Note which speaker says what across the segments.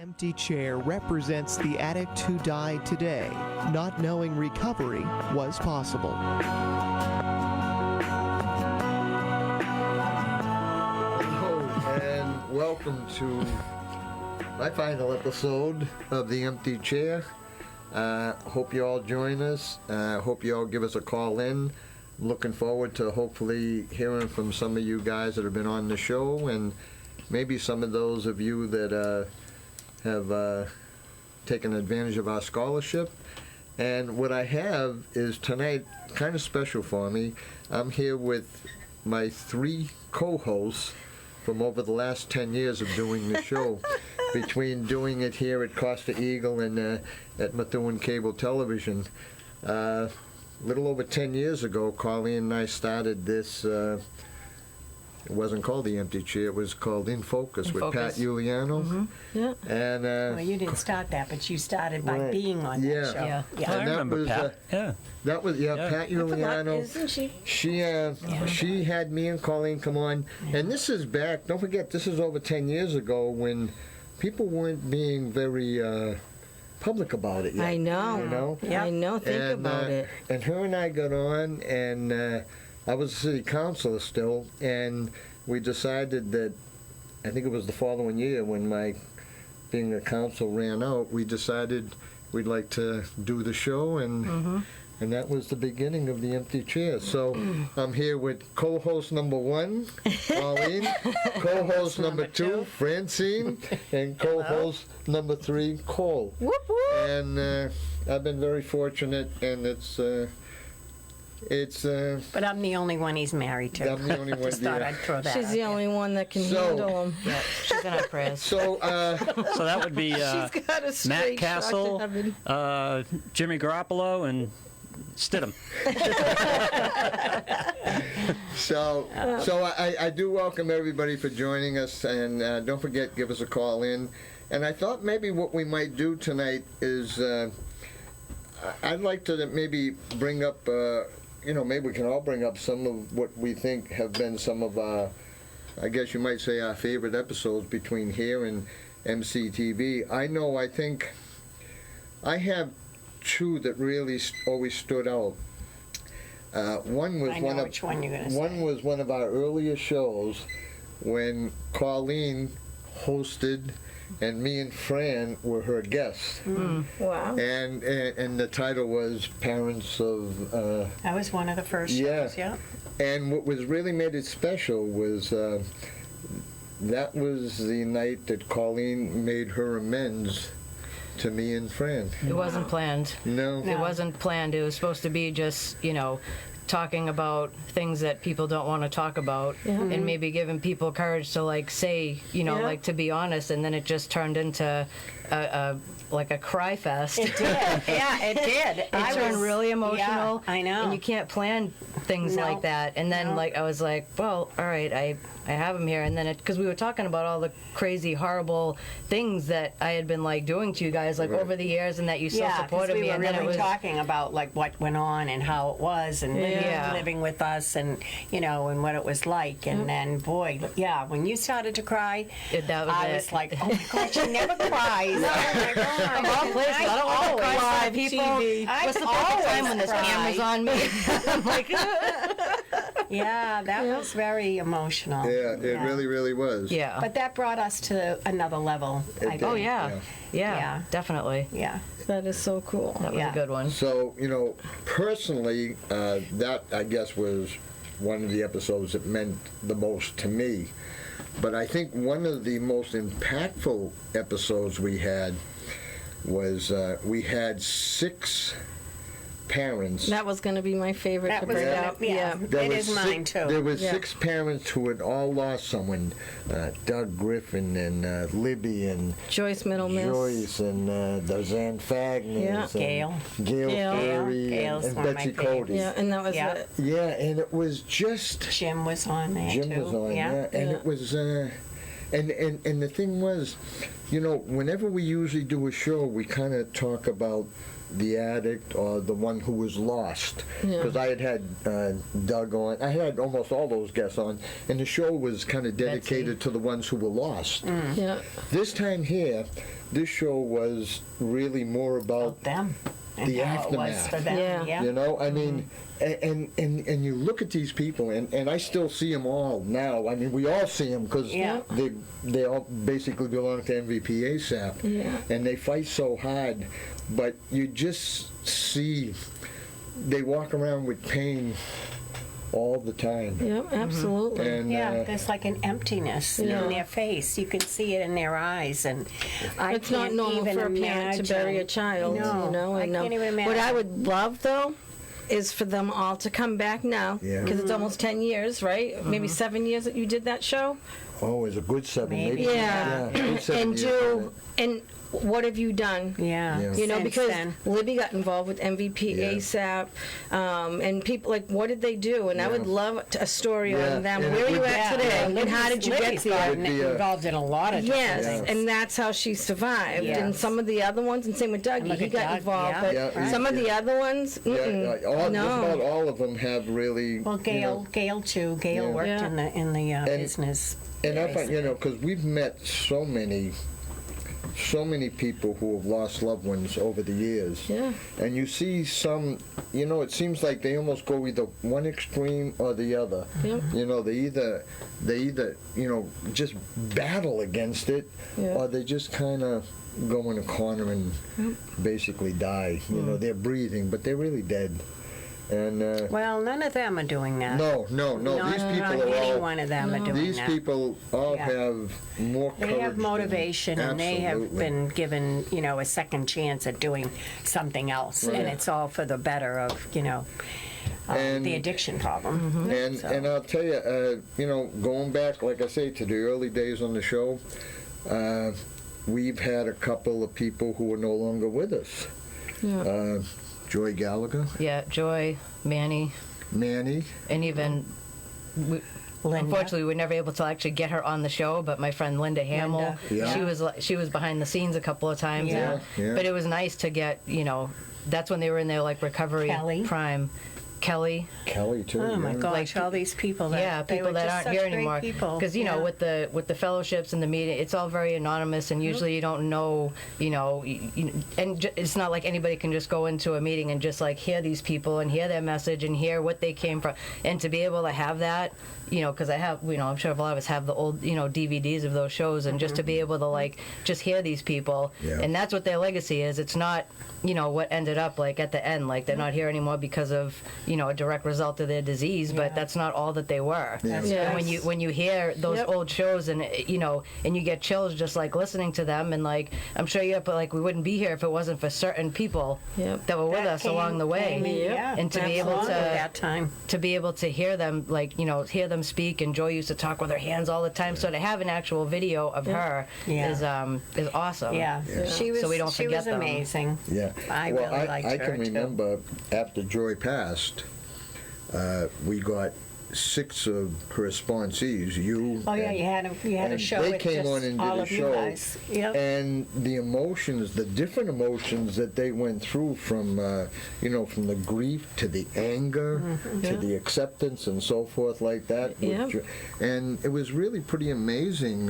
Speaker 1: Empty chair represents the addict who died today, not knowing recovery was possible.
Speaker 2: Hello, and welcome to my final episode of The Empty Chair. Hope you all join us. Hope you all give us a call in. Looking forward to hopefully hearing from some of you guys that have been on the show, and maybe some of those of you that have taken advantage of our scholarship. And what I have is tonight kind of special for me. I'm here with my three co-hosts from over the last 10 years of doing the show. Between doing it here at Costa Eagle and at Methuen Cable Television. A little over 10 years ago, Colleen and I started this. It wasn't called The Empty Chair, it was called In Focus with Pat Giuliano.
Speaker 3: Mm-hmm. Yeah.
Speaker 2: And,
Speaker 4: well, you didn't start that, but you started by
Speaker 2: right.
Speaker 4: being on that show.
Speaker 3: Yeah.
Speaker 2: And
Speaker 5: I remember Pat.
Speaker 2: That was Pat Giuliano.
Speaker 3: Isn't she?
Speaker 2: She had me and Colleen come on, and this is back. Don't forget, this is over 10 years ago when people weren't being very public about it yet.
Speaker 3: I know.
Speaker 2: You know.
Speaker 3: Yeah. I know. Think about it.
Speaker 2: And her and I got on, and I was a city councilor still, and we decided that, I think it was the following year when my being a council ran out, we decided we'd like to do the show, and that was the beginning of The Empty Chair. So I'm here with co-host number 1, Pauline, co-host number 2, Francine, and co-host number 3, Cole.
Speaker 3: Whoop whoop.
Speaker 2: And I've been very fortunate, and it's
Speaker 4: But I'm the only one he's married to.
Speaker 2: I'm the only one.
Speaker 4: Just thought I'd throw that
Speaker 3: She's
Speaker 4: out
Speaker 3: the
Speaker 4: there.
Speaker 3: only one that can handle them. Yeah, she's in our prayers.
Speaker 2: So
Speaker 5: So that would be
Speaker 3: She's got a
Speaker 5: Matt
Speaker 3: straight
Speaker 5: Castle,
Speaker 3: shot to heaven.
Speaker 5: Jimmy Garoppolo, and Stidham.
Speaker 2: So I do welcome everybody for joining us, and don't forget, give us a call in. And I thought maybe what we might do tonight is I'd like to maybe bring up, maybe we can all bring up some of what we think have been some of our, I guess you might say, our favorite episodes between here and MCTV. I think I have two that really always stood out. One was
Speaker 4: I know which one you're going to say.
Speaker 2: One was one of our earlier shows when Colleen hosted and me and Fran were her guests.
Speaker 3: Wow.
Speaker 2: And the title was Parents of...
Speaker 4: That was one of the first shows, yeah.
Speaker 2: And what was really made it special was that was the night that Colleen made her amends to me and Fran.
Speaker 3: It wasn't planned.
Speaker 2: No.
Speaker 3: It wasn't planned. It was supposed to be just, talking about things that people don't want to talk about, and maybe giving people courage to say, to be honest, and then it just turned into a cry fest.
Speaker 4: It did. Yeah, it did.
Speaker 3: It turned really emotional.
Speaker 4: Yeah, I know.
Speaker 3: And you can't plan things like that. And then I was like, well, all right, I have him here. And then because we were talking about all the crazy, horrible things that I had been doing to you guys over the years, and that you still supported me.
Speaker 4: We were
Speaker 3: and then
Speaker 4: really
Speaker 3: it was
Speaker 4: talking about what went on and how it was, and living with us, and and what it was like. And then, boy, when you started to cry, I was like, oh my God, she never cries. Oh my God.
Speaker 3: Of all places, I don't want to cry for people. What's the perfect time when there's cameras on me? I'm like,
Speaker 4: yeah, that was very emotional.
Speaker 2: Yeah, it really, really was.
Speaker 3: yeah.
Speaker 4: But that brought us to another level. I
Speaker 2: did.
Speaker 3: Oh,
Speaker 4: think.
Speaker 3: yeah, definitely.
Speaker 4: Yeah.
Speaker 3: That is so cool. That was a good one.
Speaker 2: So, personally, that, I guess, was one of the episodes that meant the most to me. But I think one of the most impactful episodes we had was we had 6 parents.
Speaker 3: That was going to be my favorite
Speaker 4: That
Speaker 3: to
Speaker 4: was
Speaker 3: bring
Speaker 4: gonna-
Speaker 3: up.
Speaker 4: yeah.
Speaker 2: There
Speaker 4: It
Speaker 2: was
Speaker 4: is mine, too.
Speaker 2: There was
Speaker 3: Yeah.
Speaker 2: 6 parents who had all lost someone. Doug Griffin and Libby and
Speaker 3: Joyce Middlemiss.
Speaker 2: Joyce and Dozanne Fagners.
Speaker 3: Yeah.
Speaker 2: And Gail Ferry
Speaker 4: Gail's
Speaker 2: and
Speaker 4: one of my
Speaker 2: Betsy
Speaker 4: favorites.
Speaker 2: Cody.
Speaker 3: Yeah, and that was
Speaker 4: Yeah.
Speaker 3: it.
Speaker 2: Yeah, and it was just...
Speaker 4: Jim was on there,
Speaker 2: Jim
Speaker 4: too.
Speaker 2: was on, yeah. And
Speaker 3: Yeah.
Speaker 2: it was... And the thing was, whenever we usually do a show, we kind of talk about the addict or the one who was lost. Because I had Doug on. I had almost all those guests on, and the show was kind of dedicated to the ones who were lost.
Speaker 6: Yeah.
Speaker 2: This time here, this show was really more about
Speaker 4: them.
Speaker 2: the
Speaker 4: And how it was
Speaker 2: aftermath.
Speaker 4: for them.
Speaker 6: Yeah.
Speaker 2: I mean, and you look at these people, and I still see them all now. I mean, we all see them because they all basically belong to MVP ASAP, and they fight so hard. But you just see they walk around with pain all the time.
Speaker 6: Yeah, absolutely.
Speaker 2: And
Speaker 4: there's like an emptiness in their face. You can see it in their eyes, and I
Speaker 6: It's not
Speaker 4: can't
Speaker 6: normal
Speaker 4: even
Speaker 6: for a parent to bury a
Speaker 4: imagine.
Speaker 6: child,
Speaker 4: No, I can't even imagine.
Speaker 6: What I would love, though, is for them all to come back now,
Speaker 2: Yeah.
Speaker 6: because it's almost 10 years, right? Maybe 7 years that you did that show.
Speaker 2: Oh, it's a good 7, maybe.
Speaker 6: Yeah.
Speaker 2: good 7
Speaker 6: And
Speaker 2: years.
Speaker 6: and what have you done?
Speaker 4: Yeah. Since
Speaker 6: Because
Speaker 4: then.
Speaker 6: Libby got involved with MVP
Speaker 2: Yeah.
Speaker 6: ASAP, and people like, what did they do? And I would love a story
Speaker 2: Yeah,
Speaker 6: on them.
Speaker 2: and
Speaker 6: Where
Speaker 2: it
Speaker 6: are you
Speaker 2: would-
Speaker 6: at today? And how did you get there?
Speaker 2: Would be a-
Speaker 4: involved in a lot of different
Speaker 6: Yes,
Speaker 4: things.
Speaker 6: and that's how she survived. And
Speaker 4: Yes.
Speaker 6: some of the other ones, and same with Dougie,
Speaker 4: look
Speaker 6: he
Speaker 4: at
Speaker 6: got
Speaker 4: Doug,
Speaker 6: involved.
Speaker 4: yeah.
Speaker 6: But
Speaker 2: Yeah,
Speaker 6: some of the other ones,
Speaker 2: Yeah, just about
Speaker 6: no.
Speaker 2: all of them have really.
Speaker 4: Well, Gail too. Gail
Speaker 2: Yeah.
Speaker 4: worked
Speaker 6: Yeah.
Speaker 4: in the business.
Speaker 2: And I find, because we've met so many people who have lost loved ones over the years.
Speaker 6: Yeah.
Speaker 2: And you see some, it seems like they almost go either one extreme or the other.
Speaker 6: Yep.
Speaker 2: They either, just battle against it,
Speaker 6: Yeah.
Speaker 2: or they just kind of go in a corner and basically die. They're breathing, but they're really dead. And
Speaker 4: Well, none of them are doing that.
Speaker 2: no, these
Speaker 4: Not
Speaker 2: people are
Speaker 4: any
Speaker 2: all.
Speaker 4: one of them are doing
Speaker 2: These
Speaker 4: that.
Speaker 2: people all
Speaker 4: Yeah.
Speaker 2: have more courage.
Speaker 4: They have
Speaker 2: than-
Speaker 4: motivation, and they have
Speaker 2: Absolutely.
Speaker 4: been given, a second chance at doing something else,
Speaker 2: Right.
Speaker 4: and it's all for the better of,
Speaker 2: And-
Speaker 4: the addiction problem.
Speaker 2: And I'll tell you, going back, like I say, to the early days on the show, we've had a couple of people who are no longer with us. Joy Gallagher,
Speaker 3: Yeah, Joy, Manny,
Speaker 2: Manny,
Speaker 3: and even
Speaker 4: Linda.
Speaker 3: unfortunately we were never able to actually get her on the show. But my friend Linda Hamill,
Speaker 2: Yeah.
Speaker 3: she was behind the scenes a couple of times.
Speaker 4: Yeah.
Speaker 2: Yeah.
Speaker 3: But it was nice to get that's when they were in their like recovery
Speaker 4: Kelly.
Speaker 3: prime. Kelly,
Speaker 2: Kelly too.
Speaker 4: Oh my
Speaker 2: yeah.
Speaker 4: gosh! All these people that they
Speaker 3: people
Speaker 4: were
Speaker 3: that
Speaker 4: just
Speaker 3: aren't
Speaker 4: such
Speaker 3: here
Speaker 4: great
Speaker 3: anymore.
Speaker 4: people.
Speaker 3: Because with the fellowships and the meeting, it's all very anonymous, and usually you don't know, it's not like anybody can just go into a meeting and just like hear these people and hear their message and hear what they came from, and to be able to have that. Because I have, I'm sure a lot of us have the old, DVDs of those shows, and just to be able to like just hear these people,
Speaker 2: Yeah.
Speaker 3: and that's what their legacy is. It's not, what ended up like at the end, like they're not here anymore because of, a direct result of their disease, but that's not all that they were.
Speaker 2: Yeah.
Speaker 6: Yes.
Speaker 3: And when you hear those
Speaker 6: Yep.
Speaker 3: old shows, and and you get chills just like listening to them, and like I'm sure but like we wouldn't be here if it wasn't for certain people
Speaker 6: Yep.
Speaker 3: that were with us along the way.
Speaker 6: Yep.
Speaker 3: And to be able
Speaker 4: Absolutely,
Speaker 3: to
Speaker 4: that time.
Speaker 3: to be able to hear them, like, hear them speak, and Joy used to talk with her hands all the time. So to have an actual video of her
Speaker 4: Yeah.
Speaker 3: is awesome.
Speaker 4: Yeah. She was.
Speaker 3: So we don't
Speaker 4: she
Speaker 3: forget
Speaker 4: was
Speaker 3: them.
Speaker 4: amazing.
Speaker 2: Yeah.
Speaker 4: I
Speaker 2: well,
Speaker 4: really liked
Speaker 2: I
Speaker 4: her,
Speaker 2: can
Speaker 4: too.
Speaker 2: remember after Joy passed, we got 6 of her sponsees. You.
Speaker 4: Oh yeah,
Speaker 2: and-
Speaker 4: you had a
Speaker 2: and
Speaker 4: show
Speaker 2: they
Speaker 4: with
Speaker 2: came
Speaker 4: just
Speaker 2: on and did
Speaker 4: all
Speaker 2: a
Speaker 4: of you
Speaker 2: show,
Speaker 4: guys. Yep.
Speaker 2: and the emotions, the different emotions that they went through from from the grief to the anger
Speaker 4: Mm-hmm.
Speaker 2: to the acceptance and so forth like that.
Speaker 6: Yeah.
Speaker 2: And it was really pretty amazing.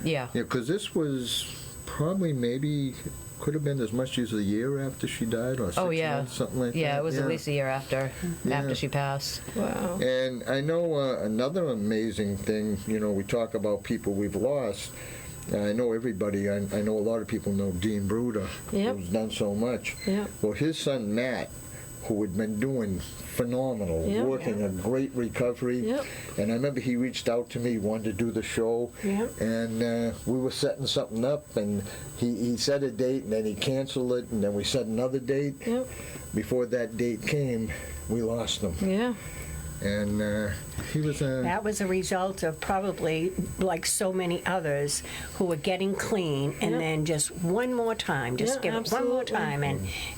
Speaker 3: Yeah.
Speaker 2: Because this was probably maybe could have been as much as a year after she died, or 6
Speaker 3: Oh yeah.
Speaker 2: months, something like that.
Speaker 3: Yeah, it was at least a year after
Speaker 2: Yeah.
Speaker 3: she passed.
Speaker 6: Wow.
Speaker 2: And I know another amazing thing, we talk about people we've lost. I know everybody, I know a lot of people know Dean Bruder,
Speaker 6: Yep.
Speaker 2: who's done so much.
Speaker 6: Yep.
Speaker 2: Well, his son Matt, who had been doing phenomenal,
Speaker 6: Yep.
Speaker 2: working a great recovery.
Speaker 6: Yep.
Speaker 2: And I remember he reached out to me, wanted to do the show.
Speaker 4: Yep.
Speaker 2: And we were setting something up, and he set a date, and then he canceled it, and then we set another date.
Speaker 6: Yep.
Speaker 2: Before that date came, we lost him.
Speaker 6: Yeah.
Speaker 2: And he was a...
Speaker 4: That was a result of probably like so many others who were getting clean, and
Speaker 6: Yep.
Speaker 4: then just one more time, just
Speaker 6: Yeah,
Speaker 4: give it one more
Speaker 6: absolutely.
Speaker 4: time,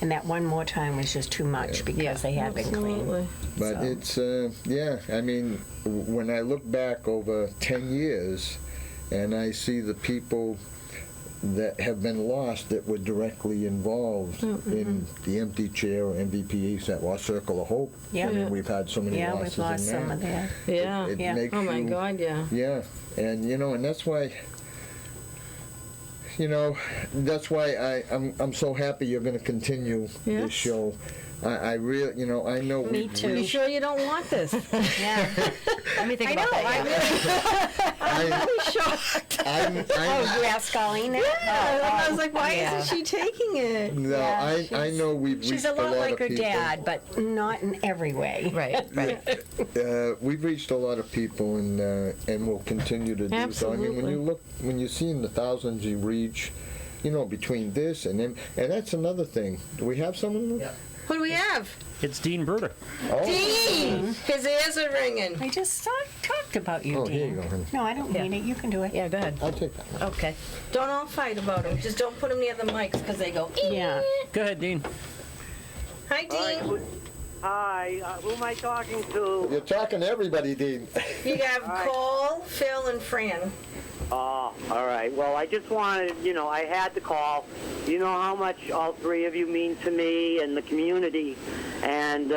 Speaker 4: and that one more time was just too much because they had been clean.
Speaker 6: Absolutely.
Speaker 2: But
Speaker 4: So-
Speaker 2: it's, I mean, when I look back over 10 years, and I see the people that have been lost that were directly involved in the Empty Chair or MVPE or Circle of Hope.
Speaker 4: Yeah.
Speaker 2: I mean, we've had so many
Speaker 4: Yeah,
Speaker 2: losses
Speaker 4: we've lost
Speaker 2: in
Speaker 4: some
Speaker 2: that.
Speaker 4: of that.
Speaker 6: Yeah.
Speaker 2: It
Speaker 4: Yeah.
Speaker 2: makes
Speaker 6: Oh my
Speaker 2: you,
Speaker 6: God, yeah.
Speaker 2: yeah, and and that's why, that's why I'm so happy you're going to continue
Speaker 6: Yes.
Speaker 2: this show. I really, I know
Speaker 4: Me too.
Speaker 6: You sure you don't want this?
Speaker 4: Yeah.
Speaker 3: Let me think
Speaker 4: I
Speaker 3: about
Speaker 4: know.
Speaker 3: that.
Speaker 4: I'm
Speaker 2: I,
Speaker 6: Shocked.
Speaker 2: I'm,
Speaker 4: Oh, you asked Colleen that?
Speaker 6: I was like, why
Speaker 3: Yeah.
Speaker 6: isn't she taking it?
Speaker 2: no,
Speaker 4: Yeah,
Speaker 2: I know we've
Speaker 4: She's
Speaker 2: reached
Speaker 4: a lot like
Speaker 2: of
Speaker 4: her
Speaker 2: people.
Speaker 4: dad, but not in every way.
Speaker 3: Right, right.
Speaker 2: We've reached a lot of people, and will continue to do so. I mean,
Speaker 6: Absolutely.
Speaker 2: when you see in the thousands you reach, between this and then, and that's another thing. Do we have someone? Yeah.
Speaker 6: Who do we have?
Speaker 5: It's Dean Bruder.
Speaker 2: Oh.
Speaker 6: Dean! His ears are ringing.
Speaker 4: I just talked about you,
Speaker 2: Oh,
Speaker 4: Dean.
Speaker 2: here you go, honey.
Speaker 4: No, I don't need it. You can do it.
Speaker 3: Yeah, go ahead.
Speaker 2: I'll take that one.
Speaker 3: Okay.
Speaker 6: Don't all fight about him. Just don't put him near the mics because they go,
Speaker 4: Yeah.
Speaker 5: Go ahead, Dean.
Speaker 6: Hi, Dean.
Speaker 7: Hi, who am I talking to?
Speaker 2: You're talking to everybody, Dean.
Speaker 6: You have Cole, Phil, and Fran.
Speaker 7: Oh, all right. Well, I just wanted, I had to call. You know how much all three of you mean to me and the community. And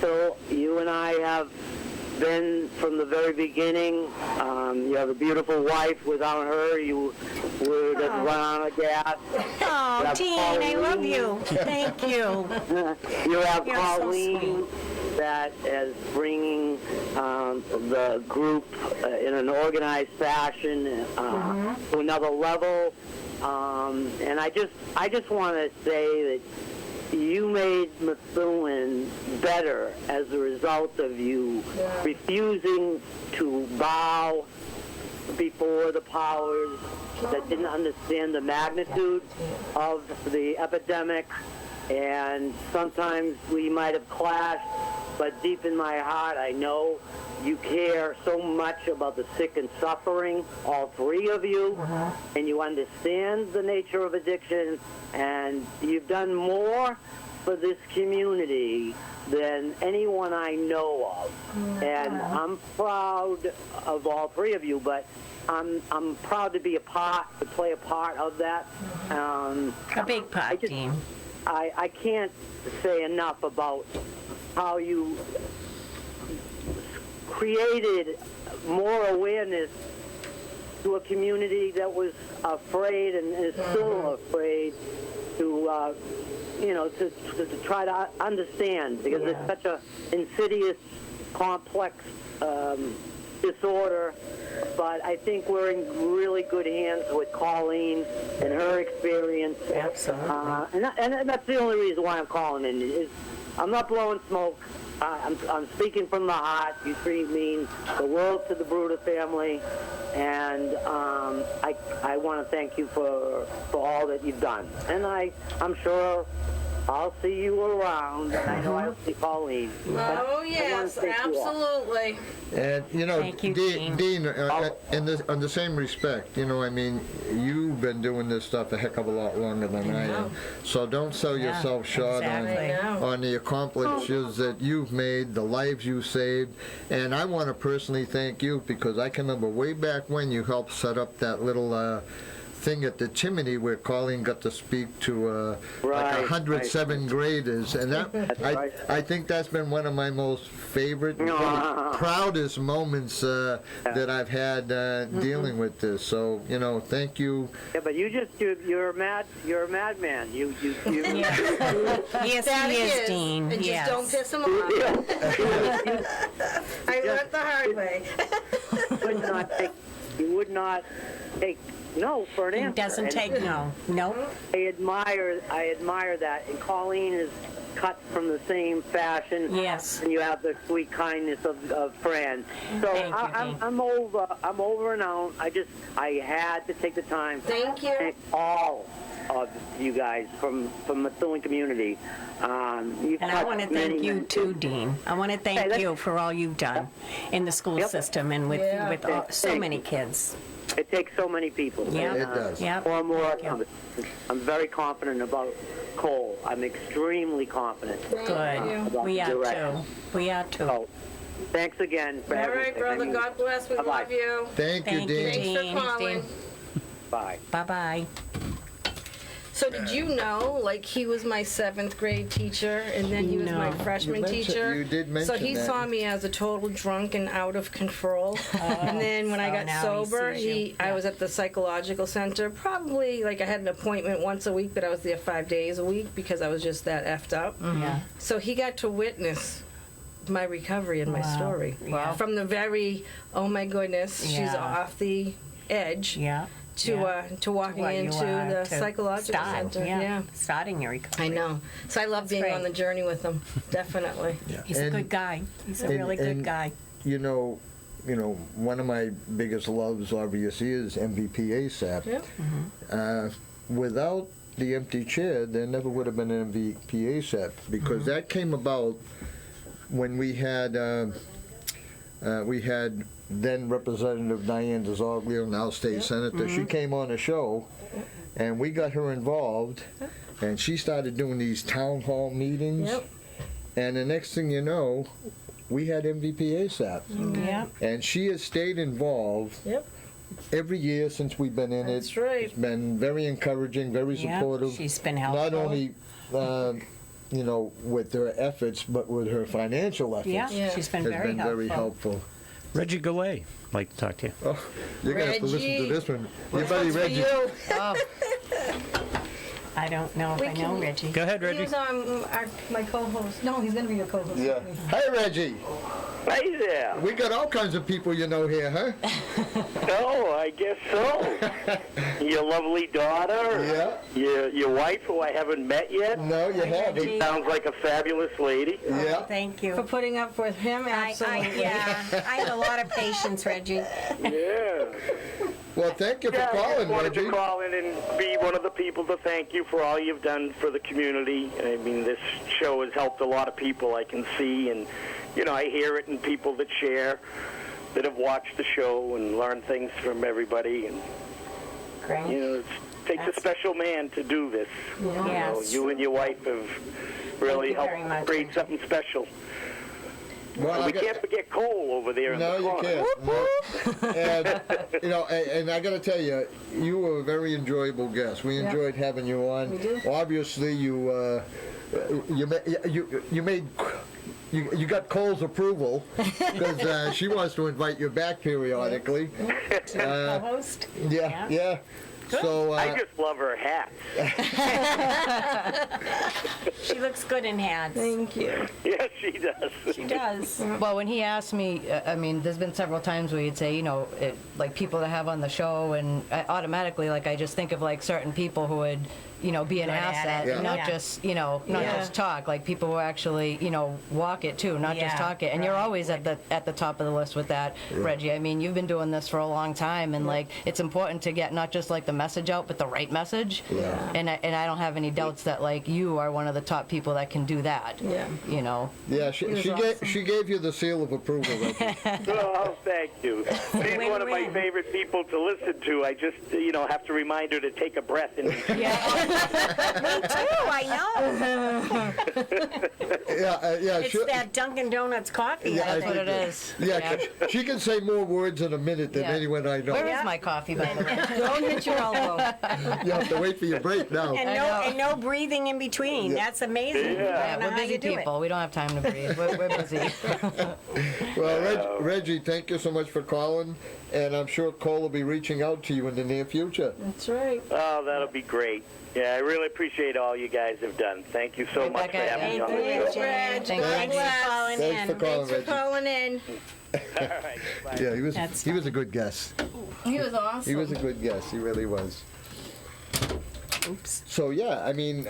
Speaker 7: Phil, you and I have been from the very beginning. You have a beautiful wife. Without her, you would have run out of gas.
Speaker 4: Oh,
Speaker 7: That's
Speaker 4: Dean, I love you. Thank you.
Speaker 7: You have
Speaker 4: You're so
Speaker 7: Colleen that is bringing the group in an organized fashion to another level. And I just want to say that you made Methuen better as a result of you refusing to bow before the powers that didn't understand the magnitude of the epidemic. And sometimes we might have clashed, but deep in my heart, I know you care so much about the sick and suffering, all three of you, and you understand the nature of addiction, and you've done more for this community than anyone I know of. And I'm proud of all three of you, but I'm proud to be to play a part of that.
Speaker 4: A big part, Dean.
Speaker 7: I can't say enough about how you created more awareness to a community that was afraid and is still afraid to, to try to understand, because it's such a insidious, complex disorder. But I think we're in really good hands with Colleen and her experience.
Speaker 4: Absolutely.
Speaker 7: And that's the only reason why I'm calling in. I'm not blowing smoke. I'm speaking from the heart. You three mean the world to the Bruder family, and I want to thank you for all that you've done. And I'm sure I'll see you around, and I know I'll see Colleen.
Speaker 6: Oh, yes, absolutely.
Speaker 2: And
Speaker 4: Thank you,
Speaker 2: Dean, on the same respect, you've been doing this stuff a heck of a lot longer than I am. So don't sell yourself short
Speaker 4: exactly.
Speaker 2: on the accomplishments that you've made, the lives you saved. And I want to personally thank you, because I can remember way back when you helped set up that little thing at the chimney where Colleen got to speak to like 107 graders, and I think that's been one of my most favorite, proudest moments that I've had dealing with this. So thank you.
Speaker 7: Yeah, but you're a madman. You
Speaker 4: Yes,
Speaker 6: That
Speaker 4: he is, Dean.
Speaker 6: And
Speaker 4: Yes.
Speaker 6: just don't piss him off. I learned the hard way.
Speaker 7: You would not take no for an
Speaker 4: He
Speaker 7: answer.
Speaker 4: doesn't
Speaker 7: And
Speaker 4: take no. Nope.
Speaker 7: I admire that. And Colleen is cut from the same fashion.
Speaker 4: Yes.
Speaker 7: And you have the sweet kindness of Fran. So
Speaker 4: Thank you, Dean.
Speaker 7: I'm over and out. I had to take the time.
Speaker 6: Thank you.
Speaker 7: To thank all of you guys from Methuen community.
Speaker 4: And I want to thank you too, Dean. I want to thank you for all you've done in the school system and with so many kids.
Speaker 7: It takes so many people.
Speaker 4: Yeah,
Speaker 2: It does.
Speaker 4: Yeah.
Speaker 7: More and more.
Speaker 4: Thank
Speaker 7: I'm very confident about Cole. I'm extremely confident.
Speaker 4: Good.
Speaker 7: about
Speaker 4: We
Speaker 7: the
Speaker 4: are
Speaker 7: direction.
Speaker 4: too. We are too.
Speaker 7: So, Thanks again for
Speaker 6: All right,
Speaker 7: everything.
Speaker 6: brother.
Speaker 7: I mean,
Speaker 6: God bless. We
Speaker 7: bye-bye.
Speaker 6: love you.
Speaker 2: Thank you,
Speaker 4: Thank you,
Speaker 2: Dean.
Speaker 4: Dean.
Speaker 6: Thanks for calling.
Speaker 7: Bye.
Speaker 4: Bye-bye.
Speaker 6: So did you know, like, he was my 7th grade teacher, and then he was my
Speaker 4: No.
Speaker 6: freshman teacher?
Speaker 2: You did mention
Speaker 6: So he
Speaker 2: that.
Speaker 6: saw me as a total drunk and out of control. And then when I
Speaker 4: so
Speaker 6: got
Speaker 4: now he
Speaker 6: sober,
Speaker 4: sees you.
Speaker 6: I
Speaker 4: Yeah.
Speaker 6: was at the psychological center. Probably, like, I had an appointment once a week, but I was there 5 days a week because I was just that effed up.
Speaker 4: Yeah.
Speaker 6: So he got to witness my recovery and my
Speaker 4: Wow.
Speaker 6: story.
Speaker 4: Wow.
Speaker 6: From the very, oh my goodness, she's
Speaker 4: Yeah.
Speaker 6: off the edge.
Speaker 4: Yeah.
Speaker 6: To walking
Speaker 4: What you
Speaker 6: into
Speaker 4: are
Speaker 6: the
Speaker 4: to
Speaker 6: psychological
Speaker 4: start,
Speaker 6: center. Yeah.
Speaker 4: Starting your recovery.
Speaker 6: I know. So I love being
Speaker 4: great.
Speaker 6: on the journey with him. Definitely.
Speaker 4: He's a
Speaker 2: And-
Speaker 4: good guy. He's a
Speaker 2: and-
Speaker 4: really good
Speaker 2: and-
Speaker 4: guy.
Speaker 2: You know, one of my biggest loves, obviously, is MVP ASAP.
Speaker 6: Yep.
Speaker 2: Without the empty chair, there never would have been an MVP ASAP because that came about when we had then Representative Diane DeZoglio, now State Senator. She came on a show, and we got her involved, and she started doing these town hall meetings.
Speaker 6: Yep.
Speaker 2: And the next thing you know, we had MVP ASAP.
Speaker 4: Yeah.
Speaker 2: And she has stayed involved
Speaker 6: Yep.
Speaker 2: every year since we've been in
Speaker 6: That's
Speaker 2: it.
Speaker 6: right.
Speaker 2: It's been very encouraging, very
Speaker 4: Yeah.
Speaker 2: supportive.
Speaker 4: She's been helpful.
Speaker 2: Not only, with her efforts, but with her financial efforts.
Speaker 4: Yeah.
Speaker 6: Yeah.
Speaker 4: She's been
Speaker 2: Has
Speaker 4: very
Speaker 2: been
Speaker 4: helpful.
Speaker 2: very helpful.
Speaker 5: Reggie Goulet, like to talk to you.
Speaker 2: Oh, you're gonna have to listen to
Speaker 6: Reggie.
Speaker 2: this one. Your buddy
Speaker 6: For
Speaker 2: Reggie.
Speaker 6: you.
Speaker 4: I don't know if
Speaker 6: We
Speaker 4: I know
Speaker 6: can-
Speaker 4: Reggie.
Speaker 5: Go ahead,
Speaker 6: He
Speaker 5: Reggie.
Speaker 6: was my co-host. No, he's going to be your co-host.
Speaker 2: Yeah. Hey, Reggie.
Speaker 8: Hey there.
Speaker 2: We got all kinds of people you know here, huh?
Speaker 8: Oh, I guess so. Your lovely daughter.
Speaker 2: Yeah.
Speaker 8: Your wife, who I haven't met yet.
Speaker 2: No, you haven't.
Speaker 4: Reggie.
Speaker 8: Sounds like a fabulous lady.
Speaker 2: Yeah.
Speaker 4: Thank you.
Speaker 6: For putting up with him, absolutely.
Speaker 4: I have a lot of patience, Reggie.
Speaker 8: Yeah.
Speaker 2: Well, thank you for
Speaker 8: Yeah, I just
Speaker 2: calling,
Speaker 8: wanted
Speaker 2: Reggie.
Speaker 8: to call in and be one of the people to thank you for all you've done for the community. I mean, this show has helped a lot of people, I can see, and, I hear it in people that share, that have watched the show and learned things from everybody. And,
Speaker 4: Great.
Speaker 8: it takes a special man to do this.
Speaker 4: Yes.
Speaker 8: You and your wife have really
Speaker 4: you very
Speaker 8: helped
Speaker 4: much,
Speaker 8: create
Speaker 4: Reggie.
Speaker 8: something special.
Speaker 2: Well,
Speaker 8: We can't forget Cole over there in
Speaker 2: No,
Speaker 8: the
Speaker 2: you
Speaker 8: corner.
Speaker 2: can't. No. And I got to tell you, you were a very enjoyable guest. We enjoyed having you on.
Speaker 6: We did.
Speaker 2: Obviously, you got Cole's approval because she wants to invite you back periodically.
Speaker 4: Co-host?
Speaker 2: Yeah. So
Speaker 8: I just love her hat.
Speaker 4: She looks good in hats.
Speaker 6: Thank you.
Speaker 8: Yes, she does.
Speaker 4: She does.
Speaker 3: Well, when he asked me, I mean, there's been several times where he'd say, like people to have on the show, and I automatically, like, I just think of like certain people who would, be an
Speaker 4: Good at
Speaker 3: asset,
Speaker 4: it.
Speaker 3: and not
Speaker 4: Yeah.
Speaker 3: just, not just talk. Like people who actually, walk it too, not just
Speaker 4: Yeah,
Speaker 3: talk it. And you're
Speaker 4: right.
Speaker 3: always at the top of the list with that, Reggie. I mean, you've been doing this for a long time, and like it's important to get not just like the message out, but the right message.
Speaker 2: Yeah.
Speaker 3: And I don't have any doubts that like you are one of the top people that can do that.
Speaker 6: Yeah.
Speaker 2: yeah, she gave you the seal of approval, Reggie.
Speaker 8: Oh, thank you. She's one of my
Speaker 4: Win-win.
Speaker 8: favorite people to listen to. I just, have to remind her to take a breath. And
Speaker 4: Me too, I know.
Speaker 2: Yeah.
Speaker 4: It's that Dunkin' Donuts coffee.
Speaker 2: Yeah,
Speaker 4: I
Speaker 3: That's what
Speaker 4: think.
Speaker 3: it is.
Speaker 2: Yeah, she can say more words in a minute than
Speaker 3: Yeah.
Speaker 2: anyone I know.
Speaker 3: Where is my coffee, by the way?
Speaker 6: Don't hit your elbow.
Speaker 2: You have to wait for your break now.
Speaker 4: And no breathing in between. That's amazing.
Speaker 8: Yeah.
Speaker 4: I
Speaker 3: Yeah,
Speaker 4: don't know
Speaker 3: we're
Speaker 4: how
Speaker 3: busy
Speaker 4: you do
Speaker 3: people. We don't have time to breathe. We're busy.
Speaker 2: Well, Reggie, thank you so much for calling, and I'm sure Cole will be reaching out to you in the near future.
Speaker 6: That's right.
Speaker 8: oh, that'll be great. Yeah, I really appreciate all you guys have done. Thank you so
Speaker 3: Right
Speaker 8: much
Speaker 3: back
Speaker 8: for
Speaker 3: at
Speaker 8: having me
Speaker 3: you.
Speaker 8: on the
Speaker 6: Thanks,
Speaker 8: show.
Speaker 6: Reg.
Speaker 3: Thanks,
Speaker 6: God
Speaker 3: Reggie.
Speaker 6: bless.
Speaker 4: Calling
Speaker 2: Thanks
Speaker 4: in.
Speaker 2: for calling,
Speaker 6: Thanks for
Speaker 2: Reggie.
Speaker 6: calling in.
Speaker 8: All right, bye.
Speaker 2: Yeah, he was
Speaker 4: That's
Speaker 2: he was a good guest.
Speaker 6: He was awesome.
Speaker 2: He was a good guest. He really was.
Speaker 4: Oops.
Speaker 2: So yeah, I mean,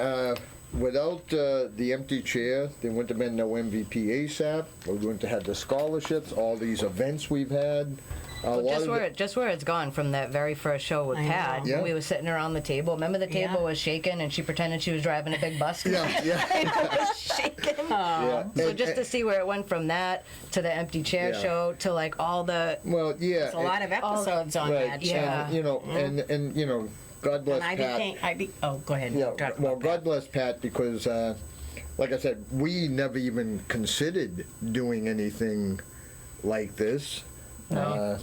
Speaker 2: without the empty chair, there wouldn't have been no MVP ASAP. We wouldn't have had the scholarships, all these events we've had.
Speaker 3: Well, just where it's gone from that very first show with
Speaker 4: I
Speaker 3: Pat.
Speaker 4: know.
Speaker 2: Yeah.
Speaker 3: We were sitting around the table. Remember the table
Speaker 4: Yeah.
Speaker 3: was shaking and she pretended she was driving a big bus?
Speaker 2: Yeah.
Speaker 3: Shaking.
Speaker 2: Yeah.
Speaker 3: So
Speaker 2: And-
Speaker 3: just to see where it went from that to the empty chair
Speaker 2: Yeah.
Speaker 3: show to like all the
Speaker 2: Well, yeah.
Speaker 4: There's a lot of episodes on
Speaker 2: right.
Speaker 4: that.
Speaker 3: Yeah.
Speaker 2: And God bless
Speaker 4: And
Speaker 2: Pat.
Speaker 4: oh, go ahead.
Speaker 2: Yeah,
Speaker 4: Talk
Speaker 2: well,
Speaker 4: about
Speaker 2: God bless Pat because, like I said, we never even considered doing anything like this.
Speaker 3: No.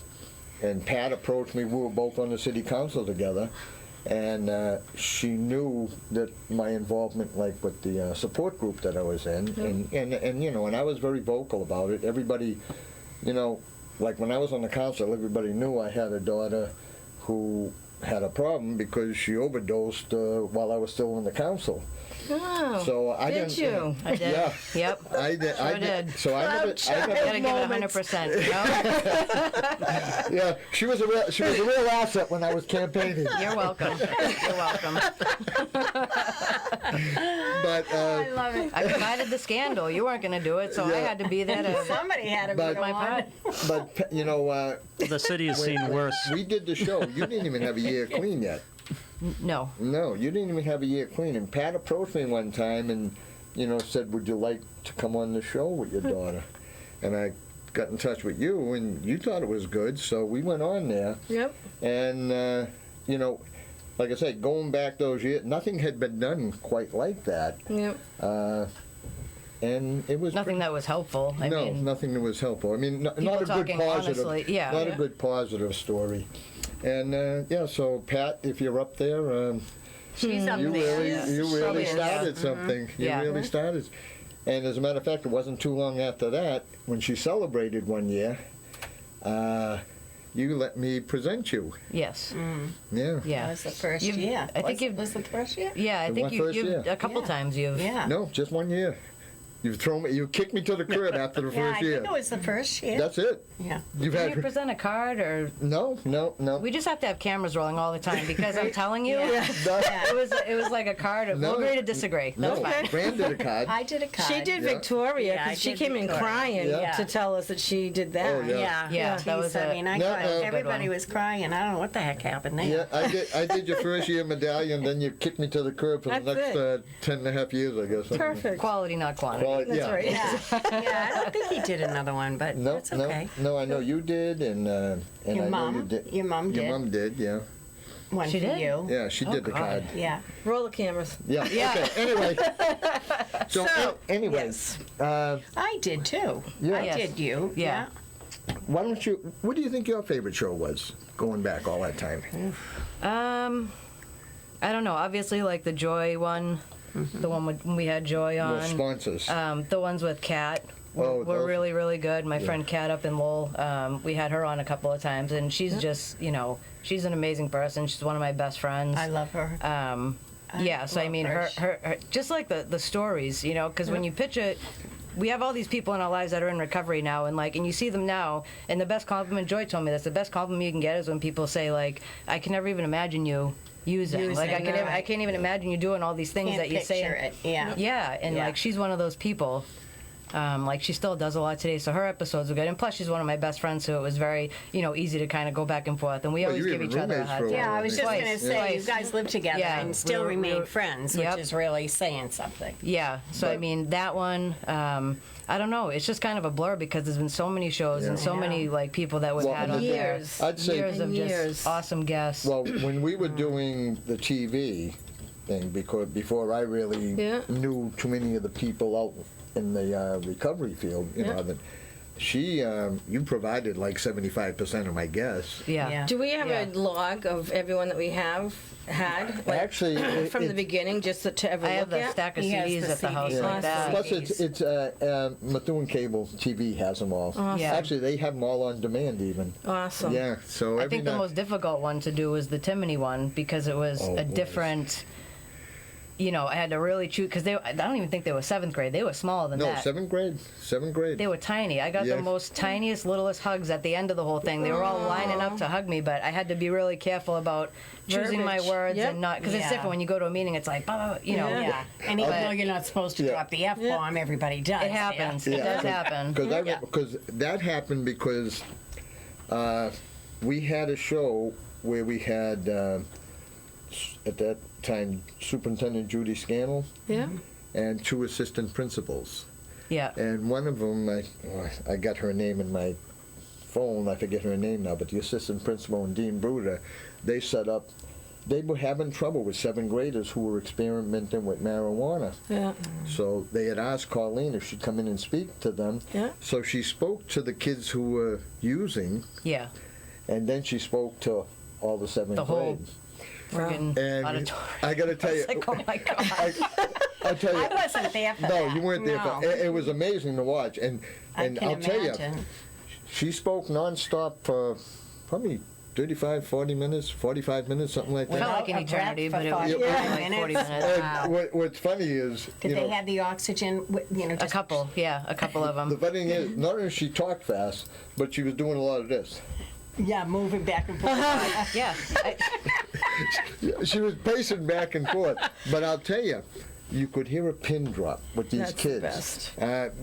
Speaker 2: And Pat approached me. We were both on the city council together, and she knew that my involvement, like with the support group that I was in, and you know, and I was very vocal about it. Everybody, you know, like when I was on the council, everybody knew I had a daughter who had a problem because she overdosed while I was still on the council.
Speaker 6: Oh,
Speaker 2: So I
Speaker 6: did
Speaker 2: didn't.
Speaker 6: you?
Speaker 3: I did.
Speaker 2: Yeah.
Speaker 3: Yep.
Speaker 2: I did.
Speaker 3: Sure did.
Speaker 2: So I never.
Speaker 3: Gotta give it 100%. You know?
Speaker 2: Yeah, she was a real asset when I was campaigning.
Speaker 3: You're welcome. You're welcome.
Speaker 2: But
Speaker 4: I love it.
Speaker 3: I provided the scandal. You weren't going to do it, so I
Speaker 2: Yeah.
Speaker 3: had to be there to.
Speaker 4: Somebody had to
Speaker 2: But-
Speaker 4: be
Speaker 3: My part.
Speaker 2: but you know,
Speaker 5: The city has seen worse.
Speaker 2: we did the show. You didn't even have a year clean yet.
Speaker 3: No.
Speaker 2: No, you didn't even have a year clean. And Pat approached me one time and, you know, said, "Would you like to come on the show with your daughter?" And I got in touch with you, and you thought it was good, so we went on there.
Speaker 6: Yep.
Speaker 2: And you know, like I said, going back those years, nothing had been done quite like that.
Speaker 6: Yep.
Speaker 2: And it was
Speaker 3: Nothing that was helpful. I
Speaker 2: no,
Speaker 3: mean,
Speaker 2: nothing that was helpful. I mean, not a good
Speaker 3: talking
Speaker 2: positive,
Speaker 3: honestly, yeah.
Speaker 2: not
Speaker 3: Yeah.
Speaker 2: a good positive story. And yeah, so Pat, if you're up there,
Speaker 4: She's up
Speaker 2: you
Speaker 4: there.
Speaker 2: really
Speaker 3: Probably is, yeah.
Speaker 2: started something. You
Speaker 3: Yeah.
Speaker 2: really started. And as a matter of fact, it wasn't too long after that when she celebrated one year. You let me present you.
Speaker 3: yes.
Speaker 2: Yeah.
Speaker 3: Yeah.
Speaker 4: That was the first
Speaker 3: You've-
Speaker 4: year.
Speaker 3: I think
Speaker 4: was it the first year?
Speaker 3: Yeah, I
Speaker 2: The
Speaker 3: think
Speaker 2: one
Speaker 3: you've
Speaker 2: first year.
Speaker 3: a couple
Speaker 4: Yeah.
Speaker 3: times you've.
Speaker 4: Yeah.
Speaker 2: No, just 1 year. You kicked me to the curb after the
Speaker 4: Yeah,
Speaker 2: first
Speaker 4: I
Speaker 2: year.
Speaker 4: think it was the first year.
Speaker 2: That's it.
Speaker 4: Yeah.
Speaker 2: You've
Speaker 3: Did you
Speaker 2: had
Speaker 3: present a card or?
Speaker 2: no.
Speaker 3: We just have to have cameras rolling all the time because I'm telling you,
Speaker 2: No.
Speaker 3: it was like a card.
Speaker 2: No.
Speaker 3: We'll agree to disagree.
Speaker 2: No,
Speaker 3: That's fine.
Speaker 2: Fran did a card.
Speaker 4: I did a card.
Speaker 6: She did
Speaker 2: Yeah.
Speaker 6: Victoria
Speaker 4: Yeah, I
Speaker 6: because she
Speaker 4: did
Speaker 6: came in
Speaker 4: Victoria.
Speaker 6: crying
Speaker 2: Yeah.
Speaker 6: to tell us that she did that.
Speaker 2: Oh, yeah.
Speaker 4: Yeah,
Speaker 3: Yeah, that was
Speaker 4: I
Speaker 3: a-
Speaker 4: mean, I
Speaker 2: No,
Speaker 4: cried.
Speaker 2: no.
Speaker 4: Everybody
Speaker 3: Good one.
Speaker 4: was crying. I don't know what the heck happened
Speaker 2: Yeah,
Speaker 4: there.
Speaker 2: I did your first year medallion, then you kicked me to the curb for the
Speaker 6: That's
Speaker 2: next
Speaker 6: it.
Speaker 2: 10 and a half years, I guess.
Speaker 6: Perfect.
Speaker 3: Quality, not quantity.
Speaker 2: Well,
Speaker 6: That's
Speaker 2: yeah.
Speaker 6: right.
Speaker 4: Yeah. Yeah, I don't think he did another one, but
Speaker 2: No,
Speaker 4: that's okay.
Speaker 2: no, I know you did, and
Speaker 4: Your
Speaker 2: I know you
Speaker 4: mom,
Speaker 2: did.
Speaker 4: your mom
Speaker 2: Your
Speaker 4: did.
Speaker 2: mom did, yeah.
Speaker 4: One
Speaker 3: She
Speaker 4: for
Speaker 3: did?
Speaker 4: you.
Speaker 2: Yeah, she did the
Speaker 3: God.
Speaker 2: card.
Speaker 4: Yeah.
Speaker 6: Roll the cameras.
Speaker 2: Yeah.
Speaker 3: Yeah.
Speaker 2: Okay. Anyway. So,
Speaker 6: So,
Speaker 2: anyways,
Speaker 4: I did too.
Speaker 2: Yeah.
Speaker 4: I
Speaker 3: Yes.
Speaker 4: did you.
Speaker 3: Yeah.
Speaker 2: why don't you? What do you think your favorite show was? Going back all that time.
Speaker 3: I don't know. Obviously, like the Joy one, the one when we had Joy
Speaker 2: Your
Speaker 3: on.
Speaker 2: sponsors.
Speaker 3: The ones with Kat
Speaker 2: Oh,
Speaker 3: were
Speaker 2: those-
Speaker 3: really, really good. My friend Kat up in Lowell, we had her on a couple of times, and she's just, you know, she's an amazing person. She's one of my best friends.
Speaker 4: I love her.
Speaker 3: Yeah, so I
Speaker 4: love
Speaker 3: mean,
Speaker 4: her.
Speaker 3: her just like the stories, you know, because when you pitch it, we have all these people in our lives that are in recovery now, and you see them now, and the best compliment, Joy told me this, the best compliment you can get is when people say, like, I can never even imagine you using. Like,
Speaker 4: Using,
Speaker 3: I
Speaker 4: right.
Speaker 3: can't even imagine you doing all these things
Speaker 4: Can't
Speaker 3: that you say.
Speaker 4: picture it. Yeah.
Speaker 3: Yeah, and
Speaker 4: Yeah.
Speaker 3: like she's one of those people. Like she still does a lot today, so her episodes are good. And plus, she's one of my best friends, so it was very, you know, easy to kind of go back and forth. And we
Speaker 2: Well,
Speaker 3: always
Speaker 2: you
Speaker 3: give
Speaker 2: were
Speaker 3: each other a
Speaker 2: roommates
Speaker 3: hard
Speaker 2: for a
Speaker 3: time.
Speaker 2: while,
Speaker 4: Yeah, I was just
Speaker 3: Twice.
Speaker 4: going to say, you
Speaker 3: Twice.
Speaker 4: guys live together
Speaker 3: Yeah,
Speaker 4: and still
Speaker 3: we
Speaker 4: remain
Speaker 3: were-
Speaker 4: friends, which
Speaker 3: Yep.
Speaker 4: is really saying something.
Speaker 3: Yeah, so I
Speaker 2: But-
Speaker 3: mean that one. I don't know. It's just kind of a blur because there's been so many shows and so
Speaker 4: I know.
Speaker 3: many like people that we've
Speaker 2: Well,
Speaker 3: had
Speaker 2: and
Speaker 3: on
Speaker 6: years.
Speaker 3: there.
Speaker 2: I'd say-
Speaker 3: years of
Speaker 6: And
Speaker 3: just
Speaker 6: years.
Speaker 3: awesome guests.
Speaker 2: Well, when we were doing the TV thing, because before I really
Speaker 6: Yeah.
Speaker 2: knew too many of the people out in the recovery field, you know, that you provided like 75% of my guests.
Speaker 3: yeah.
Speaker 4: Yeah.
Speaker 6: Do we have
Speaker 3: Yeah.
Speaker 6: a log of everyone that we have had? Like,
Speaker 2: Actually,
Speaker 6: from the
Speaker 2: it-
Speaker 6: beginning, just to ever
Speaker 3: I have
Speaker 6: look
Speaker 3: the
Speaker 6: at?
Speaker 3: stack of
Speaker 4: He has
Speaker 3: CDs
Speaker 4: the
Speaker 3: at the house
Speaker 4: CDs.
Speaker 3: like that.
Speaker 2: Plus, it's Methuen Cable TV has them all.
Speaker 3: Yeah.
Speaker 2: Actually, they have them all on demand even.
Speaker 6: Awesome.
Speaker 2: Yeah, so
Speaker 3: I
Speaker 2: every
Speaker 3: think the
Speaker 2: night.
Speaker 3: most difficult one to do was the Timony one because it was
Speaker 2: Oh,
Speaker 3: a
Speaker 2: boy.
Speaker 3: different. You know, I had to really choose because I don't even think they were seventh grade. They were smaller than
Speaker 2: No,
Speaker 3: that.
Speaker 2: seventh grade. Seventh grade.
Speaker 3: They were tiny. I got
Speaker 2: Yeah.
Speaker 3: the most tiniest, littlest hugs at the end of the whole thing. They were all lining up to hug me, but I had to be really careful about choosing my
Speaker 6: Verbiage.
Speaker 3: words
Speaker 6: Yep.
Speaker 3: and not because it's
Speaker 4: Yeah.
Speaker 3: different when you go to a meeting. It's like, blah, blah, blah, you know,
Speaker 6: Yeah.
Speaker 4: Yeah. And even
Speaker 3: But-
Speaker 4: though you're not supposed to
Speaker 2: Yeah.
Speaker 4: drop the F bomb, everybody does.
Speaker 3: it happens. It
Speaker 2: Yeah.
Speaker 3: does happen.
Speaker 2: Because that happened because we had a show where we had at that time Superintendent Judy Scannell
Speaker 6: Yeah.
Speaker 2: and two assistant principals,
Speaker 3: Yeah.
Speaker 2: and one of them I got her name in my phone. I forget her name now, but the assistant principal and Dean Bruder, they set up they were having trouble with 7th graders who were experimenting with marijuana.
Speaker 6: Yeah.
Speaker 2: So they had asked Colleen if she'd come in and speak to them.
Speaker 6: Yeah.
Speaker 2: So she spoke to the kids who were using,
Speaker 3: Yeah.
Speaker 2: and then she spoke to all the 7th
Speaker 3: The whole
Speaker 2: grade.
Speaker 3: friggin'
Speaker 2: And
Speaker 3: auditorium.
Speaker 2: I got to tell you,
Speaker 3: Like, oh my God.
Speaker 2: I'll tell you.
Speaker 4: I wasn't there for
Speaker 2: No,
Speaker 4: that.
Speaker 2: you weren't there.
Speaker 4: No.
Speaker 2: But it was amazing to watch, and
Speaker 4: I can
Speaker 2: I'll tell you,
Speaker 4: imagine.
Speaker 2: she spoke nonstop for probably 35, 40 minutes, 45 minutes, something like
Speaker 3: Felt
Speaker 2: that.
Speaker 3: like an
Speaker 4: A breath
Speaker 3: eternity,
Speaker 4: for
Speaker 3: but it was
Speaker 4: 40
Speaker 3: like 40
Speaker 4: minutes.
Speaker 3: minutes.
Speaker 2: And what's funny is,
Speaker 4: Did
Speaker 2: you
Speaker 4: they
Speaker 2: know,
Speaker 4: have the oxygen? You know,
Speaker 3: A
Speaker 4: just
Speaker 3: couple of
Speaker 2: the
Speaker 3: them.
Speaker 2: funny thing is, not only she talked fast, but she was doing a lot of this.
Speaker 4: yeah, moving back and forth.
Speaker 3: Yeah.
Speaker 2: She was pacing back and forth. But I'll tell you, you could hear a pin drop with these
Speaker 6: That's the
Speaker 2: kids.
Speaker 6: best.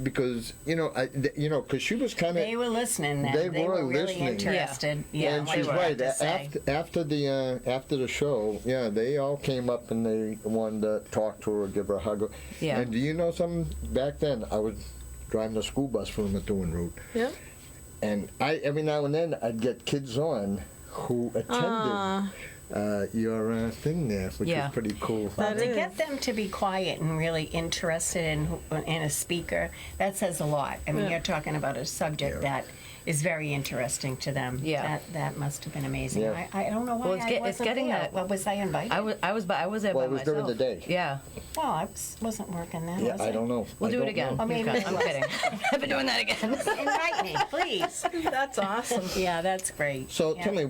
Speaker 2: Because, because she was kind
Speaker 4: They
Speaker 2: of...
Speaker 4: were listening then.
Speaker 2: They
Speaker 4: They
Speaker 2: were
Speaker 4: were really
Speaker 2: listening.
Speaker 4: interested. Yeah,
Speaker 2: and
Speaker 4: like
Speaker 2: she's
Speaker 4: you
Speaker 2: right.
Speaker 4: had to say.
Speaker 2: After the show, yeah, they all came up and they wanted to talk to her or give her a hug.
Speaker 3: Yeah.
Speaker 2: And do you know something? Back then, I was driving the school bus from the Methuen route.
Speaker 6: Yeah.
Speaker 2: And every now and then I'd get kids on who attended your thing there, which
Speaker 3: Yeah.
Speaker 2: was pretty cool.
Speaker 4: Well,
Speaker 6: That
Speaker 4: to
Speaker 6: is.
Speaker 4: get them to be quiet and really interested in a speaker, that says a lot. I mean,
Speaker 6: Yeah.
Speaker 4: you're talking about a subject that is very interesting to them.
Speaker 3: Yeah.
Speaker 4: That must have been amazing.
Speaker 2: Yeah.
Speaker 4: I don't know why
Speaker 3: Well, it's
Speaker 4: I wasn't
Speaker 3: getting
Speaker 4: there.
Speaker 3: that-
Speaker 4: Well, was I invited?
Speaker 3: I was there
Speaker 2: Well,
Speaker 3: by
Speaker 2: it was during
Speaker 3: myself.
Speaker 2: the day.
Speaker 3: Yeah.
Speaker 4: Well, I wasn't working then,
Speaker 2: Yeah,
Speaker 4: was
Speaker 2: I don't know.
Speaker 3: We'll
Speaker 2: I
Speaker 3: do it
Speaker 2: don't
Speaker 3: again.
Speaker 2: know.
Speaker 4: I mean,
Speaker 3: You can. I'm kidding. I've been doing that again.
Speaker 4: Invite me, please.
Speaker 6: That's awesome.
Speaker 4: Yeah, that's great.
Speaker 2: So
Speaker 4: Yeah.
Speaker 2: tell me,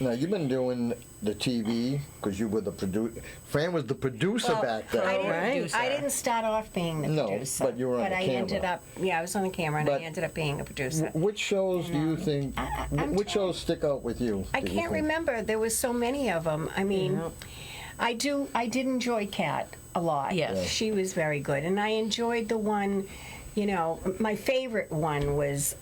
Speaker 2: now you've been doing the TV because you were the producer. Fran was the producer
Speaker 4: Well,
Speaker 2: back then.
Speaker 4: I didn't start off being the
Speaker 2: No,
Speaker 4: producer.
Speaker 2: but you were on
Speaker 4: But
Speaker 2: the
Speaker 4: I
Speaker 2: camera.
Speaker 4: ended up, I was on the camera, and I
Speaker 2: But-
Speaker 4: ended up being a producer.
Speaker 2: Which shows do you think?
Speaker 4: I'm
Speaker 2: Which shows stick out with you?
Speaker 4: I
Speaker 2: do you
Speaker 4: can't
Speaker 2: think?
Speaker 4: remember. There was so many of them. I mean, I did enjoy Kat a lot.
Speaker 3: Yes. Yeah.
Speaker 4: She was very good, and I enjoyed the one. My favorite one was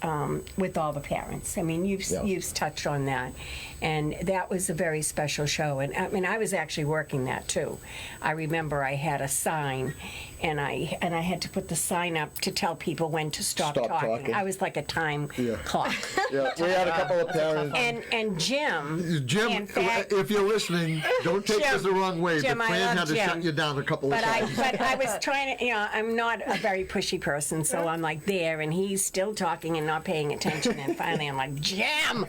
Speaker 4: with all the parents. I mean, you've touched on that, and that was a very special show. And I mean, I was actually working that too. I remember I had a sign, and I had to put the sign up to tell people when to stop talking. I was like a time clock.
Speaker 2: Yeah, we had a couple of parents.
Speaker 4: And Jim,
Speaker 2: Jim,
Speaker 4: in fact,
Speaker 2: if you're listening, don't take
Speaker 4: Jim,
Speaker 2: this the wrong way,
Speaker 4: Jim,
Speaker 2: but
Speaker 4: I
Speaker 2: Fran
Speaker 4: love
Speaker 2: had to
Speaker 4: Jim.
Speaker 2: shut you down a couple of
Speaker 4: But
Speaker 2: times.
Speaker 4: I was trying to, I'm not a very pushy person, so I'm like there, and he's still talking and not paying attention, and finally I'm like, Jim!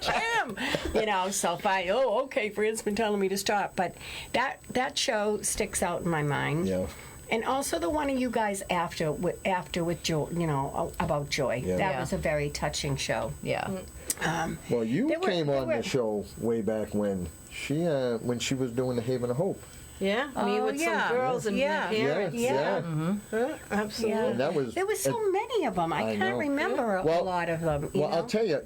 Speaker 4: Jim! So okay, Fran's been telling me to stop, but that show sticks out in my mind.
Speaker 2: Yeah.
Speaker 4: And also the one of you guys after with Joy, about Joy.
Speaker 2: Yeah.
Speaker 4: That
Speaker 3: Yeah.
Speaker 4: was a very touching show.
Speaker 3: Yeah.
Speaker 2: Well, you
Speaker 4: There were-
Speaker 2: came
Speaker 4: there
Speaker 2: on
Speaker 4: were-
Speaker 2: the show way back when she was doing the Haven of Hope.
Speaker 6: Yeah, me with
Speaker 4: yeah.
Speaker 6: some girls and
Speaker 4: Yeah.
Speaker 6: parents.
Speaker 4: Yeah.
Speaker 6: Absolutely.
Speaker 4: Yeah.
Speaker 2: And that was.
Speaker 4: There was so many of them. I
Speaker 2: I
Speaker 4: can't
Speaker 2: know.
Speaker 4: remember a
Speaker 2: Well-
Speaker 4: lot of them.
Speaker 2: Well, I'll tell you,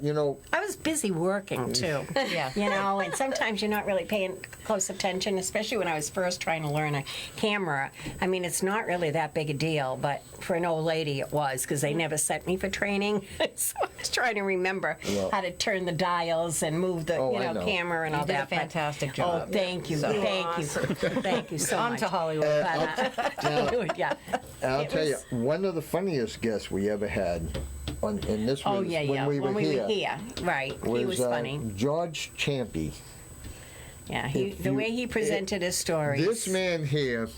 Speaker 4: I was busy working too.
Speaker 3: Yeah.
Speaker 4: And sometimes you're not really paying close attention, especially when I was first trying to learn a camera. I mean, it's not really that big a deal, but for an old lady it was, because they never sent me for training. So I was trying to remember how to turn the dials and move the
Speaker 2: I know.
Speaker 4: camera and all
Speaker 3: did a
Speaker 4: that. But-
Speaker 3: fantastic job.
Speaker 4: Oh, thank you.
Speaker 3: So
Speaker 4: Thank you. Thank you so
Speaker 3: On
Speaker 4: much.
Speaker 3: to Hollywood.
Speaker 4: Yeah.
Speaker 2: I'll
Speaker 4: It
Speaker 2: tell you,
Speaker 4: was-
Speaker 2: one of the funniest guests we ever had in this
Speaker 4: Oh,
Speaker 2: was
Speaker 4: yeah, yeah.
Speaker 2: when we were here.
Speaker 4: Right. He was funny.
Speaker 2: George Champy.
Speaker 4: Yeah,
Speaker 2: if
Speaker 4: the
Speaker 2: you-
Speaker 4: way he presented his stories.
Speaker 2: This man here,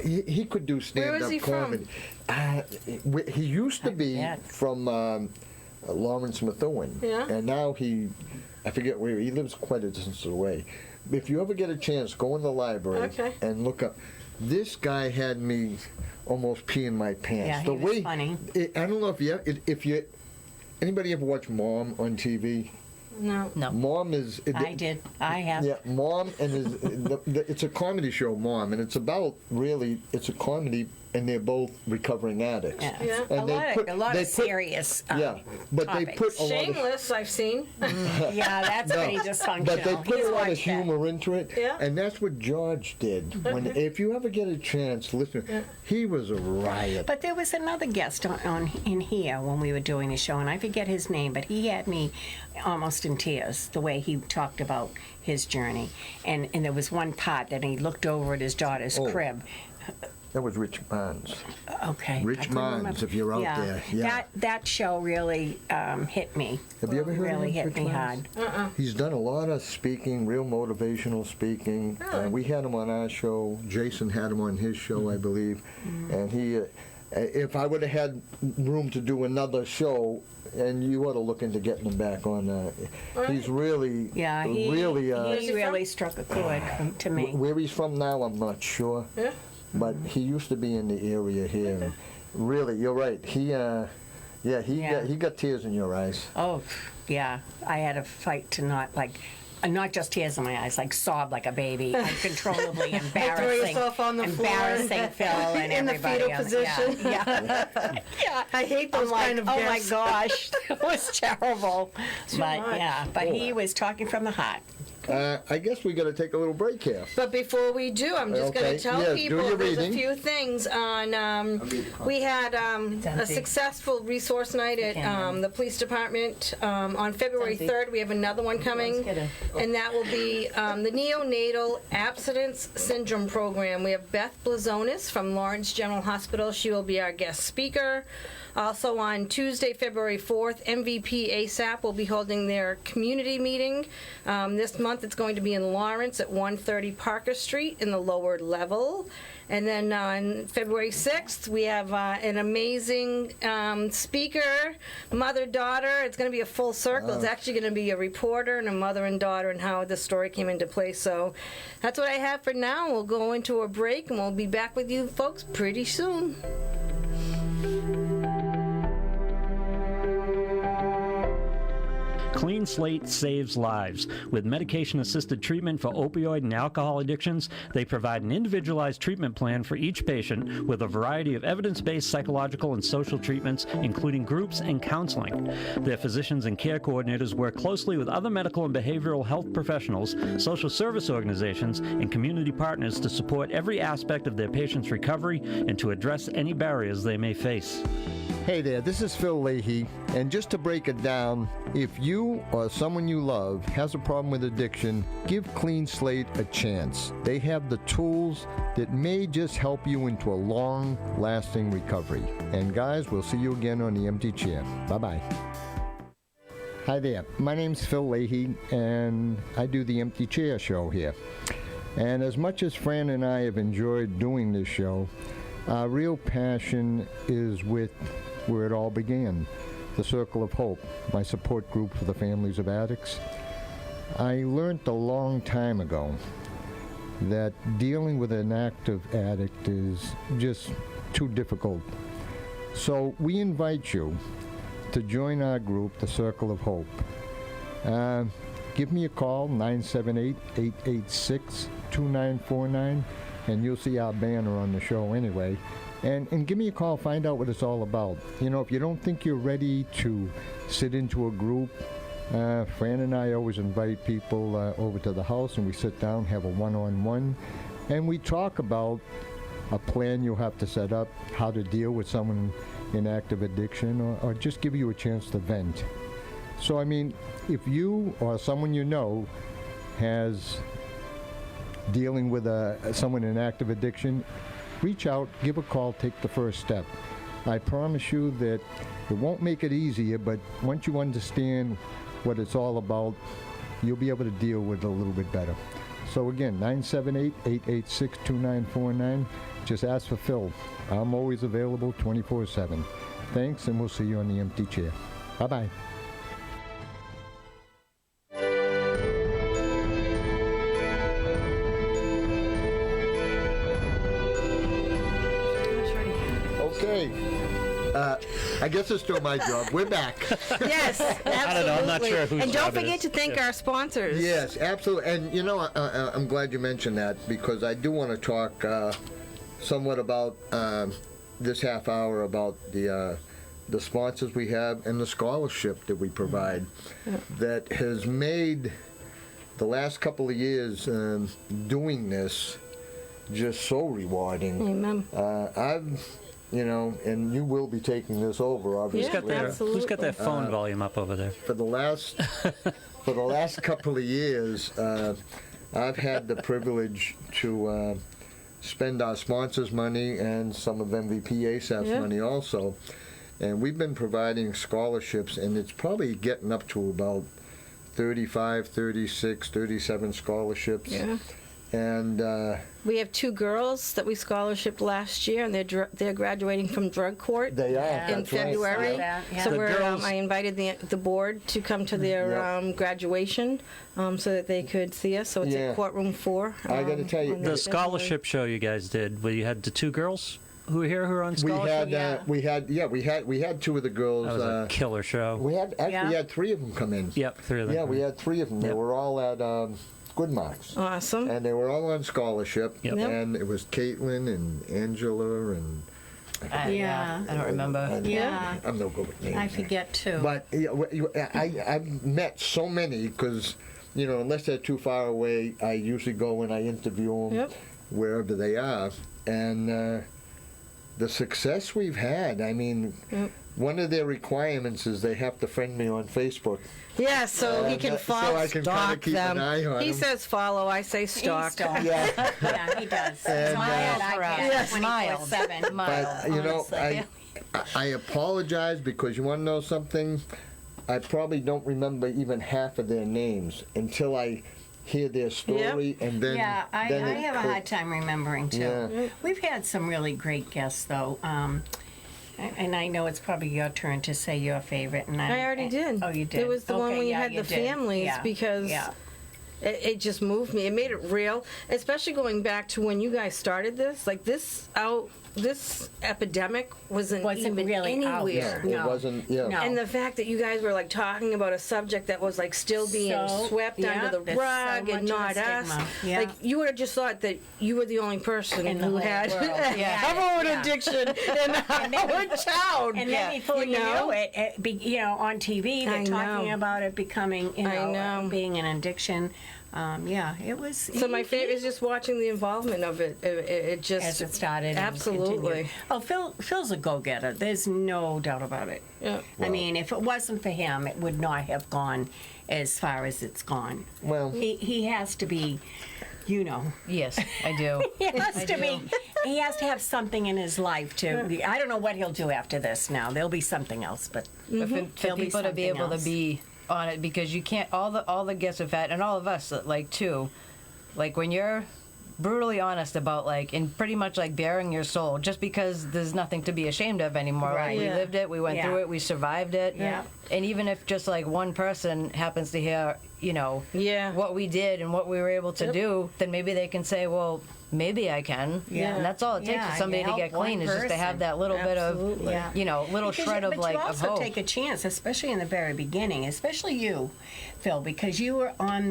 Speaker 2: he could do stand-up
Speaker 6: he from?
Speaker 2: comedy. He used to be
Speaker 4: Yeah.
Speaker 2: from Lawrence Methuen,
Speaker 6: Yeah.
Speaker 2: and now I forget where he lives, quite a distance away. If you ever get a chance, go in the library
Speaker 6: Okay.
Speaker 2: and look up. This guy had me almost peeing my pants.
Speaker 4: Yeah, he
Speaker 2: the
Speaker 4: was
Speaker 2: way,
Speaker 4: funny.
Speaker 2: I don't know if you anybody ever watch Mom on TV?
Speaker 6: No.
Speaker 3: No.
Speaker 2: Mom is.
Speaker 4: I did. I have.
Speaker 2: Yeah, Mom and it's a comedy show, Mom, and it's a comedy, and they're both recovering addicts.
Speaker 4: Yeah.
Speaker 6: Yeah.
Speaker 2: And
Speaker 4: A lot of serious
Speaker 2: yeah, but
Speaker 4: topics.
Speaker 2: they put a lot of
Speaker 6: Shameless, I've seen.
Speaker 4: Yeah, that's pretty dysfunctional.
Speaker 2: but they put
Speaker 4: He's
Speaker 2: a lot of
Speaker 4: watched that.
Speaker 2: humor into it,
Speaker 6: Yeah.
Speaker 2: and that's what George did. If you ever get a chance, listen. He was a riot.
Speaker 4: But there was another guest on in here when we were doing the show, and I forget his name, but he had me almost in tears the way he talked about his journey. And there was one part that he looked over at his daughter's crib.
Speaker 2: That was Rich Barnes.
Speaker 4: Okay.
Speaker 2: Rich
Speaker 4: I couldn't
Speaker 2: Barnes,
Speaker 4: remember.
Speaker 2: if you're out there. Yeah.
Speaker 4: That show really hit me.
Speaker 2: Have you ever heard
Speaker 4: really
Speaker 2: of
Speaker 4: hit
Speaker 2: Rich
Speaker 4: me
Speaker 2: Barnes?
Speaker 4: hard.
Speaker 2: He's done a lot of speaking, real motivational speaking. We had him on our show. Jason had him on his show, I believe. And he, if I would have had room to do another show, and you ought to look into getting him back on. He's really,
Speaker 4: Yeah, he really struck a chord to me.
Speaker 2: Where he's from now, I'm not sure.
Speaker 6: Yeah.
Speaker 2: But he used to be in the area here. And really, you're right. He got tears in your eyes.
Speaker 4: Oh, yeah. I had a fight to not just tears in my eyes, like sob like a baby, uncontrollably embarrassing,
Speaker 6: yourself on the floor.
Speaker 4: Embarrassing Phil and
Speaker 6: In the
Speaker 4: everybody.
Speaker 6: fetal position.
Speaker 4: Yeah. Yeah.
Speaker 6: I hate those kind of
Speaker 4: oh my
Speaker 6: gifts.
Speaker 4: gosh, it was terrible. But
Speaker 6: much.
Speaker 4: yeah, but he was talking from the heart.
Speaker 2: I guess we got to take a little break here.
Speaker 6: But before we do, I'm just going
Speaker 2: Okay,
Speaker 6: to tell
Speaker 2: yes, do
Speaker 6: people
Speaker 2: your
Speaker 6: there's a
Speaker 2: reading.
Speaker 6: few things on. We had a successful resource night at the police department on February 3rd. We have another one coming, and that will be the neonatal abstinence syndrome program. We have Beth Blazonis from Lawrence General Hospital. She will be our guest speaker. Also on Tuesday, February 4th, MVP ASAP will be holding their community meeting. This month it's going to be in Lawrence at 130 Parker Street in the lower level. And then on February 6th, we have an amazing speaker, mother-daughter. It's going to be a full circle. It's actually going to be a reporter and a mother and daughter and how the story came into place. So that's what I have for now. We'll go into a break, and we'll be back with you folks pretty soon.
Speaker 5: Clean Slate saves lives. With medication-assisted treatment for opioid and alcohol addictions, they provide an individualized treatment plan for each patient with a variety of evidence-based psychological and social treatments, including groups and counseling. Their physicians and care coordinators work closely with other medical and behavioral health professionals, social service organizations, and community partners to support every aspect of their patients' recovery and to address any barriers they may face.
Speaker 2: Hey there, this is Phil Leahy, and just to break it down, if you or someone you love has a problem with addiction, give Clean Slate a chance. They have the tools that may just help you into a long-lasting recovery. And guys, we'll see you again on the empty chair. Bye-bye. Hi there, my name's Phil Leahy, and I do the Empty Chair show here. And as much as Fran and I have enjoyed doing this show, our real passion is with where it all began, the Circle of Hope, my support group for the families of addicts. I learned a long time ago that dealing with an active addict is just too difficult. So we invite you to join our group, the Circle of Hope. Give me a call, 978-886-2949, and you'll see our banner on the show anyway. And give me a call, find out what it's all about. You know, if you don't think you're ready to sit into a group, Fran and I always invite people over to the house, and we sit down, have a one-on-one, and we talk about a plan you'll have to set up, how to deal with someone in active addiction, or just give you a chance to vent. So, I mean, if you or someone you know has dealing with someone in active addiction, reach out, give a call, take the first step. I promise you that it won't make it easier, but once you understand what it's all about, you'll be able to deal with it a little bit better. So again, 978-886-2949. Just ask for Phil. I'm always available 24/7. Thanks, and we'll see you on the empty chair. Bye-bye. Okay. I guess it's still my job. We're back.
Speaker 6: Yes, absolutely.
Speaker 5: I don't know. I'm not sure whose
Speaker 6: And don't
Speaker 5: job it
Speaker 6: forget
Speaker 5: is.
Speaker 6: to thank our sponsors.
Speaker 2: Yes, absolutely. And you know, I'm glad you mentioned that, because I do want to talk somewhat about this half hour about the sponsors we have and the scholarship that we provide that has made the last couple of years doing this just so rewarding.
Speaker 6: Amen.
Speaker 2: You know, and you will be taking this over, obviously.
Speaker 5: Who's got their phone volume up over there?
Speaker 2: For the last couple of years, I've had the privilege to spend our sponsors' money and some of MVP ASAP's money also. And we've been providing scholarships, and it's probably getting up to about 35, 36, 37 scholarships.
Speaker 6: Yeah.
Speaker 2: And
Speaker 6: We have 2 girls that we scholarshiped last year, and they're graduating from drug court.
Speaker 2: they are.
Speaker 6: In
Speaker 2: that's right.
Speaker 6: February.
Speaker 4: Yeah.
Speaker 6: So
Speaker 5: The
Speaker 6: we're,
Speaker 5: girls-
Speaker 6: I invited the board to come to their graduation so that they could see us. So it's
Speaker 2: Yeah.
Speaker 6: at courtroom 4.
Speaker 2: I gotta tell you,
Speaker 6: on
Speaker 5: The
Speaker 6: that
Speaker 5: scholarship show you guys did, where you had the 2 girls who were here who were on
Speaker 2: We
Speaker 5: scholarship.
Speaker 2: had we had 2 of the girls.
Speaker 5: That was a killer show.
Speaker 2: we had we had 3 of them come in.
Speaker 5: Yep, 3 of them.
Speaker 2: Yeah, we had 3 of them. They
Speaker 5: Yep.
Speaker 2: were all at good marks.
Speaker 6: Awesome.
Speaker 2: And they were all on scholarship.
Speaker 5: Yep.
Speaker 6: Yep.
Speaker 2: And it was Caitlin and Angela and
Speaker 4: Yeah.
Speaker 3: I don't remember.
Speaker 4: Yeah.
Speaker 2: I'm no good with names.
Speaker 4: I forget too.
Speaker 2: But I've met so many because, unless they're too far away, I usually go and I interview them
Speaker 6: Yep.
Speaker 2: wherever they are. And the success we've had, I mean, one of their requirements is they have to friend me on Facebook.
Speaker 6: Yeah, so he can
Speaker 2: so
Speaker 6: follow,
Speaker 2: I can kinda
Speaker 6: stalk
Speaker 2: keep
Speaker 6: them.
Speaker 2: an eye on
Speaker 6: He
Speaker 2: them.
Speaker 6: says follow, I say stalk.
Speaker 2: Yeah.
Speaker 4: Yeah, he does.
Speaker 2: And,
Speaker 4: Smile
Speaker 3: for us.
Speaker 4: at
Speaker 3: Mild.
Speaker 4: 24/7.
Speaker 2: But,
Speaker 4: honestly.
Speaker 2: I apologize because you want to know something? I probably don't remember even half of their names until I hear their story, and then
Speaker 4: Yeah, I
Speaker 2: then it
Speaker 4: have a
Speaker 2: click-
Speaker 4: hard time remembering too.
Speaker 2: Yeah.
Speaker 4: We've had some really great guests though. And I know it's probably your turn to say your favorite. And
Speaker 6: I already did.
Speaker 4: Oh, you did?
Speaker 6: It was the one
Speaker 4: Okay,
Speaker 6: where you
Speaker 4: yeah,
Speaker 6: had
Speaker 4: you
Speaker 6: the
Speaker 4: did.
Speaker 6: families
Speaker 4: Yeah,
Speaker 6: because
Speaker 4: yeah.
Speaker 6: it just moved me. It made it real, especially going back to when you guys started this. Like this epidemic wasn't even
Speaker 4: really out.
Speaker 6: anywhere.
Speaker 2: It
Speaker 4: No.
Speaker 2: wasn't. Yeah.
Speaker 4: No.
Speaker 6: And the fact that you guys were like talking about a subject that was like still being
Speaker 4: So,
Speaker 6: swept
Speaker 4: yeah,
Speaker 6: under the
Speaker 4: there's so
Speaker 6: rug and
Speaker 4: much
Speaker 6: not
Speaker 4: of a
Speaker 6: us,
Speaker 4: stigma. Yeah.
Speaker 6: like you would have just thought that you were the only person
Speaker 4: In the
Speaker 6: who
Speaker 4: whole
Speaker 6: had
Speaker 4: world. Yeah.
Speaker 6: heroin
Speaker 4: Yeah.
Speaker 6: addiction in our town.
Speaker 4: And then before you
Speaker 6: know?
Speaker 4: know it, on TV, they're
Speaker 6: I
Speaker 4: talking
Speaker 6: know.
Speaker 4: about it becoming,
Speaker 6: I know.
Speaker 4: being an addiction. It was.
Speaker 6: So my favorite is just watching the involvement of it. It just
Speaker 4: as it started. and
Speaker 6: absolutely.
Speaker 4: continued. Oh, Phil's a go-getter. There's no doubt about it.
Speaker 6: Yeah.
Speaker 4: I mean, if it wasn't for him, it would not have gone as far as it's gone.
Speaker 2: Well,
Speaker 4: He has to be,
Speaker 3: Yes, I do.
Speaker 4: he has to be. He has to have something in his life to. I don't know what he'll do after this. Now there'll be something else, but
Speaker 3: But for
Speaker 4: There'll be
Speaker 3: people to be
Speaker 4: something
Speaker 3: able
Speaker 4: else.
Speaker 3: to be on it, because you can't, all the guests have had, and all of us, like too, like when you're brutally honest about like, and pretty much like bearing your soul, just because there's nothing to be ashamed of anymore.
Speaker 4: Right.
Speaker 3: Like we
Speaker 6: Yeah.
Speaker 3: lived it, we went
Speaker 4: Yeah.
Speaker 3: through it, we survived it.
Speaker 4: Yeah.
Speaker 3: And even if just like one person happens to hear,
Speaker 6: Yeah.
Speaker 3: what we did and what we were able to do, then maybe they can say, well, maybe I can.
Speaker 4: Yeah.
Speaker 3: And that's all it takes
Speaker 4: Yeah,
Speaker 3: for somebody
Speaker 4: you
Speaker 3: to
Speaker 4: help
Speaker 3: get clean,
Speaker 4: one
Speaker 3: is just to have
Speaker 4: person.
Speaker 3: that little
Speaker 6: Absolutely.
Speaker 3: bit
Speaker 4: Yeah.
Speaker 3: of, little shred of like
Speaker 4: but you
Speaker 3: of
Speaker 4: also
Speaker 3: hope.
Speaker 4: take a chance, especially in the very beginning, especially you, Phil, because you were on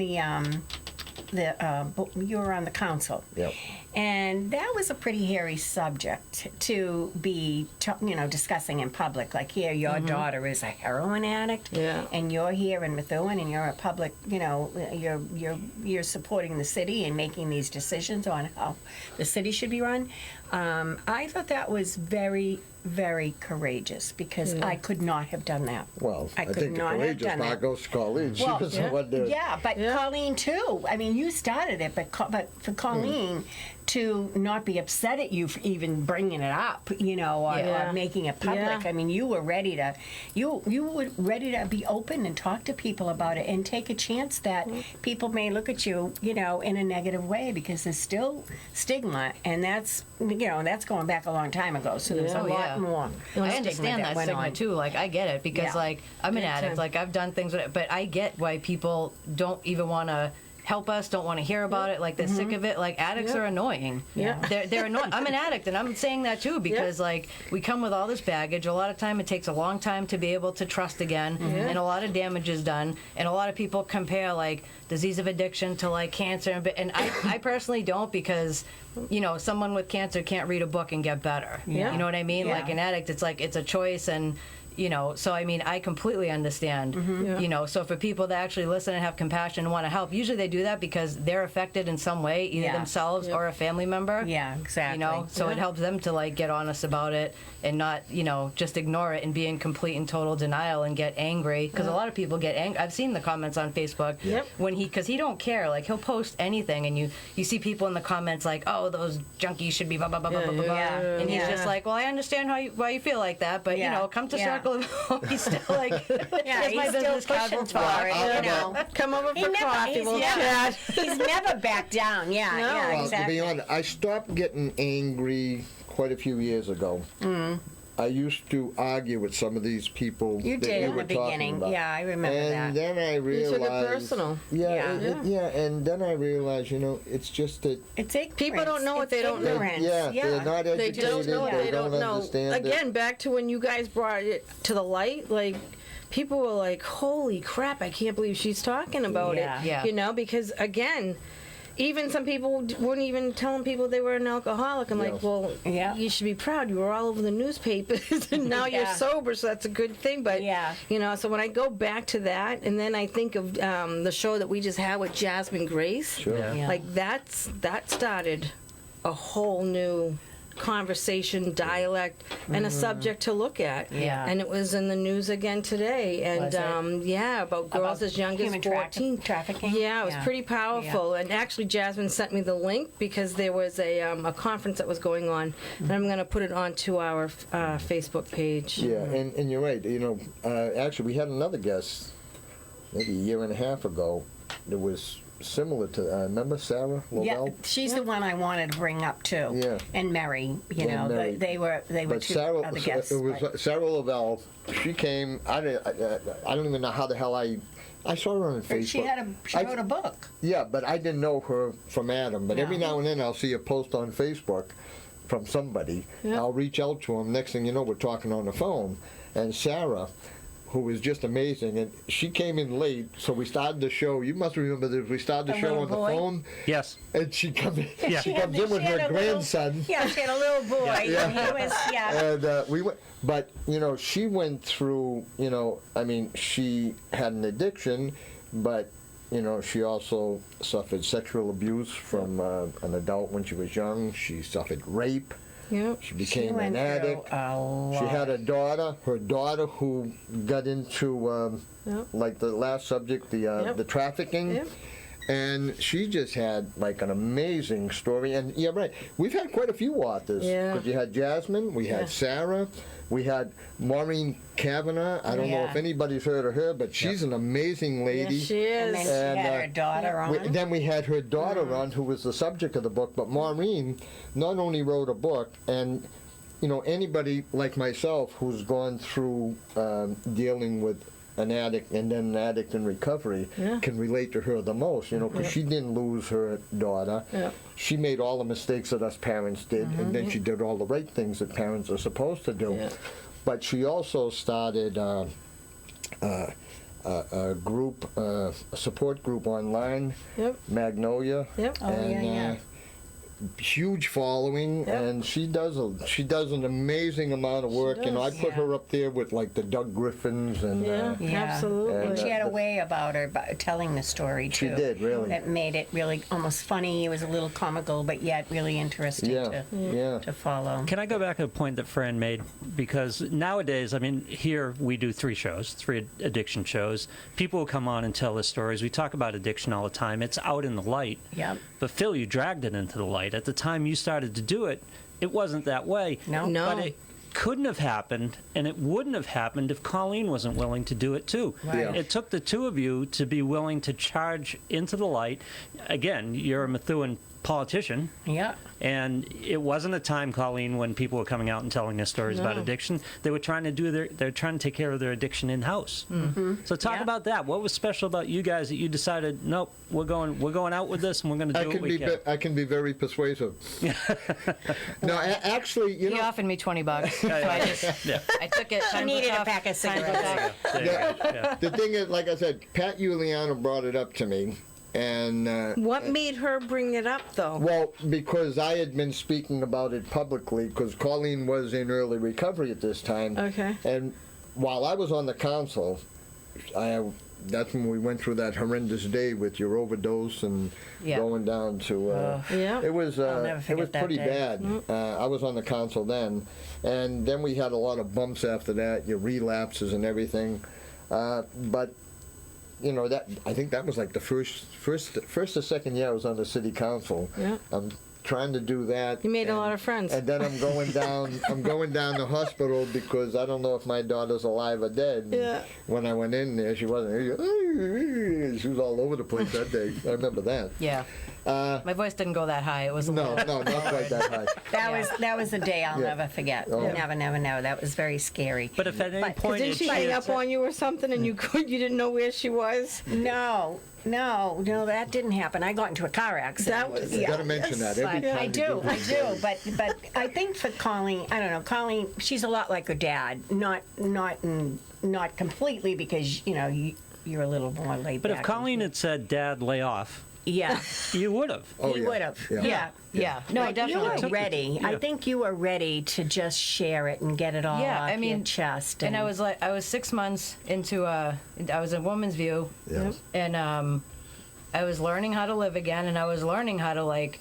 Speaker 4: you were on the council.
Speaker 2: Yep.
Speaker 4: And that was a pretty hairy subject to be, discussing in public. Like here, your daughter is a heroin addict,
Speaker 6: Yeah.
Speaker 4: and you're here in Methuen, and you're a public, you're supporting the city and making these decisions on how the city should be run. I thought that was very, very courageous because I could not have done that.
Speaker 2: well, I
Speaker 4: could
Speaker 2: think the
Speaker 4: not have
Speaker 2: courageous
Speaker 4: done
Speaker 2: part
Speaker 4: that.
Speaker 2: goes to Colleen. She
Speaker 4: Well,
Speaker 2: was the one that.
Speaker 4: Yeah, but Colleen too. I mean, you started it, but for Colleen to not be upset at you for even bringing it up, or making it public.
Speaker 6: Yeah.
Speaker 4: I mean, you were ready to, you were ready to be open and talk to people about it and take a chance that people may look at you, in a negative way because there's still stigma, and that's going back a long time ago. So there's a
Speaker 3: Oh,
Speaker 4: lot
Speaker 3: yeah.
Speaker 4: more.
Speaker 3: I understand that
Speaker 4: went
Speaker 3: stigma
Speaker 4: on.
Speaker 3: too. Like I get it because
Speaker 4: Yeah.
Speaker 3: like I'm an
Speaker 6: Big
Speaker 3: addict.
Speaker 6: time.
Speaker 3: Like I've done things with it, but I get why people don't even want to help us, don't want to hear about it. Like they're sick of it. Like addicts are annoying.
Speaker 6: Yeah.
Speaker 3: They're annoying. I'm an addict, and I'm saying that too because like we come with all this baggage. A lot of time it takes a long time to be able to trust again, and a lot of damage is done. And a lot of people compare like disease of addiction to like cancer, and I personally don't because someone with cancer can't read a book and get better.
Speaker 6: Yeah.
Speaker 3: You know what I mean?
Speaker 4: Yeah.
Speaker 3: Like an addict, it's like it's a choice, and you know, so I mean, I completely understand, you know, so for people that actually listen and have compassion and want to help, usually they do that because they're affected in some way, either themselves or a family member.
Speaker 4: Yeah, exactly.
Speaker 3: You know, so it helps them to like get honest about it and not, you know, just ignore it and be in complete and total denial and get angry, because a lot of people get angry. I've seen the comments on Facebook when because he don't care, like he'll post anything and you see people in the comments like, oh, those junkies should be blah blah blah blah blah blah, and he's just like, well, I understand why you feel like that, but you know, come to circle of home. He's still like,
Speaker 4: he's
Speaker 3: my
Speaker 4: still
Speaker 3: business
Speaker 4: pushing for it, you know.
Speaker 6: Come over for coffee, we'll chat.
Speaker 4: He's never backed down. Yeah, exactly.
Speaker 2: To be honest, I stopped getting angry quite a few years ago. I used to argue with some of these people.
Speaker 4: You did in the beginning. Yeah, I remember that.
Speaker 2: And then I realized.
Speaker 6: You took it personal.
Speaker 2: And then I realized, you know, it's just that.
Speaker 4: It's ignorance.
Speaker 6: People don't know what they don't know.
Speaker 2: They're not educated.
Speaker 6: They don't know what they don't know.
Speaker 2: Understand
Speaker 6: Again, back to when you guys brought it to the light, like, people were like, holy crap, I can't believe she's talking about it.
Speaker 3: Yeah.
Speaker 6: You know, because, again, even some people weren't even telling people they were an alcoholic. I'm like, well, you should be proud. You were all over the newspapers, and now you're sober, so that's a good thing. But, you know, so when I go back to that, and then I think of the show that we just had with Jasmine Grace, like that started a whole new conversation, dialect, and a subject to look at. And it was in the news again today. And about girls as young as 14.
Speaker 4: Trafficking.
Speaker 6: Yeah, it was pretty powerful. And actually, Jasmine sent me the link because there was a conference that was going on, and I'm going to put it onto our Facebook page.
Speaker 2: Yeah, and you're right. You know, actually, we had another guest maybe a year and a half ago that was similar to, remember Sarah Lovell?
Speaker 4: Yeah, she's the one I wanted to bring up too.
Speaker 2: Yeah.
Speaker 4: And Mary, you know,
Speaker 2: Mary.
Speaker 4: they were
Speaker 2: But
Speaker 4: two
Speaker 2: Sarah,
Speaker 4: other guests.
Speaker 2: it was Sarah Lovell. She came. I don't even know how the hell I saw her on Facebook.
Speaker 4: She wrote a book.
Speaker 2: Yeah, but I didn't know her from Adam. But every now and then I'll see a post on Facebook from somebody. I'll reach out to them. Next thing you know, we're talking on the phone. And Sarah, who was just amazing, and she came in late, so we started the show. You must remember that we started the show on the phone.
Speaker 5: Yes.
Speaker 2: And she comes in.
Speaker 5: Yeah.
Speaker 2: She comes in with her grandson.
Speaker 4: She had a little boy. And he was,
Speaker 2: And we went, but you know, she went through. You know, I mean, she had an addiction, but you know, she also suffered sexual abuse from an adult when she was young. She suffered rape.
Speaker 6: Yep.
Speaker 2: She became an addict. She had a daughter. Her daughter who got into like the last subject, the trafficking.
Speaker 6: Yep.
Speaker 2: And she just had like an amazing story. And yeah, right. We've had quite a few authors.
Speaker 6: Yeah.
Speaker 2: Because you had Jasmine, we had Sarah, we had Maureen Kavanaugh. I don't know if anybody's heard of her, but she's an amazing lady.
Speaker 6: Yes, she is.
Speaker 4: And then she had her daughter on.
Speaker 2: Then we had her daughter on, who was the subject of the book. But Maureen not only wrote a book, and you know, anybody like myself who's gone through dealing with an addict and then an addict in recovery can relate to her the most, you know, because she didn't lose her daughter. She made all the mistakes that us parents did, and then she did all the right things that parents are supposed to do. But she also started a group, a support group online, Magnolia, and huge following, and she does an amazing amount of work. You know, I put her up there with like the Doug Griffins and
Speaker 6: absolutely.
Speaker 2: and,
Speaker 4: she had a way about her telling the story too.
Speaker 2: She did, really.
Speaker 4: That made it really almost funny. It was a little comical, but yet really interesting to follow.
Speaker 5: Can I go back to a point that Fran made? Because nowadays, I mean, here we do three addiction shows. People will come on and tell their stories. We talk about addiction all the time. It's out in the light.
Speaker 4: Yep.
Speaker 5: But Phil, you dragged it into the light. At the time you started to do it, it wasn't that way.
Speaker 6: No.
Speaker 5: But it couldn't have happened, and it wouldn't have happened if Colleen wasn't willing to do it too.
Speaker 4: Right. Yeah.
Speaker 5: It took the two of you to be willing to charge into the light. Again, you're a Methuen politician.
Speaker 4: Yeah.
Speaker 5: And it wasn't a time, Colleen, when people were coming out and telling their stories about addiction. They were trying to they're trying to take care of their addiction in house. So talk about that. What was special about you guys that you decided, nope, we're going out with this and we're going to do what we can.
Speaker 2: I can be very persuasive. No, actually, you know,
Speaker 3: he offered me $20, so I took it.
Speaker 4: She needed a pack of cigarettes.
Speaker 2: the thing is, like I said, Pat Giuliano brought it up to me. And
Speaker 6: what made her bring it up, though?
Speaker 2: Well, because I had been speaking about it publicly, because Colleen was in early recovery at this time.
Speaker 6: Okay.
Speaker 2: And while I was on the council, that's when we went through that horrendous day with your overdose and going down to. It was pretty bad. I was on the council then, and then we had a lot of bumps after that, your relapses and everything. But you know, that I think that was like the first or second year I was on the city council. Yeah. I'm trying to do that.
Speaker 6: You made a lot of friends.
Speaker 2: And then I'm going down. I'm going down to hospital because I don't know if my daughter's alive or dead. Yeah. When I went in there, she wasn't. She was all over the place that day. I remember that.
Speaker 3: Yeah. My voice didn't go that high. It was
Speaker 2: no, not quite that high.
Speaker 4: That was a day I'll never forget. Oh. Never. That was very scary.
Speaker 5: But if at any point,
Speaker 6: did she hang up on you or something, and you didn't know where she was?
Speaker 4: No, that didn't happen. I got into a car accident.
Speaker 2: You got to mention that every time.
Speaker 4: I do. But I think for Colleen, I don't know. Colleen, she's a lot like her dad. Not completely, because you're a little more laid back.
Speaker 5: But if Colleen had said, "Dad, lay off,"
Speaker 4: yeah,
Speaker 5: you would have.
Speaker 4: Oh, you would have.
Speaker 3: Yeah. No, definitely.
Speaker 4: You were ready. I think you were ready to just share it and get it all off your chest.
Speaker 3: And I was 6 months into I was in Woman's View, and I was learning how to live again, and I was learning how to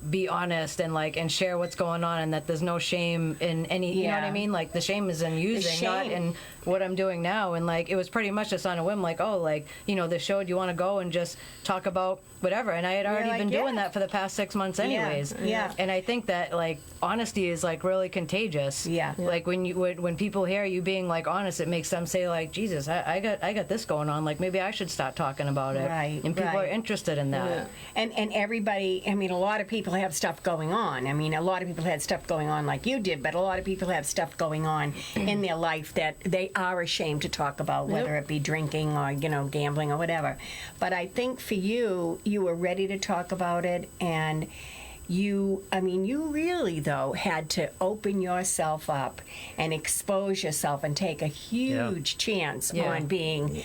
Speaker 3: be honest and share what's going on, and that there's no shame in any, you know what I mean? Like, the shame is in using, not in what I'm doing now. And it was pretty much just on a whim, the show, do you want to go and just talk about whatever? And I had already been doing that for the past 6 months anyways.
Speaker 4: Yeah.
Speaker 3: And I think that honesty is really contagious.
Speaker 4: Yeah.
Speaker 3: When people hear you being honest, it makes them say Jesus, I got this going on. Maybe I should start talking about it.
Speaker 4: Right.
Speaker 3: And people are interested in that.
Speaker 4: Yeah. And everybody, a lot of people have stuff going on. A lot of people had stuff going on like you did, but a lot of people have stuff going on in their life that they are ashamed to talk about, whether it be drinking or gambling or whatever. But I think for you were ready to talk about it, and you really, though, had to open yourself up and expose yourself and take a huge chance on being,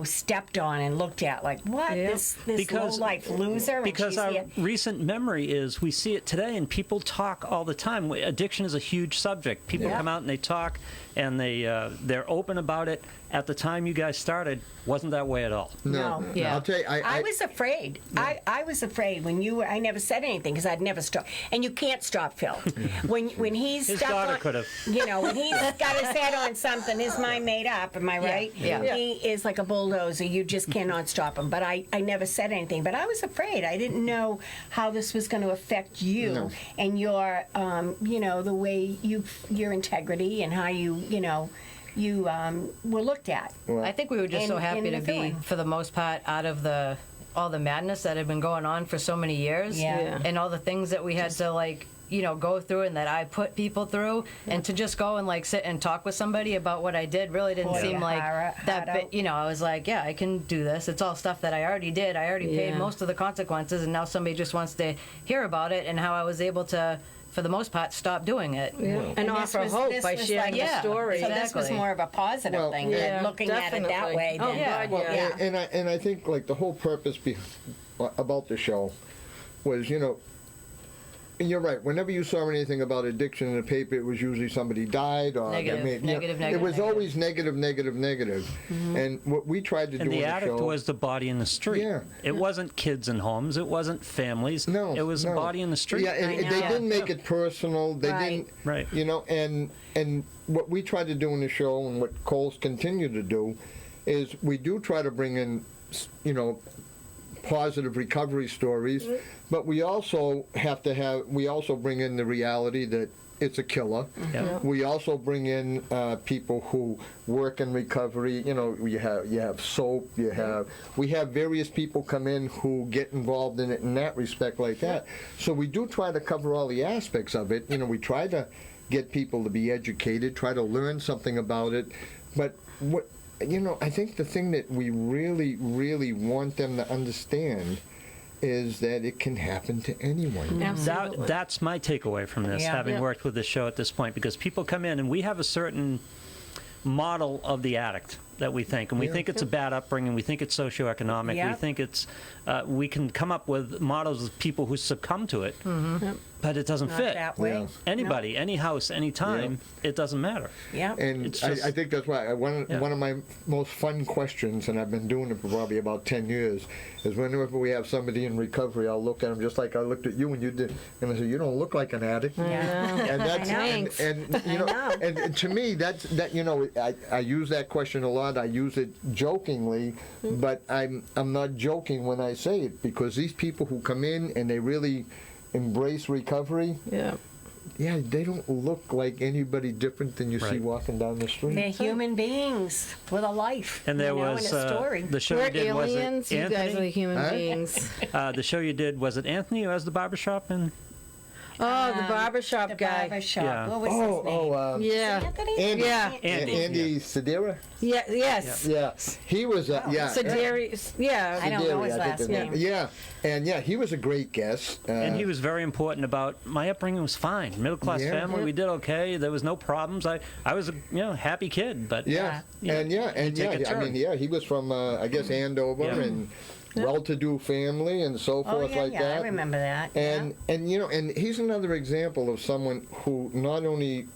Speaker 4: stepped on and looked at what? This low-life loser?
Speaker 5: Because our recent memory is, we see it today, and people talk all the time. Addiction is a huge subject. People come out and they talk, and they're open about it. At the time you guys started, wasn't that way at all.
Speaker 4: No.
Speaker 2: Yeah. I'll tell you,
Speaker 4: I was afraid. Yeah. I was afraid when you were. I never said anything because I'd never stopped. And you can't stop Phil. When he's
Speaker 5: his
Speaker 4: stuck
Speaker 5: daughter
Speaker 4: on,
Speaker 5: could have.
Speaker 4: When he's got his head on something, his mind made up. Am I right?
Speaker 3: Yeah.
Speaker 4: He is like a bulldozer. You just cannot stop him. But I never said anything. But I was afraid. I didn't know how this was going to affect you and your, the way your integrity and how you were looked at.
Speaker 3: Well, I think we were just so happy to be, for the most part, out of all the madness that had been going on for so many years, and all the things that we had to go through and that I put people through, and to just go and sit and talk with somebody about what I did really didn't seem like that. I was I can do this. It's all stuff that I already did. I already paid most of the consequences, and now somebody just wants to hear about it and how I was able to, for the most part, stop doing it.
Speaker 6: And offer hope by sharing the story.
Speaker 4: So this was more of a positive thing, looking
Speaker 6: definitely.
Speaker 4: at it that way.
Speaker 2: And I think the whole purpose about the show was, and you're right. Whenever you saw anything about addiction in the paper, it was usually somebody died or
Speaker 3: negative.
Speaker 2: It was always negative. Mm-hmm. And what we tried to do in the show,
Speaker 5: addict was the body in the street. Yeah. It wasn't kids in homes. It wasn't families.
Speaker 2: No,
Speaker 5: it was the body in the street.
Speaker 2: Yeah, and they didn't make it personal. They didn't.
Speaker 5: Right.
Speaker 2: And what we tried to do in the show, and what Cole's continue to do, is we do try to bring in, positive recovery stories, but we also bring in the reality that it's a killer. Yeah. We also bring in people who work in recovery. You have soap. We have various people come in who get involved in it in that respect, like that. So we do try to cover all the aspects of it. We try to get people to be educated, try to learn something about it, but what. I think the thing that we really, really want them to understand is that it can happen to anyone.
Speaker 5: Absolutely. That's my takeaway from this, having worked with the show at this point, because people come in and we have a certain model of the addict that we think, and we think it's a bad upbringing, we think it's socioeconomic, we think it's, we can come up with models of people who succumb to it, but it doesn't
Speaker 4: Not
Speaker 5: fit.
Speaker 4: that way.
Speaker 2: Yeah.
Speaker 5: Anybody, any house, any time, it doesn't matter.
Speaker 4: Yeah.
Speaker 2: And
Speaker 5: It's just-
Speaker 2: I think that's why one
Speaker 5: Yeah.
Speaker 2: of my most fun questions, and I've been doing it for probably about 10 years, is whenever we have somebody in recovery, I'll look at them just like I looked at you when you did, and I say, "You don't look like an addict." And that's
Speaker 6: Thanks.
Speaker 2: and you know, and to me that you know, I use that question a lot. I use it jokingly, but I'm not joking when I say it, because these people who come in and they really embrace recovery,
Speaker 6: Yeah.
Speaker 2: yeah, they don't look like anybody different than you see
Speaker 5: Right.
Speaker 2: walking down the street.
Speaker 4: They're human beings with a life.
Speaker 5: And there
Speaker 4: you know,
Speaker 5: was
Speaker 4: and a story.
Speaker 5: the show
Speaker 6: We're
Speaker 5: you did, was it
Speaker 6: aliens. You guys are
Speaker 5: Anthony?
Speaker 6: human
Speaker 2: Huh?
Speaker 6: beings.
Speaker 5: The show you did, was it Anthony who has the barbershop? And
Speaker 6: Oh, the barbershop
Speaker 4: the
Speaker 6: guy.
Speaker 4: barbershop.
Speaker 5: Yeah.
Speaker 4: What was his name?
Speaker 6: Yeah.
Speaker 4: Anthony?
Speaker 2: Andy.
Speaker 6: Yeah.
Speaker 5: Andy.
Speaker 2: Sedera?
Speaker 6: Yeah. Yes.
Speaker 2: Yeah, he was. Yeah.
Speaker 6: Sedarius. Yeah.
Speaker 4: I don't know his
Speaker 2: Sederi, I think
Speaker 4: last
Speaker 2: his
Speaker 4: name.
Speaker 2: Yeah, and yeah, he was a great guest.
Speaker 5: And he was very important about my upbringing was fine. Middle class
Speaker 2: Yeah.
Speaker 5: family, we did okay. There was no problems. I was a happy kid, but
Speaker 2: Yeah,
Speaker 5: Yeah.
Speaker 2: and yeah, and
Speaker 5: take a
Speaker 2: yeah. I mean,
Speaker 5: turn.
Speaker 2: yeah, he was from I guess Andover
Speaker 5: Yeah.
Speaker 2: and well-to-do family and so
Speaker 4: Oh,
Speaker 2: forth
Speaker 4: yeah,
Speaker 2: like
Speaker 4: yeah,
Speaker 2: that.
Speaker 4: I remember that.
Speaker 2: And you know, and he's another example of someone who not only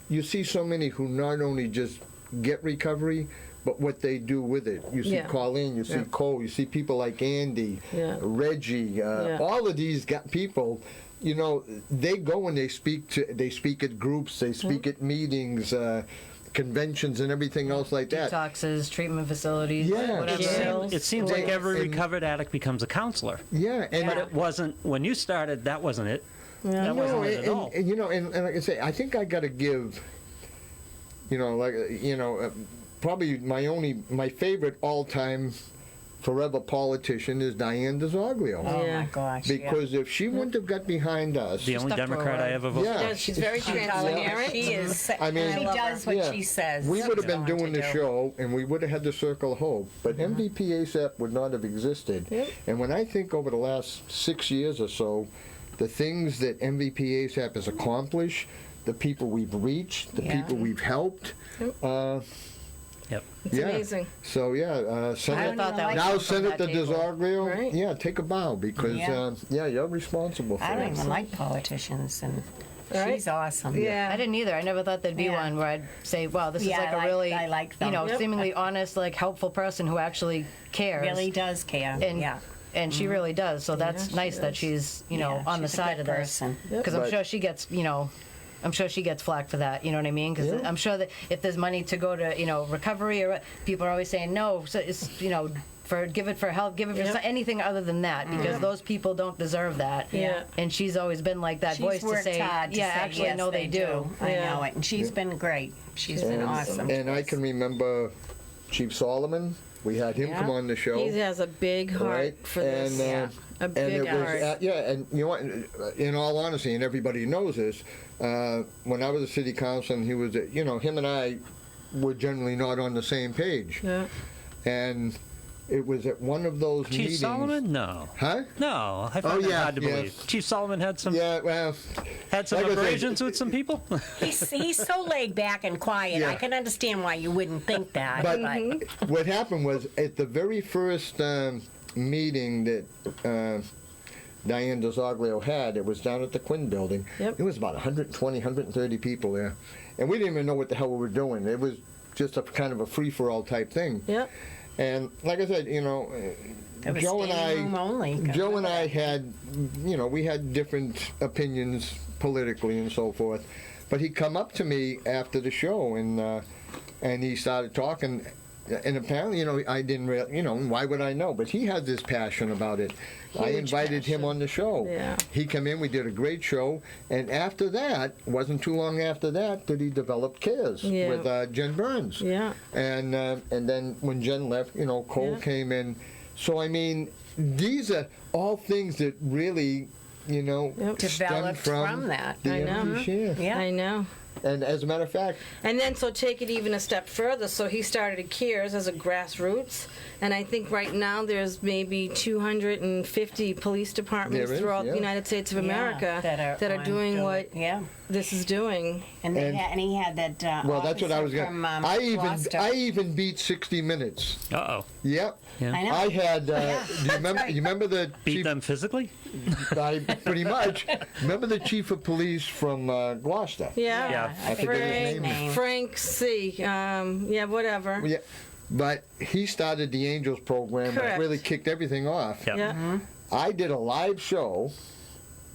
Speaker 2: you see so many who not only just get recovery, but what they do with it. You see
Speaker 6: Yeah.
Speaker 2: Colleen, you see Cole, you see people like Andy,
Speaker 6: Yeah.
Speaker 2: Reggie, all of these people. You know, they go and they speak at groups, they speak at meetings, conventions, and everything else like that.
Speaker 3: Detoxes, treatment facilities,
Speaker 2: Yeah.
Speaker 3: whatever.
Speaker 5: It seems like every
Speaker 2: And-
Speaker 5: recovered addict becomes a counselor.
Speaker 2: Yeah, and
Speaker 5: But it wasn't, when you started, that wasn't it. That wasn't it at all.
Speaker 2: and, you know, and like I say, I think I got to give, you know, like probably my favorite all-time, forever politician is Diane DeZoglio.
Speaker 4: Oh
Speaker 6: Yeah.
Speaker 4: my gosh.
Speaker 2: Because if she wouldn't have got behind us,
Speaker 5: The only
Speaker 3: stuck for a
Speaker 5: Democrat I
Speaker 3: while.
Speaker 5: ever voted
Speaker 2: Yeah.
Speaker 6: Yeah, she's very
Speaker 4: yeah.
Speaker 6: transparent.
Speaker 4: She is.
Speaker 2: I mean-
Speaker 4: she does what
Speaker 2: yeah,
Speaker 4: she says.
Speaker 2: we would have been
Speaker 4: she's
Speaker 2: doing
Speaker 4: going
Speaker 2: the
Speaker 4: to do.
Speaker 2: show, and we would have had the Circle of Hope, but MVP ASAP would not have existed.
Speaker 6: Yep.
Speaker 2: And when I think over the last 6 years or so, the things that MVP ASAP has accomplished, the people we've reached, the
Speaker 4: Yeah.
Speaker 2: people we've helped,
Speaker 5: Yep.
Speaker 6: It's
Speaker 2: yeah.
Speaker 6: amazing.
Speaker 2: So yeah, Senator,
Speaker 3: thought that was
Speaker 2: now
Speaker 3: from
Speaker 2: Senator
Speaker 3: that table.
Speaker 2: DeZoglio,
Speaker 6: Right.
Speaker 2: yeah, take a bow because
Speaker 4: Yeah.
Speaker 2: you're responsible for
Speaker 4: I don't
Speaker 2: it.
Speaker 4: even like politicians, and
Speaker 6: Right.
Speaker 4: she's awesome.
Speaker 6: Yeah.
Speaker 3: I didn't either. I never thought there'd be
Speaker 4: Yeah.
Speaker 3: one where I'd say, "Wow, this
Speaker 4: Yeah,
Speaker 3: is like
Speaker 4: I
Speaker 3: a
Speaker 4: like-
Speaker 3: really,
Speaker 4: I like them. Yep.
Speaker 3: seemingly honest, like helpful person who actually cares."
Speaker 4: Really does care.
Speaker 3: And,
Speaker 4: yeah.
Speaker 3: and she really does. So that's
Speaker 6: she
Speaker 3: nice that
Speaker 6: does.
Speaker 3: she's,
Speaker 4: Yeah,
Speaker 3: on the
Speaker 4: she's a
Speaker 3: side
Speaker 4: good
Speaker 3: of this.
Speaker 4: person.
Speaker 3: Because I'm
Speaker 2: But-
Speaker 3: sure she gets, I'm sure she gets flack for that. You know what I mean? Because
Speaker 2: Yeah.
Speaker 3: I'm sure that if there's money to go to, recovery, or people are always saying no. So it's, give it for health, give it for
Speaker 6: Yep.
Speaker 3: anything other than that, because those people don't deserve that.
Speaker 6: Yeah.
Speaker 3: And she's always been like that
Speaker 4: She's
Speaker 3: voice to
Speaker 4: worked
Speaker 3: say,
Speaker 4: hard to
Speaker 3: yeah,
Speaker 4: say,
Speaker 3: actually,
Speaker 4: yes,
Speaker 3: no, they do.
Speaker 4: I
Speaker 6: Yeah.
Speaker 4: know it, and she's been great. She's been awesome.
Speaker 2: And I can remember Chief Solomon. We had him
Speaker 4: Yeah.
Speaker 2: come on the show.
Speaker 6: He has a big heart
Speaker 2: right?
Speaker 6: for this.
Speaker 2: And,
Speaker 6: A
Speaker 2: and
Speaker 6: big
Speaker 2: it was,
Speaker 6: heart.
Speaker 2: and you know what? In all honesty, and everybody knows this, when I was a city councilor, and he was, him and I were generally not on the same page.
Speaker 6: Yeah.
Speaker 2: And it was at one of those
Speaker 5: Chief
Speaker 2: meetings.
Speaker 5: Solomon? No.
Speaker 2: Huh?
Speaker 5: No, I find that
Speaker 2: yeah,
Speaker 5: hard to
Speaker 2: yes.
Speaker 5: believe. Chief Solomon had some
Speaker 2: Yeah, well,
Speaker 5: had some
Speaker 2: like I said,
Speaker 5: abrasions with some people.
Speaker 4: He's so laid back and quiet.
Speaker 2: Yeah.
Speaker 4: I can understand why you wouldn't think that.
Speaker 2: But
Speaker 4: but
Speaker 2: what happened was at the very first meeting that Diane DeZoglio had, it was down at the Quinn building.
Speaker 6: Yep.
Speaker 2: There was about 120, 130 people there. And we didn't even know what the hell we were doing. It was just a kind of a free-for-all type thing.
Speaker 6: Yeah.
Speaker 2: And like I said,
Speaker 4: it was
Speaker 2: Joe and
Speaker 4: standing room only.
Speaker 2: Joe and I had, we had different opinions politically and so forth. But he come up to me after the show and he started talking. And apparently, I didn't really, why would I know? But he had this passion about it. I invited him on the show.
Speaker 6: Yeah.
Speaker 2: He came in, we did a great show. And after that, wasn't too long after that he developed CARES with Jen Burns.
Speaker 6: Yeah.
Speaker 2: And then when Jen left, Cole came in. So, I mean, these are all things that really, stem
Speaker 4: Developed
Speaker 2: from
Speaker 4: from that.
Speaker 2: the
Speaker 6: I know.
Speaker 2: empty share.
Speaker 4: Yeah.
Speaker 6: I know.
Speaker 2: And as a matter of fact,
Speaker 6: And then, so take it even a step further. So he started at Kears as a grassroots, and I think right now there's maybe 250 police departments
Speaker 2: There is,
Speaker 6: throughout
Speaker 2: yeah.
Speaker 6: the United States of
Speaker 4: Yeah,
Speaker 6: America that are
Speaker 4: on
Speaker 6: doing what
Speaker 4: Yeah.
Speaker 6: this is doing.
Speaker 4: And, and he had that.
Speaker 2: well, that's what I was
Speaker 4: officer
Speaker 2: going.
Speaker 4: from, Gloucester.
Speaker 2: I even beat 60 Minutes.
Speaker 5: Uh-oh.
Speaker 2: Yep.
Speaker 5: Yeah.
Speaker 4: I know.
Speaker 2: I had. Do you remember?
Speaker 4: right.
Speaker 2: You remember the
Speaker 5: Beat
Speaker 2: chief?
Speaker 5: them physically?
Speaker 2: I pretty much remember the chief of police from Gloucester.
Speaker 6: Yeah.
Speaker 5: Yeah.
Speaker 4: I forget his
Speaker 6: Frank,
Speaker 4: name.
Speaker 6: Frank C. Yeah, whatever.
Speaker 2: Yeah. But he started the Angels program
Speaker 6: Correct.
Speaker 2: that really kicked everything off.
Speaker 5: Yep.
Speaker 6: Yeah.
Speaker 2: I did a live show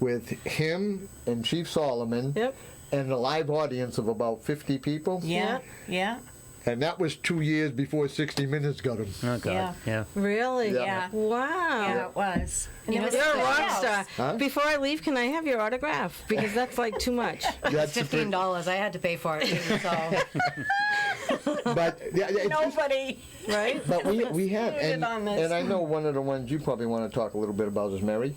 Speaker 2: with him and Chief Solomon
Speaker 6: Yep.
Speaker 2: and a live audience of about 50 people.
Speaker 4: Yeah. Yeah.
Speaker 2: And that was 2 years before 60 Minutes got him.
Speaker 5: Oh, God.
Speaker 4: Yeah.
Speaker 5: Yeah.
Speaker 6: Really?
Speaker 4: Yeah.
Speaker 6: Wow.
Speaker 4: Yeah, it was. And
Speaker 3: You know,
Speaker 4: there was
Speaker 6: You're a
Speaker 4: something
Speaker 6: rock star.
Speaker 4: else.
Speaker 2: Huh?
Speaker 6: Before I leave, can I have your autograph? Because that's like too much.
Speaker 2: That's the
Speaker 3: $15. I had to pay for it too, so
Speaker 2: But yeah, it's just-
Speaker 4: Nobody.
Speaker 6: Right?
Speaker 2: but we have,
Speaker 4: Included on this.
Speaker 2: and I know one of the ones you probably want to talk a little bit about is Mary.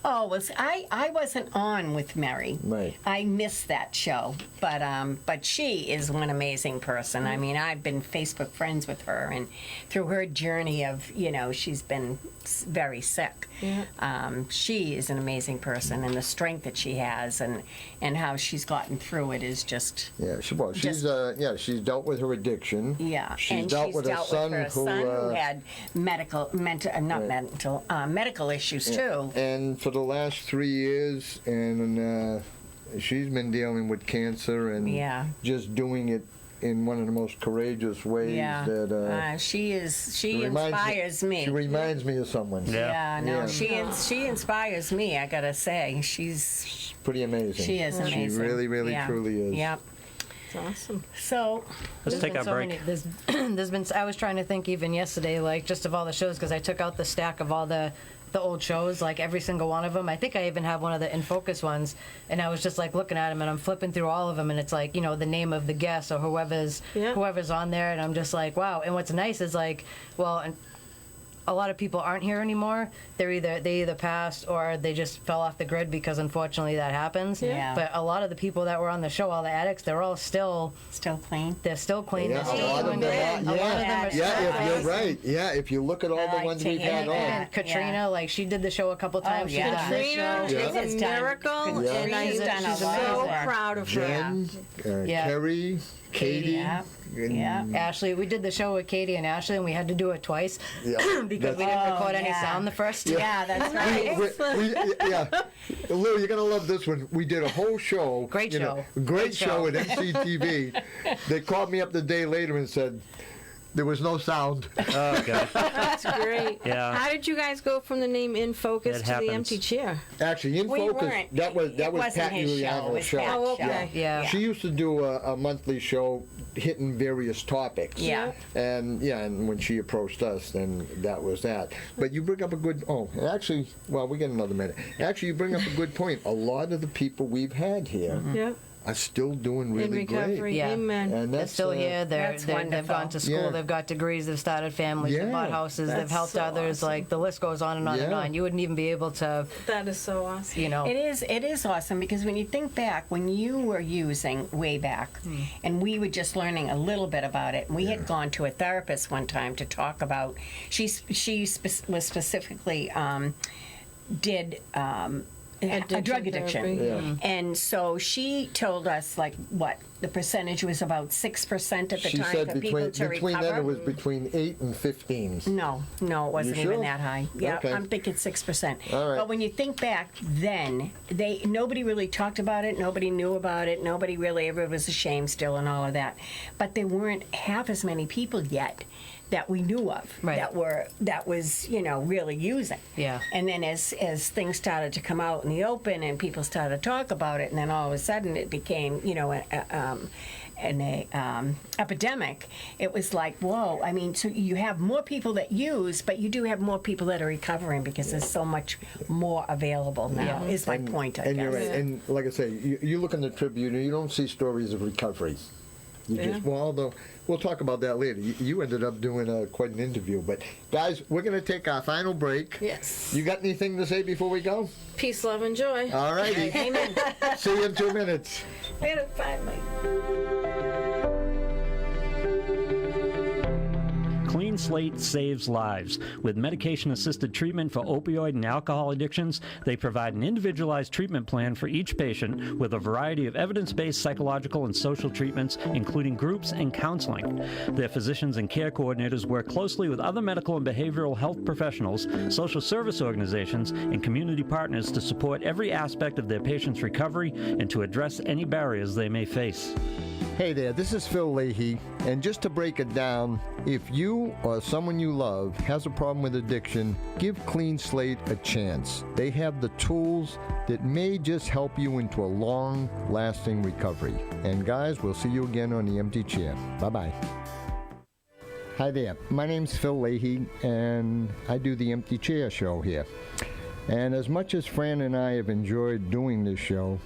Speaker 4: Oh, I wasn't on with Mary.
Speaker 2: Right.
Speaker 4: I missed that show, but she is one amazing person. I mean, I've been Facebook friends with her, and through her journey of, she's been very sick.
Speaker 6: Yeah.
Speaker 4: She is an amazing person, and the strength that she has, and how she's gotten through it is just.
Speaker 2: Yeah, she's she's dealt with her addiction.
Speaker 4: Yeah,
Speaker 2: she's
Speaker 4: and
Speaker 2: dealt
Speaker 4: she's
Speaker 2: with her
Speaker 4: dealt
Speaker 2: son
Speaker 4: with her
Speaker 2: who,
Speaker 4: son who had medical issues too.
Speaker 2: and for the last 3 years, and she's been dealing with cancer and
Speaker 4: Yeah.
Speaker 2: just doing it in one of the most courageous ways
Speaker 4: Yeah,
Speaker 2: that
Speaker 4: she
Speaker 2: reminds
Speaker 4: inspires me.
Speaker 2: She reminds me of someone.
Speaker 5: Yeah.
Speaker 4: Yeah, no,
Speaker 2: Yeah.
Speaker 4: she inspires me. I gotta say, she's
Speaker 2: Pretty amazing.
Speaker 4: she is amazing.
Speaker 2: She really, really,
Speaker 4: Yeah.
Speaker 2: truly is.
Speaker 4: Yep.
Speaker 6: It's awesome.
Speaker 4: So
Speaker 5: Let's take our break.
Speaker 3: there's been. I was trying to think even yesterday, like just of all the shows, because I took out the stack of all the old shows, like every single one of them. I think I even have one of the In Focus ones, and I was just like looking at them, and I'm flipping through all of them, and it's like, the name of the guest or whoever's on there, and I'm just like, wow. And what's nice is like, well, and a lot of people aren't here anymore. They either passed or they just fell off the grid, because unfortunately that happens.
Speaker 4: Yeah.
Speaker 3: But a lot of the people that were on the show, all the addicts, they're all still
Speaker 4: clean.
Speaker 3: they're still clean.
Speaker 2: Yeah,
Speaker 3: They're
Speaker 2: a
Speaker 3: still
Speaker 2: lot of
Speaker 3: doing
Speaker 2: them
Speaker 3: good.
Speaker 2: are.
Speaker 3: A lot of them are
Speaker 2: Yeah, if
Speaker 3: still
Speaker 2: you're
Speaker 3: amazing.
Speaker 2: right. Yeah, if you look at all
Speaker 4: I
Speaker 2: the
Speaker 4: like
Speaker 2: ones
Speaker 4: to
Speaker 2: we've
Speaker 4: hear
Speaker 2: had
Speaker 4: that.
Speaker 2: on.
Speaker 3: And Katrina, like she did the show a couple times. She
Speaker 4: yeah.
Speaker 3: did this
Speaker 6: Katrina
Speaker 3: show.
Speaker 6: is
Speaker 4: She's
Speaker 6: a
Speaker 4: done-
Speaker 6: miracle,
Speaker 2: Yeah.
Speaker 6: and I'm
Speaker 4: She's done a
Speaker 6: so
Speaker 4: lot.
Speaker 6: proud of her.
Speaker 2: Jen,
Speaker 3: Yeah.
Speaker 2: Kerry, Katie.
Speaker 4: Yeah.
Speaker 2: and-
Speaker 4: Yeah.
Speaker 3: Ashley, we did the show with Katie and Ashley, and we had to do it twice
Speaker 2: Yeah.
Speaker 3: because we didn't record any
Speaker 4: yeah.
Speaker 3: sound the first.
Speaker 4: Yeah, that's right.
Speaker 2: Yeah, Lou, you're gonna love this one. We did a whole show.
Speaker 3: Great show.
Speaker 2: Great show at MCTV. They called me up the day later and said there was no sound.
Speaker 5: Oh, God.
Speaker 6: That's great.
Speaker 5: Yeah.
Speaker 6: How did you guys go from the name In Focus
Speaker 5: It
Speaker 6: to the
Speaker 5: happens.
Speaker 6: empty chair?
Speaker 2: Actually, In
Speaker 4: We
Speaker 2: Focus.
Speaker 4: weren't.
Speaker 2: That was
Speaker 4: It wasn't
Speaker 2: Pat
Speaker 4: his show. It
Speaker 2: Giuliano's
Speaker 4: was
Speaker 2: show.
Speaker 4: Pat's
Speaker 6: Oh, okay.
Speaker 4: show.
Speaker 3: Yeah.
Speaker 2: She used to do a monthly show hitting various topics.
Speaker 4: Yeah.
Speaker 2: And when she approached us, then that was that. But you bring up a good. Actually, we get another minute. Actually, you bring up a good point. A lot of the people we've had here
Speaker 6: Yeah.
Speaker 2: are still doing really
Speaker 6: In recovery.
Speaker 2: great.
Speaker 3: Yeah.
Speaker 6: Amen.
Speaker 2: And
Speaker 3: They're
Speaker 2: that's
Speaker 3: still here.
Speaker 4: That's
Speaker 3: They've
Speaker 4: wonderful.
Speaker 3: gone to school.
Speaker 2: Yeah.
Speaker 3: They've got degrees. They've started families. They've
Speaker 2: Yeah.
Speaker 3: bought houses. They've
Speaker 6: That's
Speaker 3: helped
Speaker 6: so
Speaker 3: others.
Speaker 6: awesome.
Speaker 3: Like the list goes on and on and
Speaker 2: Yeah.
Speaker 3: on. You wouldn't even be able to,
Speaker 6: That is so awesome.
Speaker 4: It is awesome, because when you think back, when you were using way back, and we were just learning a little bit about it, and we had gone to a therapist one time to talk about. She was specifically did. A drug addiction.
Speaker 6: therapy.
Speaker 2: Yeah.
Speaker 4: And so she told us, like, what the percentage was about 6% at the
Speaker 2: She
Speaker 4: time
Speaker 2: said
Speaker 4: for people to
Speaker 2: between
Speaker 4: recover.
Speaker 2: then it was between 8 and 15.
Speaker 4: No, it wasn't
Speaker 2: You sure?
Speaker 4: even that high. Yeah,
Speaker 2: Okay.
Speaker 4: I'm thinking 6%.
Speaker 2: All right.
Speaker 4: But when you think back, then nobody really talked about it. Nobody knew about it. Everyone was ashamed still and all of that. But there weren't half as many people yet that we knew of
Speaker 3: Right.
Speaker 4: that was really using.
Speaker 3: Yeah.
Speaker 4: And then as things started to come out in the open and people started to talk about it, and then all of a sudden it became an epidemic. It was like, whoa. I mean, so you have more people that use, but you do have more people that are recovering, because there's so much more available now. Is my point, I
Speaker 2: And
Speaker 4: guess.
Speaker 2: you're right. And like I say, you look in the Tribune and you don't see stories of recovery. We'll talk about that later. You ended up doing quite an interview. But, guys, we're going to take our final break.
Speaker 6: Yes.
Speaker 2: You got anything to say before we go?
Speaker 6: Peace, love, and joy.
Speaker 2: All righty.
Speaker 6: Amen.
Speaker 2: See you in 2 minutes.
Speaker 6: Finally.
Speaker 5: Clean Slate saves lives. With medication-assisted treatment for opioid and alcohol addictions, they provide an individualized treatment plan for each patient with a variety of evidence-based psychological and social treatments, including groups and counseling. Their physicians and care coordinators work closely with other medical and behavioral health professionals, social service organizations, and community partners to support every aspect of their patients' recovery and to address any barriers they may face.
Speaker 2: Hey there, this is Phil Leahy, and just to break it down, if you or someone you love has a problem with addiction, give Clean Slate a chance. They have the tools that may just help you into a long-lasting recovery. And guys, we'll see you again on The Empty Chair. Bye-bye. Hi there, my name's Phil Leahy, and I do The Empty Chair show here. And as much as Fran and I have enjoyed doing this show,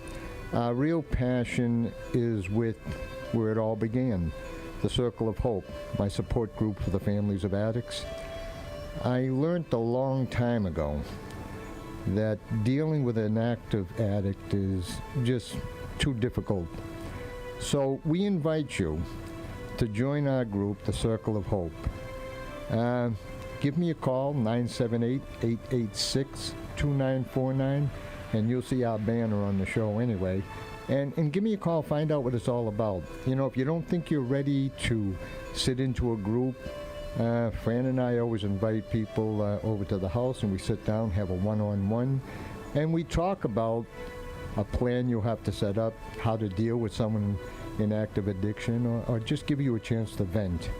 Speaker 2: our real passion is with where it all began, the Circle of Hope, my support group for the families of addicts. I learned a long time ago that dealing with an active addict is just too difficult. So we invite you to join our group, the Circle of Hope. Give me a call, 978-886-2949, and you'll see our banner on the show anyway. And give me a call, find out what it's all about. You know, if you don't think you're ready to sit into a group, Fran and I always invite people over to the house, and we sit down, have a one-on-one, and we talk about a plan you'll have to set up, how to deal with someone in active addiction, or just give you a chance to vent.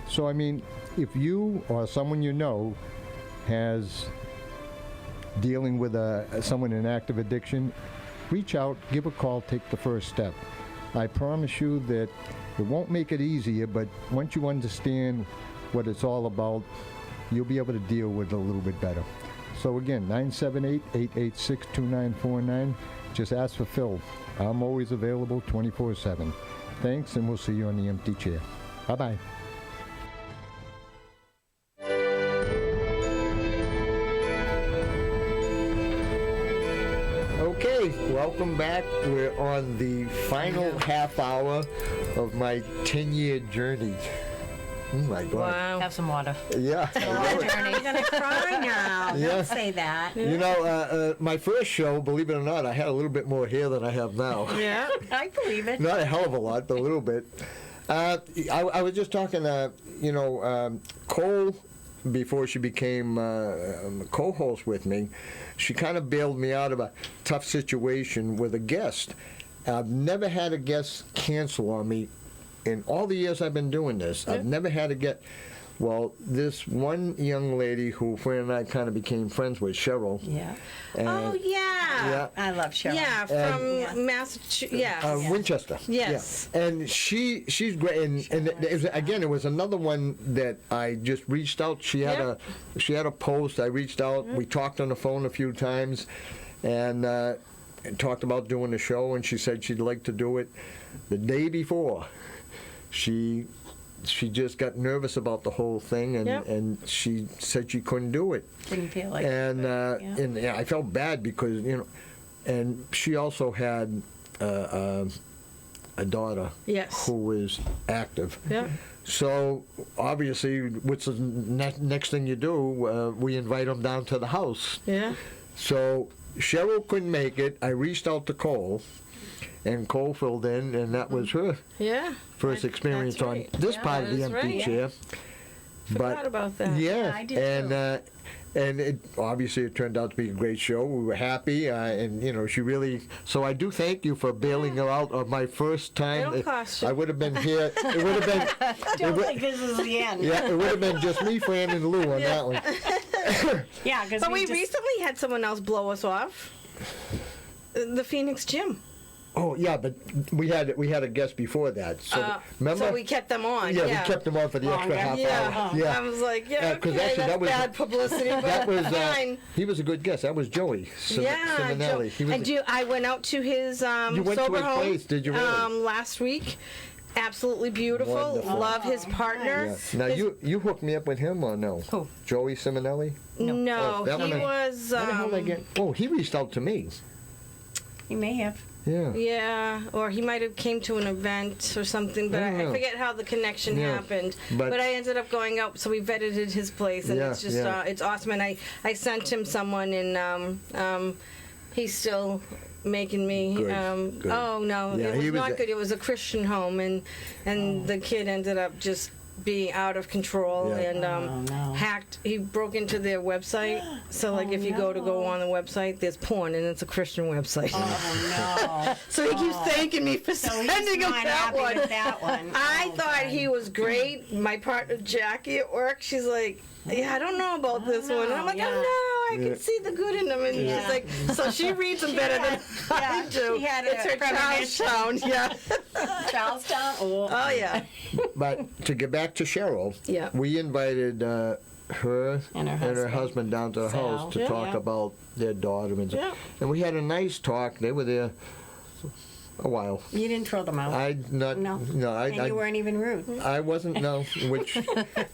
Speaker 2: So, I mean, if you or someone you know has dealing with someone in active addiction, reach out, give a call, take the first step. I promise you that it won't make it easier, but once you understand what it's all about, you'll be able to deal with it a little bit better. So again, 978-886-2949. Just ask for Phil. I'm always available 24/7. Thanks, and we'll see you on The Empty Chair. Bye-bye. Okay, welcome back. We're on the final half hour of my 10-year journey. Oh my God.
Speaker 3: Wow. Have some water.
Speaker 2: Yeah.
Speaker 4: I'm going to cry now.
Speaker 2: Yeah.
Speaker 4: Don't say that.
Speaker 2: You know, my first show, believe it or not, I had a little bit more hair than I have now.
Speaker 4: Yeah, I believe it.
Speaker 2: Not a hell of a lot, but a little bit. I was just talking, Cole, before she became co-host with me, she kind of bailed me out of a tough situation with a guest. I've never had a guest cancel on me in all the years I've been doing this. I've never had a guest. Well, this one young lady who Fran and I kind of became friends with, Cheryl.
Speaker 4: Yeah.
Speaker 6: Oh, yeah.
Speaker 4: I love Cheryl.
Speaker 6: Yeah, from Massachusetts. Yes.
Speaker 2: Winchester.
Speaker 6: Yes.
Speaker 2: Yeah. And she's great. And it was another one that I just reached out. She had a post. I reached out. We talked on the phone a few times, and talked about doing the show. And she said she'd like to do it. The day before, she just got nervous about the whole thing, and she said she couldn't do it.
Speaker 4: Didn't feel like
Speaker 2: and I felt bad because, and she also had a daughter who was active. Yeah. So obviously, what's the next thing you do? We invite them down to the house. Yeah. So Cheryl couldn't make it. I reached out to Cole, and Cole filled in, and that was her first experience on this part of the empty chair.
Speaker 6: Forgot about that.
Speaker 2: Yeah,
Speaker 4: I did
Speaker 2: and it obviously it turned out to be a great show. We were happy, and she really. So I do thank you for bailing her out of my first time.
Speaker 6: It'll cost you.
Speaker 2: I would have been here. It would have been.
Speaker 4: Don't think this is the end.
Speaker 2: Yeah, it would have been just me, Fran, and Lou on that one.
Speaker 4: Yeah, because
Speaker 6: we recently had someone else blow us off. The Phoenix Gym.
Speaker 2: Oh yeah, but we had a guest before that. So remember?
Speaker 6: So we kept them on.
Speaker 2: Yeah, we kept them on for the extra half hour. Yeah,
Speaker 6: I was like, okay,
Speaker 2: actually,
Speaker 6: that's bad publicity, but
Speaker 2: that was
Speaker 6: fine.
Speaker 2: He was a good guest. That was Joey Simonelli.
Speaker 6: I went out to his sober home.
Speaker 2: Place, did you really?
Speaker 6: Last week. absolutely beautiful.
Speaker 2: Wonderful.
Speaker 6: Love his partner.
Speaker 2: Yeah. Now, you hooked me up with him or no?
Speaker 3: Who?
Speaker 2: Joey Simonelli?
Speaker 6: No,
Speaker 2: Oh, that
Speaker 6: he
Speaker 2: one
Speaker 6: was.
Speaker 2: How the hell did I get? Oh, he reached out to me.
Speaker 4: You may have.
Speaker 2: Yeah.
Speaker 6: Yeah, or he might have came to an event or something, but I forget how the connection happened. But I ended up going out, so we visited his place, and it's just it's awesome. And I sent him someone, and he's still making me.
Speaker 2: Good.
Speaker 6: Oh no,
Speaker 2: Yeah,
Speaker 6: it was not good. It was a Christian home, and the kid ended up just being out of control and hacked. He broke into their website. So like if you go on the website, there's porn, and it's a Christian website.
Speaker 4: Oh no!
Speaker 6: So he keeps thanking me for sending him that one.
Speaker 4: That one.
Speaker 6: I thought he was great. My partner Jackie at work, she's like, yeah, I don't know about this one. And I'm like, oh no, I can see the good in them. And she's like, so she reads them better than I do.
Speaker 4: She had
Speaker 6: it's her Charlestown, yeah.
Speaker 4: Charlestown?
Speaker 6: Oh yeah.
Speaker 2: But to get back to Cheryl, we invited her and her husband down to the house to talk about their daughter. And we had a nice talk. They were there a while.
Speaker 4: You didn't throw them out. And you weren't even rude.
Speaker 2: I wasn't. No, which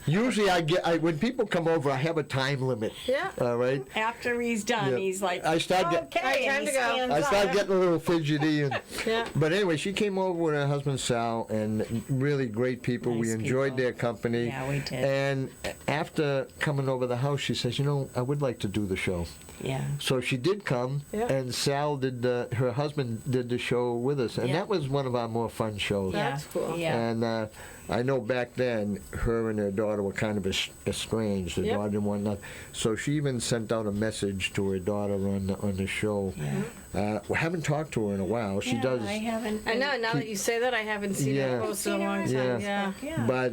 Speaker 2: usually when people come over, I have a time limit.
Speaker 6: Yeah.
Speaker 2: All right.
Speaker 4: After he's done, he's like,
Speaker 2: I start
Speaker 6: time to go.
Speaker 2: I start getting a little fidgety. And,
Speaker 6: yeah.
Speaker 2: But anyway, she came over with her husband Sal, and really great people.
Speaker 4: Nice
Speaker 2: we enjoyed
Speaker 4: people.
Speaker 2: their company.
Speaker 4: Yeah, we did.
Speaker 2: And after coming over the house, she says, I would like to do the show.
Speaker 4: Yeah.
Speaker 2: So she did come, and Sal did. Her husband did the show with us, and that was one of our more fun shows.
Speaker 6: That's cool.
Speaker 4: Yeah.
Speaker 2: And I know back then, her and her daughter were kind of estranged. The daughter didn't want nothing. So she even sent out a message to her daughter on the show.
Speaker 4: Yeah.
Speaker 2: We haven't talked to her in a while. She does.
Speaker 4: I haven't.
Speaker 6: I know. Now that you say that, I haven't seen her post in a long time.
Speaker 2: Yeah.
Speaker 6: Yeah.
Speaker 2: But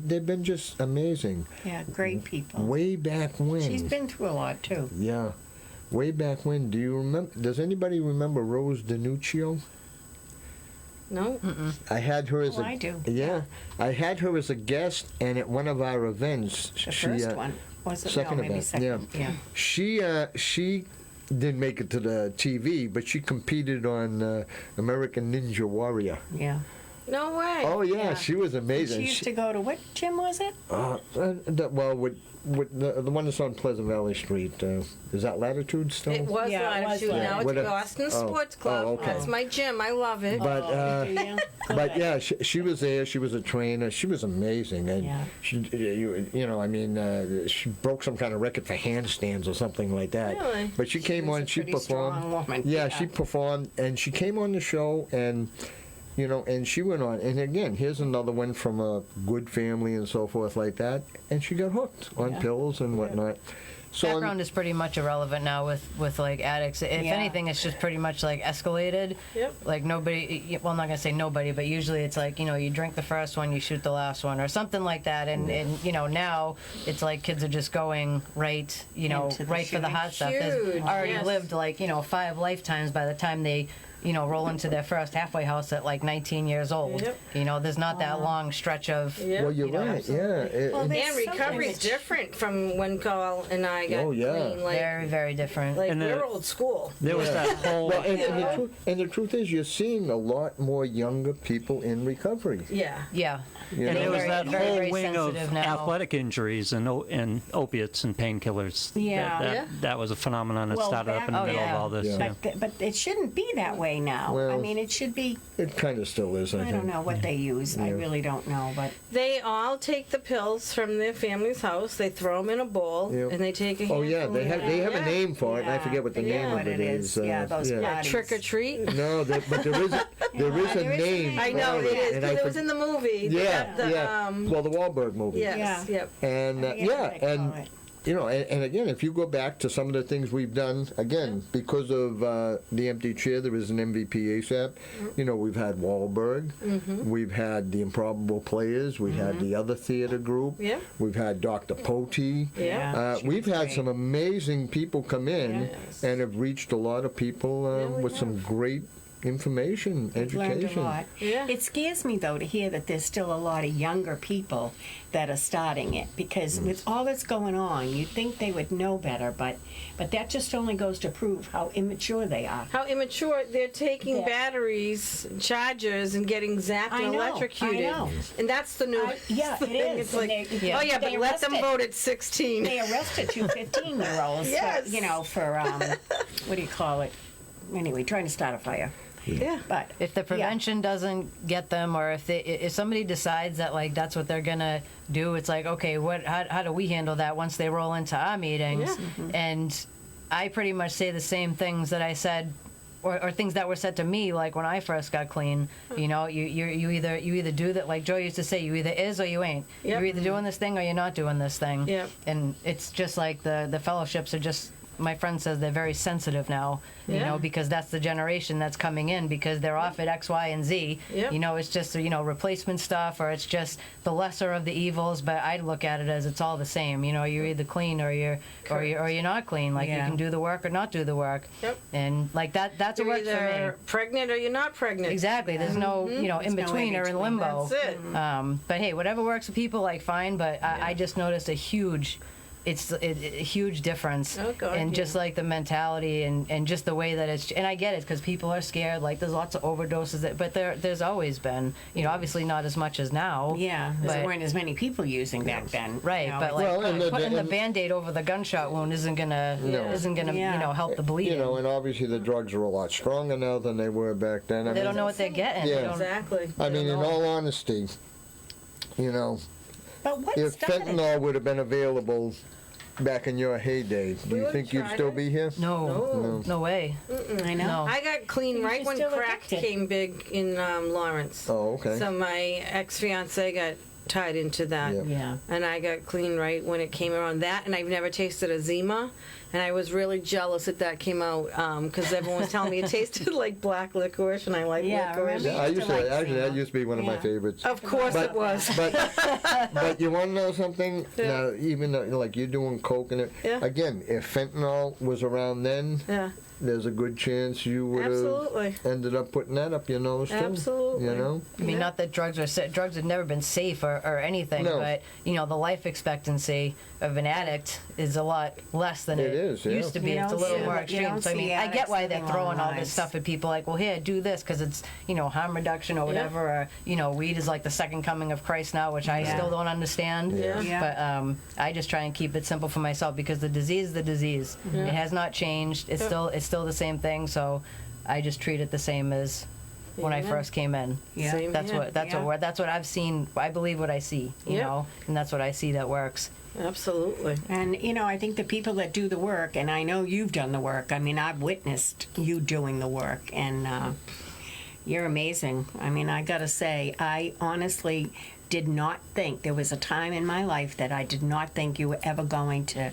Speaker 2: they've been just amazing.
Speaker 4: Yeah, great people.
Speaker 2: Way back when.
Speaker 4: She's been through a lot too.
Speaker 2: Yeah. Way back when. Do you remember? Does anybody remember Rose DiNuccio?
Speaker 6: No.
Speaker 2: I had her as
Speaker 4: I do.
Speaker 2: Yeah, I had her as a guest, and at one of our events,
Speaker 4: The first one was it?
Speaker 2: second
Speaker 4: no, maybe
Speaker 2: event,
Speaker 4: second.
Speaker 2: yeah. She didn't make it to the TV, but she competed on American Ninja Warrior.
Speaker 4: Yeah.
Speaker 6: No way.
Speaker 2: Oh yeah,
Speaker 4: Yeah.
Speaker 2: she was amazing.
Speaker 4: She used to go to what gym was it?
Speaker 2: With the one that's on Pleasant Valley Street, is that Latitude still?
Speaker 6: It was
Speaker 4: Yeah, it was
Speaker 6: Latitude. Now it's
Speaker 2: Latitude.
Speaker 6: Boston Sports Club.
Speaker 2: okay.
Speaker 6: That's my gym. I love it.
Speaker 2: But but yeah, she was there. She was a trainer. She was amazing, and she she broke some kind of record for handstands or something like that.
Speaker 6: Really?
Speaker 2: But she came on. She
Speaker 4: pretty strong
Speaker 2: performed.
Speaker 4: woman.
Speaker 2: Yeah, she performed, and she came on the show, and and she went on. And again, here's another one from a good family and so forth like that, and she got hooked on pills and whatnot. So
Speaker 3: Background is pretty much irrelevant now with like addicts. If anything, it's just pretty much like escalated.
Speaker 6: Yep.
Speaker 3: Like nobody, well, I'm not gonna say nobody, but usually it's like you drink the first one, you shoot the last one, or something like that. And now it's like kids are just going right, right for the hot stuff. They've already lived like 5 lifetimes by the time they roll into their first halfway house at like 19 years old.
Speaker 6: Yep.
Speaker 3: There's not that long stretch of.
Speaker 2: well, you're right. Yeah.
Speaker 4: Well,
Speaker 6: And recovery is different from when Carl and I got clean. Like,
Speaker 3: Very, very different.
Speaker 6: like
Speaker 5: And
Speaker 6: we're old school.
Speaker 5: There was that whole.
Speaker 2: Well, and the truth is, you're seeing a lot more younger people in recovery.
Speaker 6: Yeah.
Speaker 3: Yeah.
Speaker 2: You
Speaker 5: And
Speaker 2: know?
Speaker 5: there was
Speaker 3: very-
Speaker 5: that
Speaker 3: very,
Speaker 5: whole
Speaker 3: very
Speaker 5: wing of
Speaker 3: sensitive now.
Speaker 5: athletic injuries and opiates and painkillers.
Speaker 4: Yeah.
Speaker 5: That was a phenomenon that
Speaker 4: Well,
Speaker 5: started up in the
Speaker 3: back-
Speaker 5: middle
Speaker 3: oh,
Speaker 5: of
Speaker 3: yeah.
Speaker 5: all this.
Speaker 2: Yeah.
Speaker 5: Yeah.
Speaker 4: But it shouldn't be that way now.
Speaker 2: Well,
Speaker 4: I mean, it should be.
Speaker 2: It kind of still is, I
Speaker 4: I
Speaker 2: think.
Speaker 4: don't know what they use. I really don't know, but
Speaker 6: They all take the pills from their family's house. They throw them in a bowl,
Speaker 2: Yep.
Speaker 6: and they take a
Speaker 2: Oh
Speaker 6: handful.
Speaker 2: yeah, they have a
Speaker 6: Yeah.
Speaker 2: name for it, and I forget what the name
Speaker 4: what
Speaker 2: of it is.
Speaker 4: Yeah, those parties.
Speaker 6: Trick or treat.
Speaker 2: No, but there is a name.
Speaker 6: I know
Speaker 2: for
Speaker 6: it is.
Speaker 2: and
Speaker 6: Because it was
Speaker 2: for-
Speaker 6: in the movie.
Speaker 2: Yeah,
Speaker 6: The,
Speaker 2: yeah. Well, the Wahlberg movie.
Speaker 6: Yes.
Speaker 4: Yeah.
Speaker 6: Yep.
Speaker 2: And
Speaker 4: I forget what they call it.
Speaker 2: and again, if you go back to some of the things we've done, again, because of the empty chair, there is an MVP ASAP. We've had Wahlberg, we've had the Improbable Players, we had the other theater group,
Speaker 6: Yeah.
Speaker 2: we've had Dr. Poti.
Speaker 6: Yeah.
Speaker 4: She
Speaker 2: We've
Speaker 4: was
Speaker 2: had
Speaker 4: great.
Speaker 2: some amazing people come in
Speaker 6: Yes.
Speaker 2: and have reached a lot of people with some great information,
Speaker 4: Learned a
Speaker 2: education.
Speaker 4: lot.
Speaker 6: Yeah.
Speaker 4: It scares me though to hear that there's still a lot of younger people that are starting it, because with all that's going on, you'd think they would know better, but that just only goes to prove how immature they are.
Speaker 6: How immature. They're taking
Speaker 4: Yeah.
Speaker 6: batteries, chargers, and getting zapped
Speaker 4: I
Speaker 6: and
Speaker 4: know,
Speaker 6: electrocuted.
Speaker 4: I know.
Speaker 6: And that's the new
Speaker 4: Yeah,
Speaker 6: thing.
Speaker 4: it is.
Speaker 6: It's
Speaker 4: And
Speaker 6: like,
Speaker 4: they-
Speaker 6: oh yeah, but
Speaker 4: they
Speaker 6: let them
Speaker 4: arrested-
Speaker 6: vote at 16.
Speaker 4: They arrested two 15-year-olds,
Speaker 6: Yes.
Speaker 4: for what do you call it? Anyway, trying to start a fire.
Speaker 6: Yeah.
Speaker 4: But
Speaker 3: If the prevention doesn't get them, or if somebody decides that like that's what they're gonna do, it's like, okay, how do we handle that once they roll into our meetings?
Speaker 6: Yeah.
Speaker 3: And I pretty much say the same things that I said, or things that were said to me, like when I first got clean. You know, you either do that, like Joe used to say, you either is or you ain't.
Speaker 6: Yep.
Speaker 3: You're either doing this thing or you're not doing this thing.
Speaker 6: Yep.
Speaker 3: And it's just like the fellowships are just. My friend says they're very sensitive now, you
Speaker 6: Yeah.
Speaker 3: know, because that's the generation that's coming in, because they're offered X, Y, and Z.
Speaker 6: Yep.
Speaker 3: You know, it's just, you know, replacement stuff, or it's just the lesser of the evils. But I look at it as it's all the same. You know, you're either clean or you're not clean. Like you
Speaker 4: Yeah.
Speaker 3: can do the work or not do the work.
Speaker 6: Yep.
Speaker 3: And like that's what
Speaker 6: You're
Speaker 3: works for me.
Speaker 6: either pregnant or you're not pregnant.
Speaker 3: Exactly. There's no, you know, in
Speaker 4: There's no
Speaker 3: between or in
Speaker 4: in-between.
Speaker 3: limbo.
Speaker 6: That's it.
Speaker 3: But hey, whatever works for people, like fine. But I just noticed a huge. It's a huge difference,
Speaker 6: Oh, God,
Speaker 3: and
Speaker 6: yeah.
Speaker 3: just like the mentality and just the way that it's. And I get it because people are scared. Like there's lots of overdoses, but there's always been. You know, obviously not as much as now.
Speaker 4: yeah,
Speaker 3: but,
Speaker 4: there weren't as many people using back then.
Speaker 3: right.
Speaker 4: you know,
Speaker 3: But like
Speaker 2: Well, and
Speaker 3: putting the
Speaker 2: and-
Speaker 3: Band-Aid over the gunshot wound isn't gonna
Speaker 4: Yeah.
Speaker 3: you know help the bleeding.
Speaker 2: You know, and obviously the drugs are a lot stronger now than they were back then.
Speaker 3: they don't know what they're getting.
Speaker 2: Yeah.
Speaker 3: They don't-
Speaker 6: Exactly.
Speaker 2: I mean, in
Speaker 3: know.
Speaker 2: all honesty, you know,
Speaker 4: but what
Speaker 2: if
Speaker 4: started?
Speaker 2: fentanyl would have been available back in your heyday, do you
Speaker 6: would've
Speaker 2: think you'd
Speaker 6: tried
Speaker 2: still
Speaker 6: it.
Speaker 2: be here?
Speaker 3: No way.
Speaker 4: I know.
Speaker 3: No.
Speaker 6: I got clean
Speaker 4: You're
Speaker 6: right when
Speaker 4: still
Speaker 6: crack
Speaker 4: addicted.
Speaker 6: came big in Lawrence.
Speaker 2: Oh, okay.
Speaker 6: So my ex-fiance got tied into that.
Speaker 2: Yeah.
Speaker 4: Yeah.
Speaker 6: And I got clean right when it came around that, and I've never tasted a Zima, and I was really jealous that came out because everyone was telling me it tasted like black licorice, and I like
Speaker 4: Yeah,
Speaker 6: licorice.
Speaker 4: remember?
Speaker 2: Yeah, I used to
Speaker 4: like
Speaker 2: actually that
Speaker 4: Zima.
Speaker 2: used to be one of my
Speaker 4: Yeah.
Speaker 2: favorites.
Speaker 6: Of course it was.
Speaker 2: But you want to know something? Now, even though, like you're doing coke and it,
Speaker 6: Yeah.
Speaker 2: again, if fentanyl was around then,
Speaker 6: Yeah,
Speaker 2: there's a good chance you would have
Speaker 6: absolutely.
Speaker 2: ended up putting that up your nose too.
Speaker 6: Absolutely.
Speaker 2: You know?
Speaker 3: I mean, not that drugs have never been safe or anything,
Speaker 2: No.
Speaker 3: but you know, the life expectancy of an addict is a lot less than
Speaker 2: It
Speaker 3: it
Speaker 2: is, yeah.
Speaker 3: used to be.
Speaker 4: You
Speaker 3: It's a
Speaker 4: don't
Speaker 3: little
Speaker 4: see-
Speaker 3: more
Speaker 4: you
Speaker 3: extreme.
Speaker 4: don't
Speaker 3: So I
Speaker 4: see
Speaker 3: mean, I get
Speaker 4: addicts
Speaker 3: why they're
Speaker 4: living
Speaker 3: throwing all
Speaker 4: long
Speaker 3: this
Speaker 4: lives.
Speaker 3: stuff at people, like, well, here, do this because it's harm reduction or whatever. Or you know, weed is like the second coming of Christ now, which I
Speaker 4: Yeah.
Speaker 3: still don't understand.
Speaker 6: Yeah.
Speaker 4: Yeah.
Speaker 3: But I just try and keep it simple for myself because the disease is the disease. It has not changed. It's still the same thing. So I just treat it the same as when I
Speaker 6: Amen.
Speaker 3: first came in.
Speaker 4: Yeah.
Speaker 6: Same
Speaker 3: That's
Speaker 6: here.
Speaker 3: that's what I've seen. I believe what I see, you
Speaker 6: Yep.
Speaker 3: know, and that's what I see that works.
Speaker 6: Absolutely.
Speaker 4: And, you know, I think the people that do the work, and I know you've done the work, I mean, I've witnessed you doing the work, and you're amazing. I mean, I gotta say, I honestly did not think, there was a time in my life that I did not think you were ever going to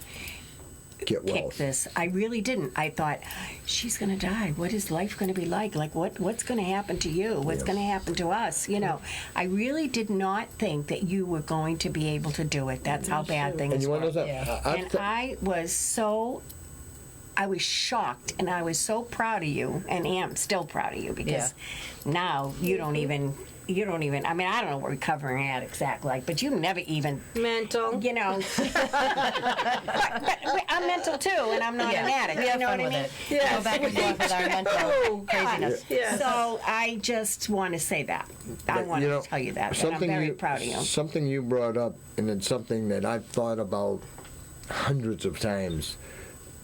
Speaker 2: Get well.
Speaker 4: kick this. I really didn't. I thought, she's going to die. What is life going to be like? Like, what's going to happen to you? What's going to happen to us? You know, I really did not think that you were going to be able to do it. That's how bad
Speaker 2: And
Speaker 4: things
Speaker 2: you want to
Speaker 4: were.
Speaker 2: know something?
Speaker 4: And I was shocked, and I was so proud of you, and am still proud of you, because now you don't even, I mean, I don't know what recovering addicts act like, but you never even,
Speaker 6: Mental.
Speaker 4: you know. but I'm mental too, and I'm not an addict.
Speaker 3: We
Speaker 4: You
Speaker 3: have
Speaker 4: know
Speaker 3: fun
Speaker 4: what I
Speaker 3: with
Speaker 4: mean?
Speaker 3: it. We go back and forth with our mental craziness.
Speaker 6: Yes.
Speaker 4: So I just want to say that. I want to tell you that. And I'm very proud of you.
Speaker 2: Something you brought up, and it's something that I've thought about hundreds of times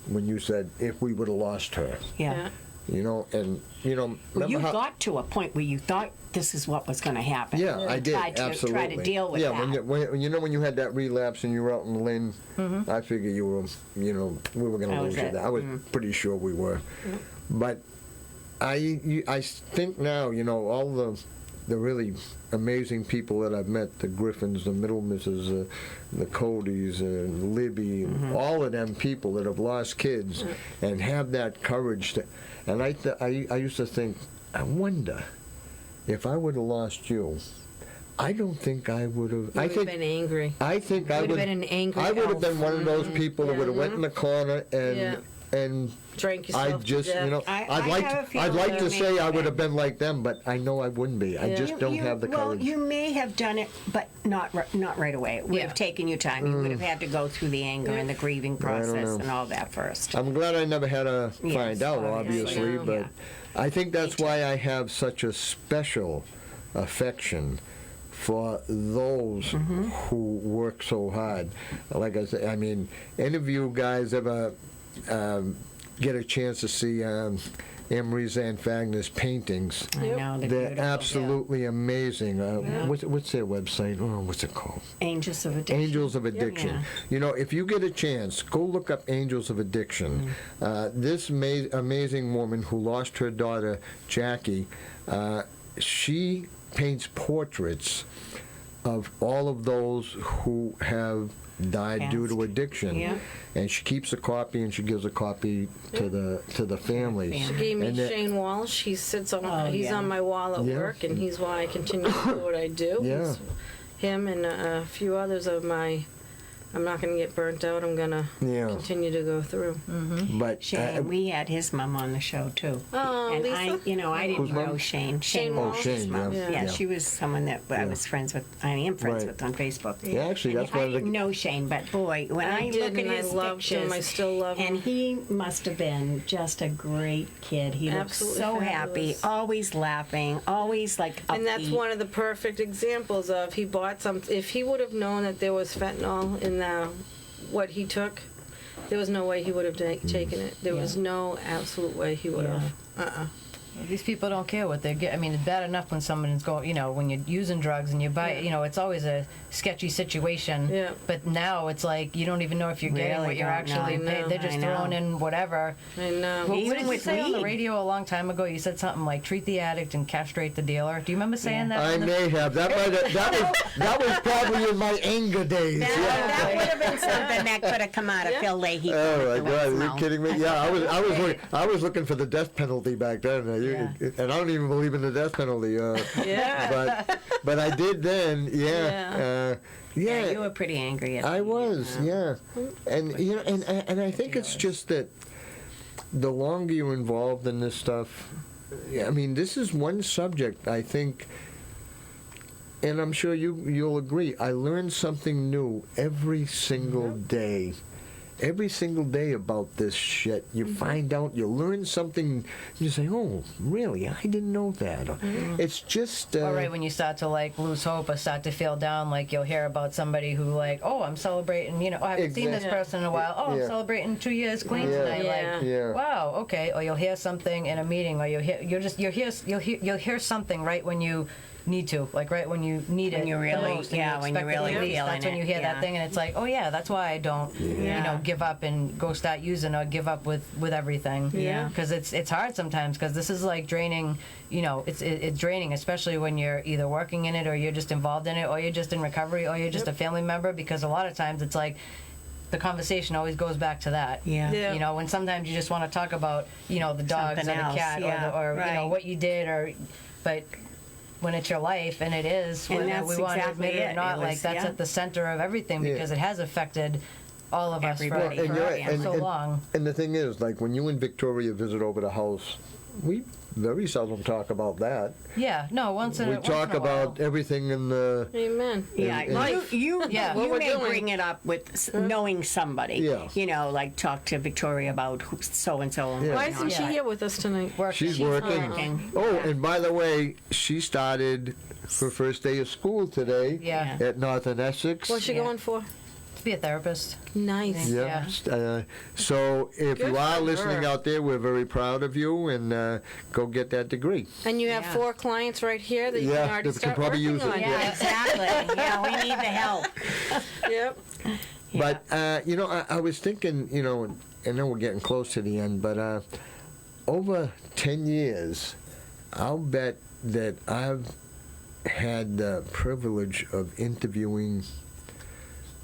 Speaker 2: when you said, if we would have lost her.
Speaker 4: Yeah.
Speaker 2: You know, and, you know,
Speaker 4: Well, you
Speaker 2: remember how...
Speaker 4: got to a point where you thought this is what was going to happen.
Speaker 2: Yeah, I did,
Speaker 4: Try
Speaker 2: absolutely.
Speaker 4: to deal with
Speaker 2: yeah,
Speaker 4: that.
Speaker 2: when you know when you had that relapse and you were out in Lynn, I figured you were, you know, we were going to
Speaker 4: That was
Speaker 2: lose you.
Speaker 4: it.
Speaker 2: I was pretty sure we were. But I think now, you know, all the really amazing people that I've met, the Griffins, the Middlemisses, the Codys, Libby, all of them people that have lost kids and have that courage to, and I used to think, I wonder if I would have lost you, I don't think I would have.
Speaker 6: You would have been angry.
Speaker 2: I think I
Speaker 6: would
Speaker 2: would
Speaker 6: have been an angry
Speaker 2: I would have
Speaker 6: elf.
Speaker 2: been one of those people that would have went in the corner and
Speaker 6: Yeah.
Speaker 2: and
Speaker 6: Drank
Speaker 2: I
Speaker 6: yourself to
Speaker 2: just,
Speaker 6: death.
Speaker 2: you know,
Speaker 4: I
Speaker 2: I'd
Speaker 4: have a feeling
Speaker 2: like to
Speaker 4: you
Speaker 2: say
Speaker 4: may
Speaker 2: I
Speaker 4: have
Speaker 2: would have
Speaker 4: been.
Speaker 2: been like them, but I know I wouldn't be. I just don't have the
Speaker 4: Well,
Speaker 2: courage.
Speaker 4: you may have done it, but not right away. It would have taken you time. You would have had to go through the anger and the grieving process
Speaker 2: know.
Speaker 4: and all that first.
Speaker 2: I'm glad I never had to
Speaker 4: Yes,
Speaker 2: find out,
Speaker 4: obviously.
Speaker 2: obviously, but I think that's why I have such a special affection for those who work so hard. Like I said, I mean, any of you guys ever get a chance to see Emery Zanfagner's paintings?
Speaker 4: I know,
Speaker 2: They're
Speaker 4: beautiful.
Speaker 2: absolutely amazing. What's their website? Oh, what's it called?
Speaker 4: Angels of Addiction.
Speaker 2: Angels of Addiction.
Speaker 4: Yeah.
Speaker 2: You know, if you get a chance, go look up Angels of Addiction. This amazing woman who lost her daughter, Jackie, she paints portraits of all of those who have died due to addiction.
Speaker 4: Yeah.
Speaker 2: And she keeps a copy and she gives a copy to the families.
Speaker 6: She gave me
Speaker 2: And that-
Speaker 6: Shane Walsh. He sits on. He's
Speaker 4: yeah.
Speaker 6: on my wall at
Speaker 2: Yeah.
Speaker 6: work, and he's why I continue to do what I do.
Speaker 2: Yeah.
Speaker 6: He's- him and a few others of my. I'm not going to get burnt out. I'm going to
Speaker 2: Yeah.
Speaker 6: continue to go through.
Speaker 2: But
Speaker 4: Shane, we had his mom on the show too.
Speaker 6: Oh,
Speaker 4: and
Speaker 6: Lisa?
Speaker 4: I didn't
Speaker 2: Whose mom?
Speaker 4: know Shane.
Speaker 6: Shane Walsh.
Speaker 2: Shane,
Speaker 4: mom.
Speaker 2: yeah.
Speaker 4: Yeah,
Speaker 2: Yeah.
Speaker 4: she was someone that I was friends with. I am friends
Speaker 2: Right.
Speaker 4: with on Facebook.
Speaker 2: Yeah, actually,
Speaker 4: And
Speaker 2: that's
Speaker 4: I
Speaker 2: one of the-
Speaker 4: didn't know Shane, but boy, when
Speaker 6: I
Speaker 4: I,
Speaker 6: did,
Speaker 4: look at
Speaker 6: and I
Speaker 4: his
Speaker 6: loved him.
Speaker 4: pictures,
Speaker 6: I still love him.
Speaker 4: and he must have been just a great kid. He looked
Speaker 6: Absolutely
Speaker 4: so happy,
Speaker 6: fabulous.
Speaker 4: always laughing, always like upbeat.
Speaker 6: And that's one of the perfect examples of he bought some. If he would have known that there was fentanyl in what he took, there was no way he would have taken it. There was no absolute way he would have.
Speaker 3: These people don't care what they get. I mean, it's bad enough when someone's going, when you're using drugs and you buy, it's always a sketchy situation.
Speaker 6: Yeah.
Speaker 3: But now it's like you don't even know if you're getting
Speaker 4: Really
Speaker 3: what you're
Speaker 4: don't know.
Speaker 3: actually paid. They're just
Speaker 4: I know.
Speaker 3: throwing in whatever.
Speaker 6: I know.
Speaker 3: What
Speaker 4: Even
Speaker 3: did you
Speaker 4: with
Speaker 3: say on the
Speaker 4: weed.
Speaker 3: radio a long time ago? You said something like treat the addict and castrate the dealer. Do you remember saying that?
Speaker 2: I
Speaker 3: on the-
Speaker 2: may have. That was probably in my anger days. Yeah.
Speaker 4: That would have been something that could have come out of Phil Leahy.
Speaker 2: Oh my God! Are you kidding me? Yeah, I was looking for the death penalty back then, and I don't even believe in the death penalty.
Speaker 6: Yeah.
Speaker 2: But I did then. Yeah.
Speaker 4: Yeah, you were pretty angry at
Speaker 2: I
Speaker 4: me,
Speaker 2: was. Yeah. And and I think it's just that the longer you're involved in this stuff, I mean, this is one subject I think. And I'm sure you'll agree. I learn something new every single day. Every single day about this shit. You find out, you learn something, you say, oh, really? I didn't know that. It's just...
Speaker 3: Or right when you start to lose hope or start to feel down, you'll hear about somebody who oh, I'm celebrating, I haven't seen this person in a while. Oh, I'm celebrating 2 years clean tonight.
Speaker 6: Yeah.
Speaker 3: Wow, okay. Or you'll hear something in a meeting, or you'll hear something right when you need to, right when you need it.
Speaker 4: When you
Speaker 3: the
Speaker 4: really-
Speaker 3: most and
Speaker 4: yeah,
Speaker 3: you
Speaker 4: when you
Speaker 3: expect it
Speaker 4: really
Speaker 3: the least.
Speaker 4: feeling
Speaker 3: That's when
Speaker 4: it,
Speaker 3: you hear
Speaker 4: yeah.
Speaker 3: that thing, and it's like, oh yeah, that's why I don't, give up and go start using or give up with everything.
Speaker 6: Yeah.
Speaker 3: Because it's hard sometimes, because this is draining. It's draining, especially when you're either working in it, or you're just involved in it, or you're just in recovery, or you're just a family member. Because a lot of times it's the conversation always goes back to that.
Speaker 6: Yeah.
Speaker 3: When sometimes you just want to talk about, the dogs
Speaker 4: Something
Speaker 3: or the
Speaker 4: else,
Speaker 3: cat or
Speaker 4: right.
Speaker 3: what you did, but when it's your life, and it is,
Speaker 4: And
Speaker 3: whether
Speaker 4: that's
Speaker 3: we want to
Speaker 4: exactly
Speaker 3: admit it or
Speaker 4: it.
Speaker 3: not,
Speaker 4: It was-
Speaker 3: that's
Speaker 4: yeah.
Speaker 3: at the center of everything, because it has affected all of us
Speaker 4: Everybody.
Speaker 3: for
Speaker 2: And you're right,
Speaker 3: so long.
Speaker 2: And the thing is, when you and Victoria visit over the house, we very seldom talk about that.
Speaker 3: Yeah, no, once in
Speaker 2: We
Speaker 3: a
Speaker 2: talk
Speaker 3: once in a while.
Speaker 2: about everything in the...
Speaker 6: Amen.
Speaker 4: Yeah,
Speaker 2: And-
Speaker 4: you
Speaker 3: Yeah.
Speaker 6: What
Speaker 4: you
Speaker 6: we're
Speaker 4: may
Speaker 6: doing.
Speaker 4: bring it up with knowing somebody.
Speaker 2: Yeah.
Speaker 4: Talk to Victoria about so and so.
Speaker 2: Yeah.
Speaker 6: Why isn't she
Speaker 3: Yeah.
Speaker 6: here with us tonight?
Speaker 2: She's working.
Speaker 4: working.
Speaker 2: Oh,
Speaker 4: Yeah.
Speaker 2: and by the way, she started her first day of school today
Speaker 3: Yeah.
Speaker 2: at Northern Essex.
Speaker 6: What's she
Speaker 3: Yeah.
Speaker 6: going for?
Speaker 3: To be a therapist.
Speaker 6: Nice.
Speaker 2: Yeah. So if
Speaker 6: Good
Speaker 2: you are
Speaker 6: for
Speaker 2: listening
Speaker 6: her.
Speaker 2: out there, we're very proud of you, and go get that degree.
Speaker 6: And you have
Speaker 4: Yeah.
Speaker 6: 4 clients right here that you
Speaker 2: Yeah,
Speaker 6: can already
Speaker 2: that can
Speaker 6: start
Speaker 2: probably
Speaker 6: working
Speaker 2: use it.
Speaker 6: on.
Speaker 4: Yeah, exactly. Yeah, we need the help.
Speaker 6: Yep.
Speaker 2: But I was thinking, I know we're getting close to the end, but over 10 years, I'll bet that I've had the privilege of interviewing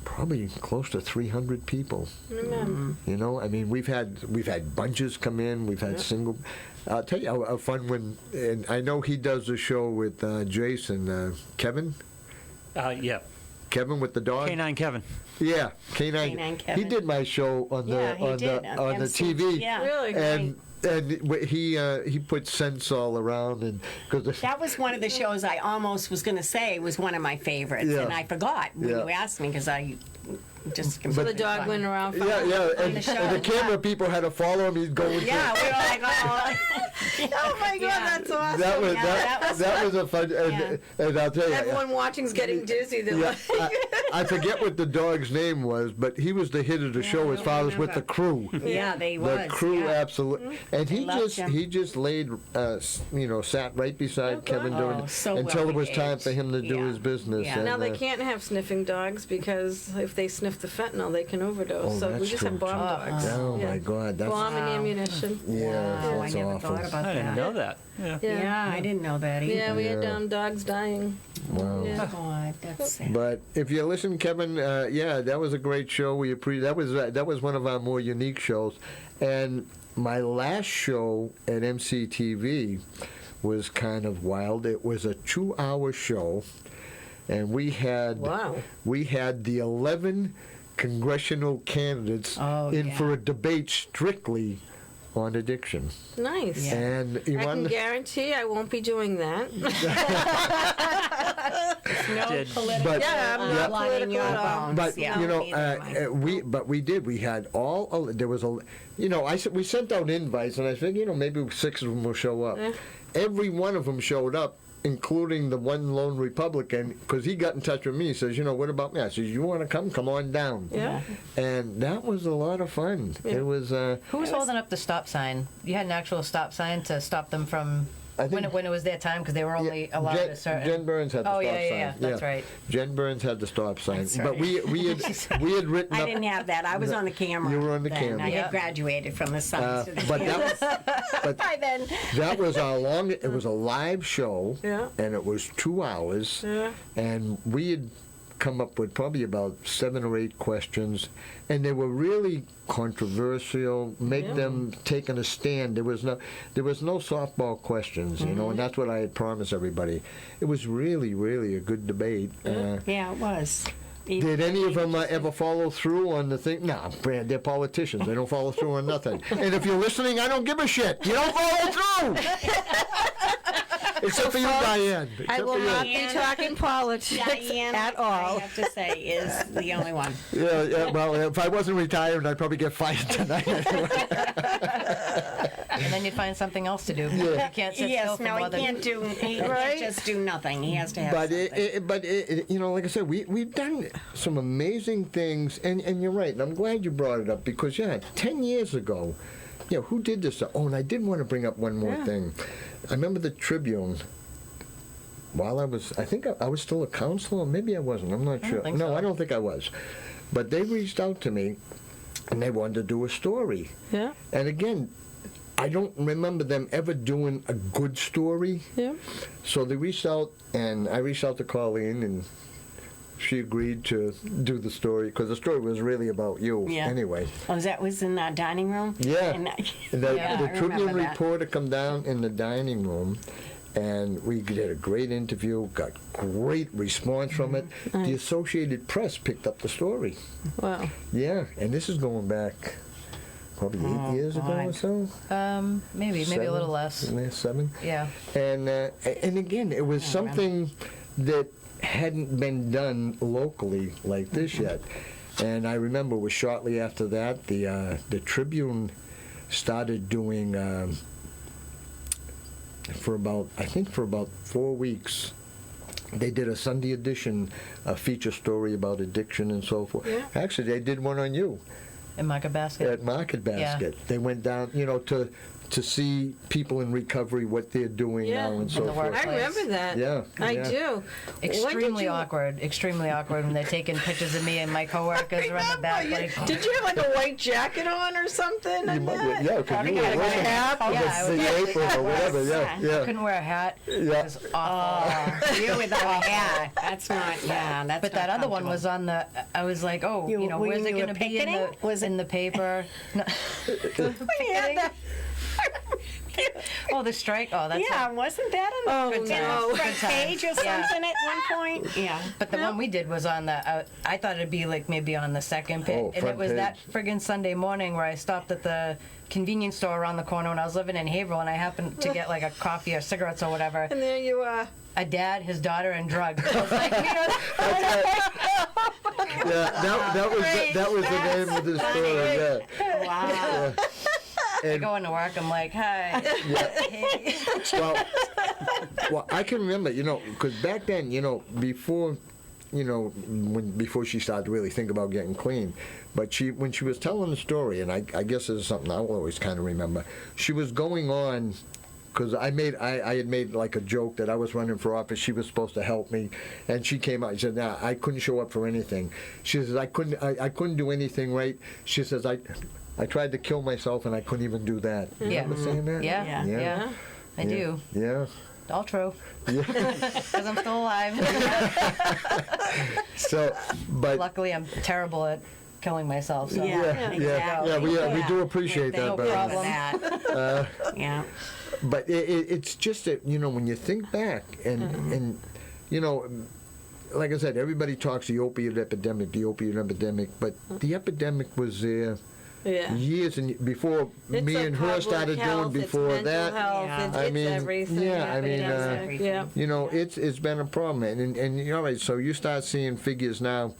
Speaker 2: probably close to 300 people.
Speaker 6: Amen.
Speaker 2: I mean, we've had bunches come in, we've had single. I'll tell you a fun one, and I know he does a show with Jason, Kevin.
Speaker 5: Yeah.
Speaker 2: Kevin with the dog.
Speaker 5: K9 Kevin.
Speaker 2: Yeah, K9.
Speaker 4: K9 Kevin.
Speaker 2: He did my show on
Speaker 4: Yeah, he
Speaker 2: the
Speaker 4: did,
Speaker 2: on the
Speaker 4: MC.
Speaker 2: TV.
Speaker 4: Yeah.
Speaker 6: Really?
Speaker 2: And he put scents all around, and because
Speaker 4: That was one of the shows I almost was going to say was one of my favorites,
Speaker 2: Yeah.
Speaker 4: and I forgot when
Speaker 2: Yeah.
Speaker 4: you asked me because I just
Speaker 6: So the dog went around.
Speaker 2: and
Speaker 4: show,
Speaker 2: the camera people had to follow him. He'd go with
Speaker 4: Yeah, we were like, oh.
Speaker 6: Oh my God,
Speaker 4: Yeah.
Speaker 6: that's awesome.
Speaker 2: that was
Speaker 4: Yeah,
Speaker 2: that was a fun. And I'll tell you,
Speaker 6: Everyone watching's getting dizzy. They're
Speaker 2: yeah,
Speaker 6: like,
Speaker 2: I forget what the dog's name was, but he was the hit of the show
Speaker 4: I
Speaker 2: as
Speaker 4: don't
Speaker 2: far as with
Speaker 4: remember.
Speaker 2: the crew.
Speaker 4: Yeah, they
Speaker 2: The
Speaker 4: was.
Speaker 2: crew,
Speaker 4: yeah.
Speaker 2: absolutely, and he
Speaker 4: loved him.
Speaker 2: just laid, sat right beside Kevin doing
Speaker 4: Oh, so
Speaker 2: until
Speaker 4: well
Speaker 2: it was time for him to do
Speaker 4: behaved.
Speaker 2: his business.
Speaker 4: Yeah.
Speaker 2: and,
Speaker 6: now they can't have sniffing dogs because if they sniff the fentanyl, they can overdose.
Speaker 2: Oh,
Speaker 6: so we
Speaker 2: that's
Speaker 6: just
Speaker 2: true,
Speaker 6: have bomb
Speaker 2: too.
Speaker 6: dogs.
Speaker 2: Oh
Speaker 6: Yeah.
Speaker 2: my God, that's
Speaker 6: Bomb and
Speaker 4: Wow.
Speaker 6: ammunition.
Speaker 2: yeah,
Speaker 4: Wow, I
Speaker 2: that's
Speaker 4: never
Speaker 2: awful.
Speaker 4: thought about
Speaker 5: I didn't
Speaker 4: that.
Speaker 5: know that. Yeah.
Speaker 4: Yeah, I didn't know that either.
Speaker 6: Yeah, we had
Speaker 2: Yeah.
Speaker 6: dogs dying.
Speaker 2: Wow.
Speaker 6: Yeah.
Speaker 4: God, that's sad.
Speaker 2: But if you listen, Kevin, that was a great show. That was one of our more unique shows, and my last show at MCTV was kind of wild. It was a 2-hour show, and we had the 11 congressional candidates in
Speaker 4: yeah.
Speaker 2: for a debate strictly on addiction.
Speaker 6: Nice.
Speaker 4: Yeah.
Speaker 2: And you
Speaker 6: I can
Speaker 2: want
Speaker 6: guarantee I won't be doing that.
Speaker 4: No
Speaker 5: Did-
Speaker 4: political
Speaker 6: Yeah, I'm not
Speaker 4: blood in your
Speaker 6: political at all.
Speaker 4: bones.
Speaker 2: But
Speaker 4: Yeah,
Speaker 2: you know,
Speaker 4: neither am I.
Speaker 2: we did. We had there was a, we sent out invites, and I said, maybe 6 of them will show up. Every one of them showed up, including the one lone Republican, because he got in touch with me. He says, what about me? I says, you want to come? Come on down.
Speaker 6: Yeah.
Speaker 2: And that was a lot of fun. It was.
Speaker 3: Who was holding up the stop sign? You had an actual stop sign to stop them from
Speaker 2: I think-
Speaker 3: when it was their time because they were only allowed a certain.
Speaker 2: Jen Burns had the
Speaker 3: Oh,
Speaker 2: stop
Speaker 3: yeah,
Speaker 2: sign.
Speaker 3: yeah, that's right.
Speaker 2: Jen Burns had the stop sign.
Speaker 4: That's
Speaker 2: But
Speaker 4: right.
Speaker 2: we had written
Speaker 4: I
Speaker 2: up.
Speaker 4: didn't have that. I was on the camera.
Speaker 2: You were on the
Speaker 4: then.
Speaker 2: camera.
Speaker 4: I
Speaker 3: Yeah.
Speaker 4: had graduated from the science to the
Speaker 2: but
Speaker 4: camera.
Speaker 2: but
Speaker 4: By then.
Speaker 2: that was our long. It was a live show,
Speaker 6: Yeah.
Speaker 2: and it was 2 hours,
Speaker 6: Yeah.
Speaker 2: and we had come up with probably about 7 or 8 questions, and they were really controversial. Make them taking a stand. There was no softball questions, and that's what I had promised everybody. It was really, really a good debate.
Speaker 4: Yeah, it was.
Speaker 2: Did any of them ever follow through on the thing? No, Brad, they're politicians. They don't follow through on nothing. And if you're listening, I don't give a shit. You don't follow through. Except for you, Diane.
Speaker 6: I
Speaker 2: Except
Speaker 6: will
Speaker 2: for you.
Speaker 6: not be talking politics
Speaker 4: Diane,
Speaker 6: at all.
Speaker 4: I have to say, is the only one.
Speaker 2: Yeah, well, if I wasn't retired, I'd probably get fired tonight.
Speaker 3: And then you'd find something else to do. You can't sit still
Speaker 4: Yes,
Speaker 3: for
Speaker 4: no,
Speaker 3: more
Speaker 4: he
Speaker 3: than.
Speaker 4: can't
Speaker 6: Right?
Speaker 4: just do nothing. He has to have
Speaker 2: But
Speaker 4: something.
Speaker 2: like I said, we've done some amazing things, and you're right. And I'm glad you brought it up because 10 years ago, who did this? Oh, and I did want to bring up one more thing. I remember the Tribune. While I think I was still a counselor. Maybe I wasn't. I'm not sure.
Speaker 3: think
Speaker 2: No,
Speaker 3: so.
Speaker 2: I don't think I was. But they reached out to me, and they wanted to do a story.
Speaker 6: Yeah.
Speaker 2: And again, I don't remember them ever doing a good story.
Speaker 6: Yeah.
Speaker 2: So they reached out, and I reached out to Colleen, and she agreed to do the story because the story was really about you.
Speaker 4: Yeah.
Speaker 2: Anyway.
Speaker 4: Oh, that was in the dining room?
Speaker 2: Yeah.
Speaker 4: And
Speaker 2: The
Speaker 4: Yeah, I
Speaker 2: Tribune
Speaker 4: remember that.
Speaker 2: reporter come down in the dining room, and we did a great interview, got great response from it. The Associated Press picked up the story.
Speaker 6: Wow.
Speaker 2: Yeah, and this is going back probably 8 years ago or
Speaker 4: God.
Speaker 2: so.
Speaker 3: Maybe a
Speaker 2: 7?
Speaker 3: little less.
Speaker 2: 7.
Speaker 3: Yeah.
Speaker 2: And again, it was something that hadn't been done locally like this yet. And I remember it was shortly after that the Tribune started doing for about 4 weeks. They did a Sunday edition, a feature story about addiction and so forth.
Speaker 6: Yeah.
Speaker 2: Actually, they did one on you
Speaker 3: In Market Basket.
Speaker 2: at Market Basket. They went down, to see people in recovery, what they're doing
Speaker 6: Yeah.
Speaker 2: now and so
Speaker 3: the
Speaker 2: forth.
Speaker 3: work.
Speaker 6: I remember that.
Speaker 2: Yeah,
Speaker 6: I
Speaker 2: yeah.
Speaker 6: do.
Speaker 3: Extremely awkward when they're taking pictures of me and my coworkers around the back. Like,
Speaker 6: Did you have like a white jacket on or something?
Speaker 2: You might, yeah, because you were
Speaker 3: gotta
Speaker 2: working
Speaker 3: have a hat.
Speaker 2: the
Speaker 3: Yeah,
Speaker 2: April or whatever. Yeah,
Speaker 3: I
Speaker 2: yeah.
Speaker 3: couldn't wear a hat. It
Speaker 2: Yeah.
Speaker 3: was awful.
Speaker 4: you without a hat. That's not, that's
Speaker 3: But that other one was on the. I was like, oh,
Speaker 4: You-
Speaker 3: you know,
Speaker 4: were
Speaker 3: where's it
Speaker 4: you
Speaker 3: going to be in
Speaker 4: picketing?
Speaker 3: the
Speaker 4: Was it-
Speaker 3: in the paper? No.
Speaker 6: Yeah,
Speaker 3: Oh, the strike. Oh, that's
Speaker 4: Yeah, wasn't that on the front page or something at one point? Yeah.
Speaker 3: But the one we did was on the, I thought it'd be like maybe on the second page.
Speaker 2: Oh,
Speaker 3: And it
Speaker 2: front
Speaker 3: was that
Speaker 2: page.
Speaker 3: friggin' Sunday morning where I stopped at the convenience store around the corner when I was living in Haverhill, and I happened to get like a coffee or cigarettes or whatever.
Speaker 6: And there you are.
Speaker 3: A dad, his daughter, and drugs. I was like,
Speaker 2: That was the name of the store. Yeah.
Speaker 4: Wow.
Speaker 3: I go into work, I'm like, hi. Hey.
Speaker 2: Well, I can remember, because back then, before, before she started to really think about getting clean, but when she was telling the story, and I guess this is something I'll always kind of remember, she was going on. Because I had made like a joke that I was running for office. She was supposed to help me, and she came out and said, "Nah, I couldn't show up for anything." She says, "I couldn't do anything right." She says, "I tried to kill myself, and I couldn't even do that." You remember saying that?
Speaker 3: Yeah. I do.
Speaker 2: Yeah.
Speaker 3: All true. Because I'm still alive.
Speaker 2: So, but
Speaker 3: Luckily, I'm terrible at killing myself. So.
Speaker 2: yeah, we do appreciate that,
Speaker 3: No
Speaker 2: Beth.
Speaker 3: problem.
Speaker 4: Yeah.
Speaker 2: But it's just that, when you think back and like I said, everybody talks the opioid epidemic, but the epidemic was there years and before
Speaker 6: It's
Speaker 2: me
Speaker 6: a
Speaker 2: and her
Speaker 6: public
Speaker 2: started
Speaker 6: health,
Speaker 2: doing
Speaker 6: it's
Speaker 2: before
Speaker 6: mental
Speaker 2: that.
Speaker 6: health, it's everything.
Speaker 2: It's been a problem, and so you start seeing figures now,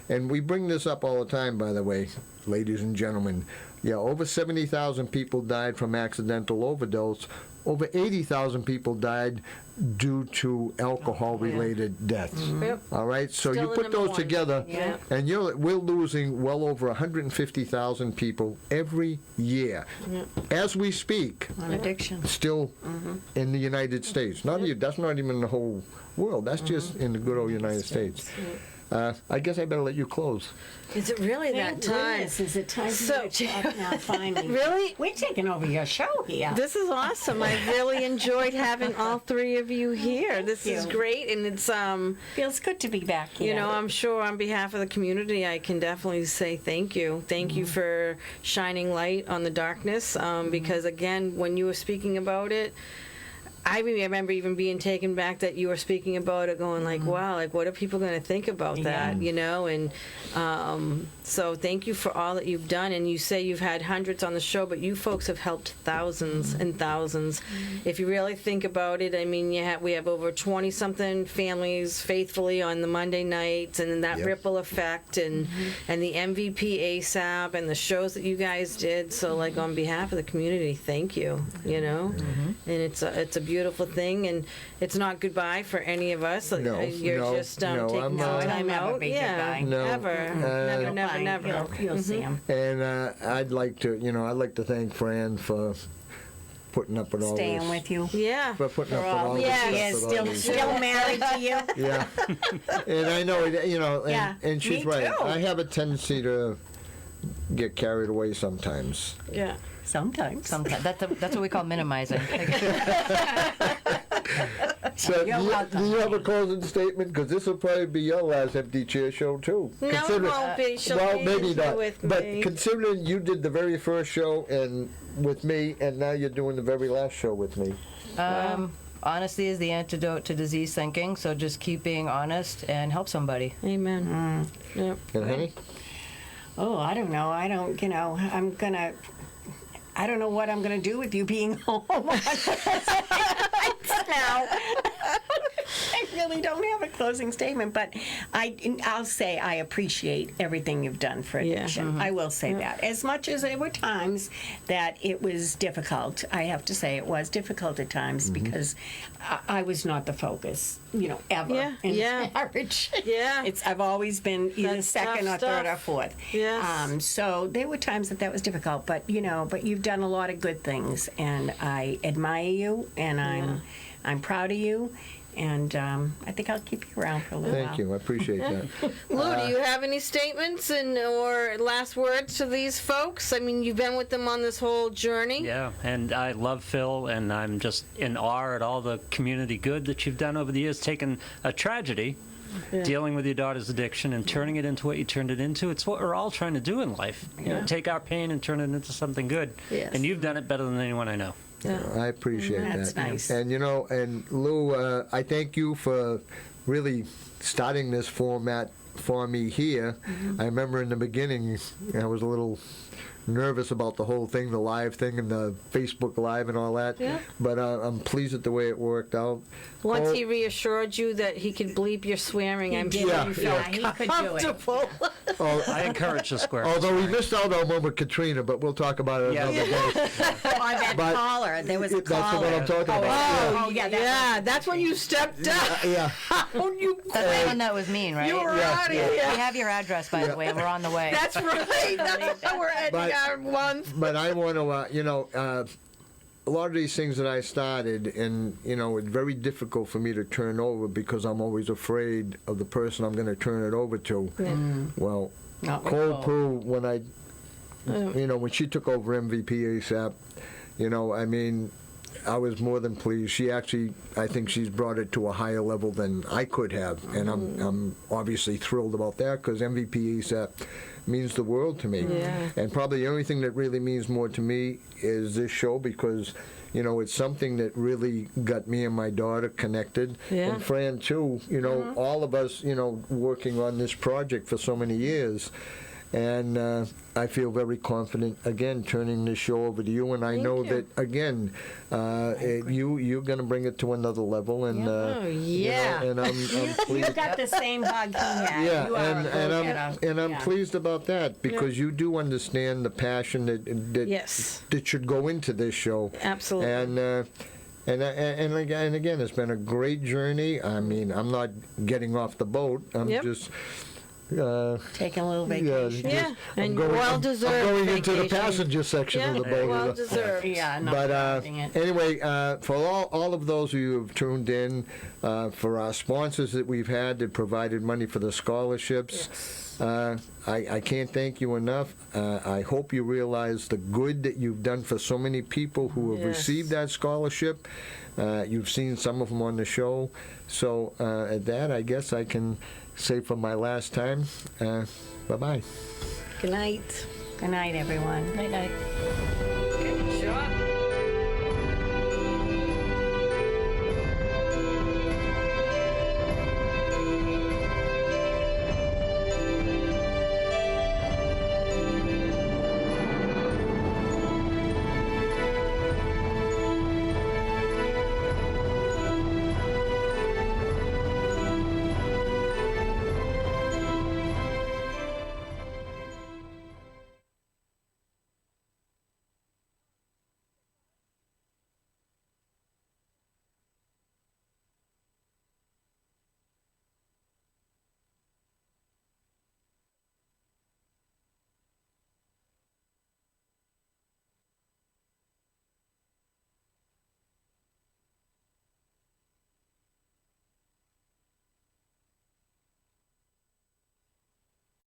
Speaker 2: and we bring this up all the time, by the way, ladies and gentlemen. Yeah, over 70,000 people died from accidental overdose. Over 80,000 people died due to alcohol-related deaths.
Speaker 6: Yep.
Speaker 2: All right, so
Speaker 6: Still
Speaker 2: you
Speaker 6: the
Speaker 2: put
Speaker 6: number
Speaker 2: those
Speaker 6: one.
Speaker 2: together,
Speaker 6: Yeah.
Speaker 2: and we're losing well over 150,000 people every year, as we speak.
Speaker 4: On addiction.
Speaker 2: Still in the United States. That's not even the whole world. That's just in the good old United States. I guess I better let you close.
Speaker 6: Is it really that time?
Speaker 4: Is it time
Speaker 6: So-
Speaker 4: to talk now, finally?
Speaker 6: Really?
Speaker 4: We're taking over your show here.
Speaker 6: This is awesome. I really enjoyed having all three of you here. This is
Speaker 4: you.
Speaker 6: great, and it's
Speaker 4: Feels good to be back here.
Speaker 6: I'm sure on behalf of the community, I can definitely say thank you. Thank you for shining light on the darkness. Because again, when you were speaking about it, I remember even being taken back that you were speaking about it, going like, wow, like what are people going to think about that, And so thank you for all that you've done. And you say you've had hundreds on the show, but you folks have helped thousands and thousands. If you really think about it, I mean, we have over 20-something families faithfully on the Monday nights, and then that ripple effect, and the MVP ASAP, and the shows that you guys did. So, like, on behalf of the community, thank you, And it's a beautiful thing, and it's not goodbye for any of us. You're just taking some time
Speaker 4: never
Speaker 6: out.
Speaker 4: be goodbye.
Speaker 6: Never. Never.
Speaker 4: You'll see him.
Speaker 2: And I'd like to thank Fran for putting up with all this.
Speaker 4: Staying with you.
Speaker 6: Yeah.
Speaker 2: For putting up with all this.
Speaker 4: He
Speaker 2: stuff
Speaker 4: is
Speaker 2: with all these-
Speaker 4: still married to you.
Speaker 2: Yeah. And I know,
Speaker 4: Yeah,
Speaker 2: and she's
Speaker 4: me
Speaker 2: right.
Speaker 4: too.
Speaker 2: I have a tendency to get carried away sometimes.
Speaker 6: Yeah.
Speaker 4: Sometimes.
Speaker 3: Sometimes. That's what we call minimizing.
Speaker 2: So
Speaker 4: You're welcome.
Speaker 2: do you have a closing statement? Because this will probably be your last empty chair show too.
Speaker 6: No, it won't be. She'll
Speaker 2: well,
Speaker 6: be
Speaker 2: maybe
Speaker 6: here
Speaker 2: not.
Speaker 6: with
Speaker 2: But
Speaker 6: me.
Speaker 2: considering you did the very first show and with me, and now you're doing the very last show with me.
Speaker 3: Honesty is the antidote to disease thinking, so just keep being honest and help somebody.
Speaker 6: Amen. Yep.
Speaker 2: And honey?
Speaker 4: Oh, I don't know. I don't know what I'm gonna do with you being home now. I really don't have a closing statement, but I'll say I appreciate everything you've done for addiction. I will say that. As much as there were times that it was difficult, I have to say it was difficult at times because I was not the focus, ever in this marriage.
Speaker 6: Yeah.
Speaker 4: I've always been either
Speaker 6: That's
Speaker 4: second or
Speaker 6: tough
Speaker 4: third or
Speaker 6: stuff.
Speaker 4: fourth.
Speaker 6: Yes.
Speaker 4: So there were times that was difficult, but you've done a lot of good things, and I admire you, and I'm proud of you, and I think I'll keep you around for a little while.
Speaker 2: Thank you. I appreciate that.
Speaker 6: Lou, do you have any statements or last words to these folks? I mean, you've been with them on this whole journey.
Speaker 5: Yeah, and I love Phil, and I'm just in awe at all the community good that you've done over the years, taking a tragedy dealing with your daughter's addiction and turning it into what you turned it into. It's what we're all trying to do in life. You know, take our pain and turn it into something good.
Speaker 6: Yes.
Speaker 5: And you've done it better than anyone I know.
Speaker 2: I appreciate
Speaker 4: That's
Speaker 2: that.
Speaker 4: nice.
Speaker 2: And and Lou, I thank you for really starting this format for me here. I remember in the beginning, I was a little nervous about the whole thing, the live thing and the Facebook Live and all that.
Speaker 6: Yeah.
Speaker 2: But I'm pleased at the way it worked out.
Speaker 6: Once he reassured you that he could bleep your swearing, I'm sure you felt
Speaker 4: he could do it.
Speaker 6: comfortable.
Speaker 5: I encourage the square.
Speaker 2: Although we missed out on one with Katrina, but we'll talk about it another day.
Speaker 4: Oh, that
Speaker 2: But
Speaker 4: caller. There was a
Speaker 2: That's
Speaker 4: caller.
Speaker 2: what I'm talking about.
Speaker 4: Oh, yeah.
Speaker 6: Yeah, that's when you stepped up.
Speaker 2: Yeah.
Speaker 6: You
Speaker 3: That's the one that was mean, right?
Speaker 6: You were out of
Speaker 3: We
Speaker 6: here.
Speaker 3: have your address, by the way, and we're on the way.
Speaker 6: That's right. That's how we're ending
Speaker 2: But-
Speaker 6: our month.
Speaker 2: But I want to, a lot of these things that I started, and, it's very difficult for me to turn over because I'm always afraid of the person I'm going to turn it over to. Well,
Speaker 4: Not with
Speaker 2: Cold
Speaker 4: Cole.
Speaker 2: Pooh, when when she took over MVP ASAP, I was more than pleased. She actually, I think she's brought it to a higher level than I could have, and I'm obviously thrilled about that because MVP ASAP means the world to me.
Speaker 6: Yeah.
Speaker 2: And probably the only thing that really means more to me is this show because, it's something that really got me and my daughter connected.
Speaker 6: Yeah.
Speaker 2: And Fran, too, all of us, working on this project for so many years. And I feel very confident, again, turning this show over to you. And I know
Speaker 6: you.
Speaker 2: that, again, you're going to bring it to another level. And,
Speaker 6: Oh, yeah.
Speaker 2: and I'm
Speaker 4: You
Speaker 2: pleased.
Speaker 4: got the same hug he had.
Speaker 2: Yeah,
Speaker 4: You are a go-getter.
Speaker 2: and I'm
Speaker 4: Yeah.
Speaker 2: pleased about that because you do understand the passion that
Speaker 6: Yes.
Speaker 2: that should go into this show.
Speaker 6: Absolutely.
Speaker 2: And again, it's been a great journey. I mean, I'm not getting off the boat. I'm
Speaker 6: Yep.
Speaker 2: just.
Speaker 4: Taking a little
Speaker 2: Yeah,
Speaker 4: vacation.
Speaker 6: Yeah, and well-deserved
Speaker 2: I'm going into the
Speaker 6: vacation.
Speaker 2: passenger section
Speaker 6: Yeah,
Speaker 2: of the boat.
Speaker 6: well deserved.
Speaker 4: Yeah, not
Speaker 2: But
Speaker 4: doubting it.
Speaker 2: anyway, for all of those who have tuned in, for our sponsors that we've had that provided money for the scholarships, I can't thank you enough. I hope you realize the good that you've done for so many people who have
Speaker 6: Yes.
Speaker 2: received that scholarship. You've seen some of them on the show. So at that, I guess I can say for my last time, bye-bye.
Speaker 6: Good night.
Speaker 4: Good night, everyone.
Speaker 3: Night, night.